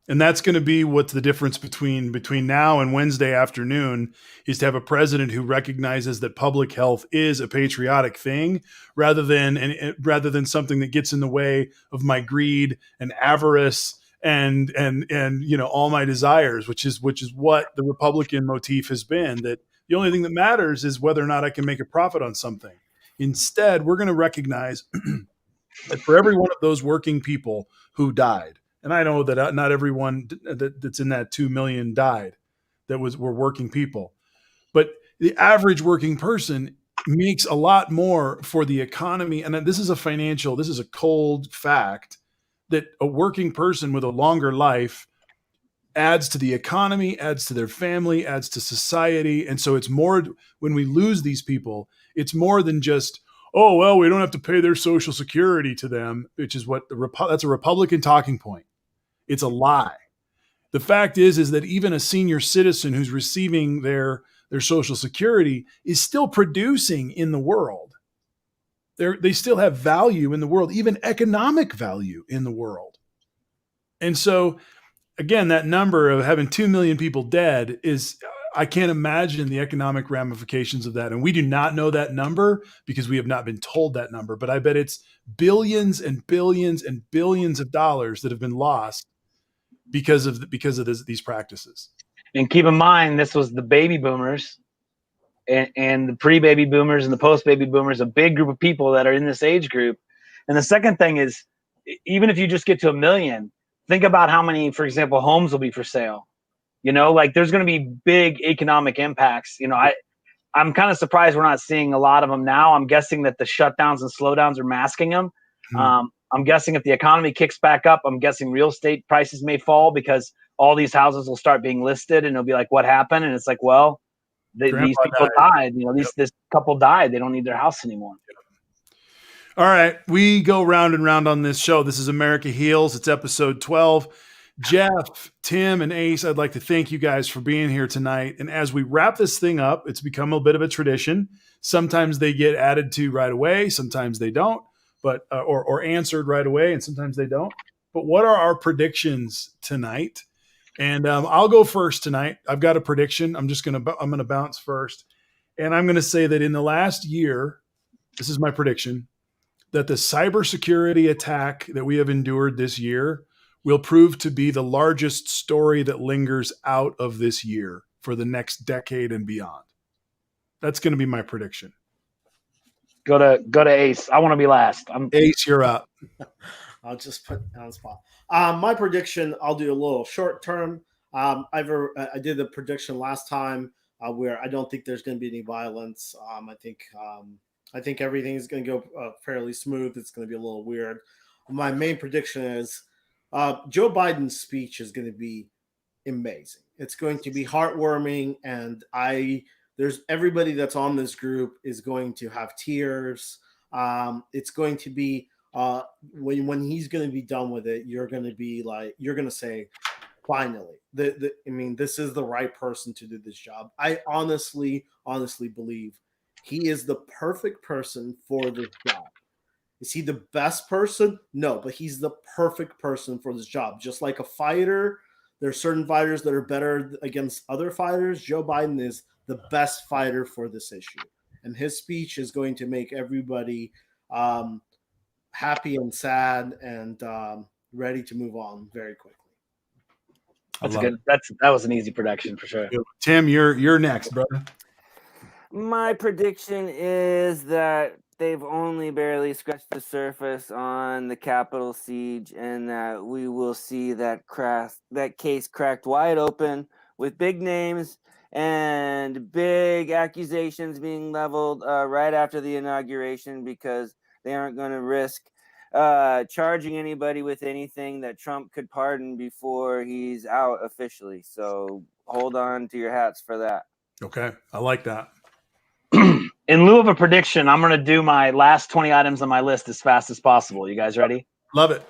And that's going to be what's the difference between now and Wednesday afternoon, is to have a president who recognizes that public health is a patriotic thing, rather than something that gets in the way of my greed and avarice and all my desires, which is what the Republican motif has been, that the only thing that matters is whether or not I can make a profit on something. Instead, we're going to recognize that for every one of those working people who died, and I know that not everyone that's in that 2 million died were working people, but the average working person makes a lot more for the economy. And this is a cold fact, that a working person with a longer life adds to the economy, adds to their family, adds to society. And so it's more, when we lose these people, it's more than just, oh, well, we don't have to pay their Social Security to them, which is what that's a Republican talking point. It's a lie. The fact is that even a senior citizen who's receiving their Social Security is still producing in the world. They still have value in the world, even economic value in the world. And so, again, that number of having 2 million people dead is, I can't imagine the economic ramifications of that. And we do not know that number because we have not been told that number. But I bet it's billions and billions and billions of dollars that have been lost because of these practices. And keep in mind, this was the baby boomers and the pre-baby boomers and the post-baby boomers, a big group of people that are in this age group. And the second thing is, even if you just get to 1 million, think about how many, for example, homes will be for sale. There's going to be big economic impacts. I'm kind of surprised we're not seeing a lot of them now. I'm guessing that the shutdowns and slowdowns are masking them. I'm guessing if the economy kicks back up, I'm guessing real estate prices may fall because all these houses will start being listed, and it'll be like, what happened? And it's like, well, these people died. This couple died. They don't need their house anymore. All right. We go round and round on this show. This is America Heals. It's episode 12. Jeff, Tim, and Ace, I'd like to thank you guys for being here tonight. And as we wrap this thing up, it's become a bit of a tradition. Sometimes they get added to right away. Sometimes they don't, but or answered right away, and sometimes they don't. But what are our predictions tonight? And I'll go first tonight. I've got a prediction. I'm going to bounce first. And I'm going to say that in the last year, this is my prediction, that the cybersecurity attack that we have endured this year will prove to be the largest story that lingers out of this year for the next decade and beyond. That's going to be my prediction. Go to Ace. I want to be last. Ace, you're up. I'll just put on the spot. My prediction, I'll do a little short term. I did the prediction last time where I don't think there's going to be any violence. I think everything is going to go fairly smooth. It's going to be a little weird. My main prediction is Joe Biden's speech is going to be amazing. It's going to be heartwarming, and there's everybody that's on this group is going to have tears. It's going to be when he's going to be done with it, you're going to say, finally, this is the right person to do this job. I honestly believe he is the perfect person for this job. Is he the best person? No, but he's the perfect person for this job. Just like a fighter, there are certain fighters that are better against other fighters. Joe Biden is the best fighter for this issue. And his speech is going to make everybody happy and sad and ready to move on very quickly. That's good. That was an easy prediction for sure. Tim, you're next, brother. My prediction is that they've only barely scratched the surface on the Capitol siege, and that we will see that case cracked wide open with big names and big accusations being leveled right after the inauguration, because they aren't going to risk charging anybody with anything that Trump could pardon before he's out officially. So hold on to your hats for that. Okay, I like that. In lieu of a prediction, I'm going to do my last 20 items on my list as fast as possible. You guys ready? Love it.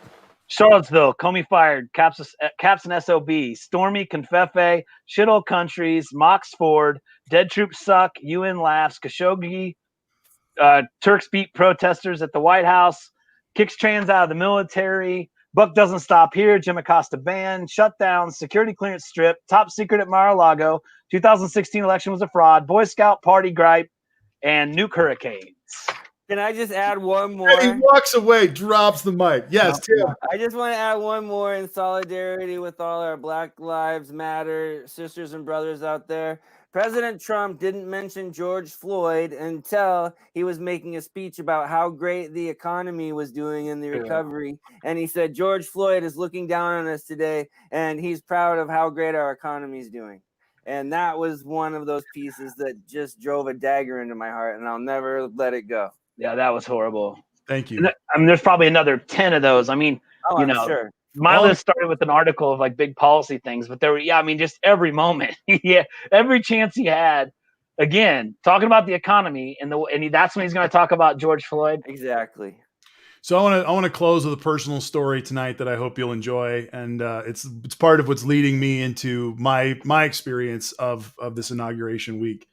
Charlottesville, Comey fired, Caps and SOB, Stormy, Confefe, Shithole Countries, Mox Ford, Dead Troops Suck, UN Laughs, Khashoggi, Turks beat protesters at the White House, kicks trans out of the military, Buck doesn't stop here, Jim Acosta ban, shutdown, security clearance strip, top secret at Mar-a-Lago, 2016 election was a fraud, Boy Scout party gripe, and nuke hurricanes. Can I just add one more? He walks away, drops the mic. Yes, Tim. I just want to add one more in solidarity with all our Black Lives Matter sisters and brothers out there. President Trump didn't mention George Floyd until he was making a speech about how great the economy was doing in the recovery. And he said, George Floyd is looking down on us today, and he's proud of how great our economy is doing. And that was one of those pieces that just drove a dagger into my heart, and I'll never let it go. Yeah, that was horrible. Thank you. I mean, there's probably another 10 of those. I mean, I'm sure. My list started with an article of like big policy things, but there were, I mean, just every moment, every chance he had. Again, talking about the economy, and that's when he's going to talk about George Floyd. Exactly. So I want to close with a personal story tonight that I hope you'll enjoy, and it's part of what's leading me into my experience of this inauguration week.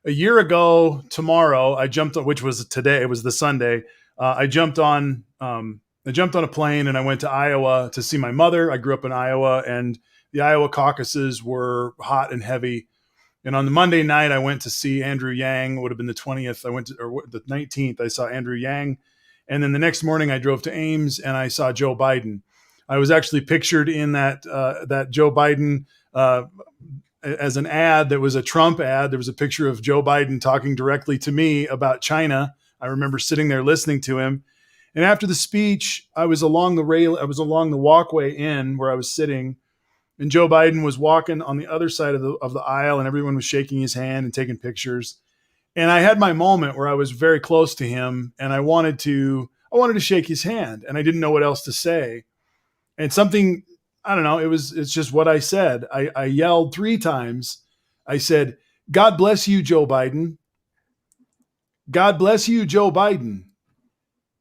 A year ago tomorrow, I jumped on, which was today, it was the Sunday. I jumped on a plane and I went to Iowa to see my mother. I grew up in Iowa, and the Iowa caucuses were hot and heavy. And on the Monday night, I went to see Andrew Yang. It would have been the 20th. Or the 19th. I saw Andrew Yang. And then the next morning, I drove to Ames and I saw Joe Biden. I was actually pictured in that Joe Biden as an ad that was a Trump ad. There was a picture of Joe Biden talking directly to me about China. I remember sitting there listening to him. And after the speech, I was along the walkway in where I was sitting, and Joe Biden was walking on the other side of the aisle, and everyone was shaking his hand and taking pictures. And I had my moment where I was very close to him, and I wanted to shake his hand, and I didn't know what else to say. And something, I don't know, it's just what I said. I yelled 3 times. I said, "God bless you, Joe Biden. God bless you, Joe Biden.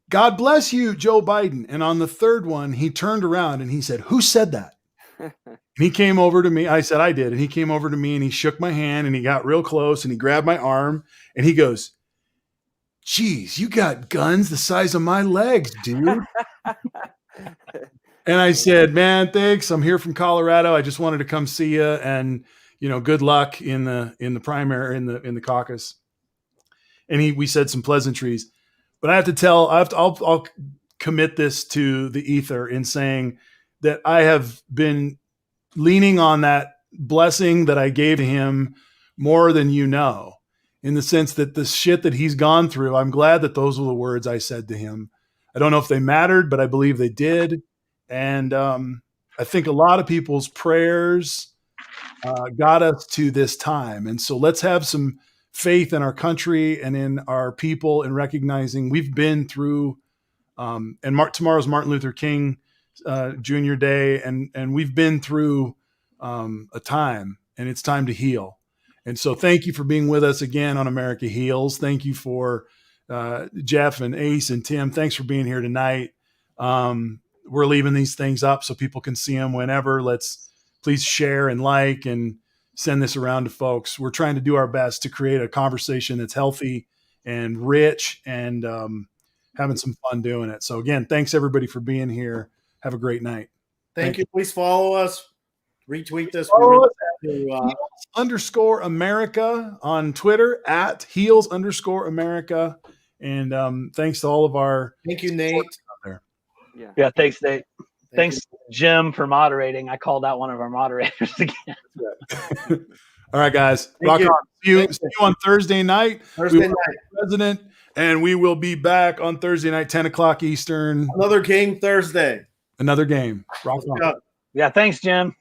God bless you, Joe Biden." And on the third one, he turned around and he said, "Who said that?" And he came over to me. I said, "I did." And he came over to me and he shook my hand and he got real close and he grabbed my arm and he goes, "Geez, you got guns the size of my legs, dude." And I said, "Man, thanks. I'm here from Colorado. I just wanted to come see you, and good luck in the primary, in the caucus." And we said some pleasantries. But I have to tell, I'll commit this to the ether in saying that I have been leaning on that blessing that I gave to him more than in the sense that the shit that he's gone through, I'm glad that those were the words I said to him. I don't know if they mattered, but I believe they did. And I think a lot of people's prayers got us to this time. And so let's have some faith in our country and in our people, and recognizing we've been through, tomorrow's Martin Luther King Jr. Day, and we've been through a time, and it's time to heal. And so thank you for being with us again on America Heals. Thank you for Jeff and Ace and Tim. Thanks for being here tonight. We're leaving these things up so people can see them whenever. Let's please share and like and send this around to folks. We're trying to do our best to create a conversation that's healthy and rich, and having some fun doing it. So again, thanks everybody for being here. Have a great night. Thank you. Please follow us, retweet this. Heels_America on Twitter, @Heels_America. And thanks to all of our. Thank you, Nate. Yeah, thanks, Nate. Thanks, Jim, for moderating. I called out one of our moderators again. All right, guys. Rock on. See you on Thursday night. President And we will be back on Thursday night, 10 o'clock Eastern. Another game Thursday. Another game. Rock on. Yeah, thanks, Jim.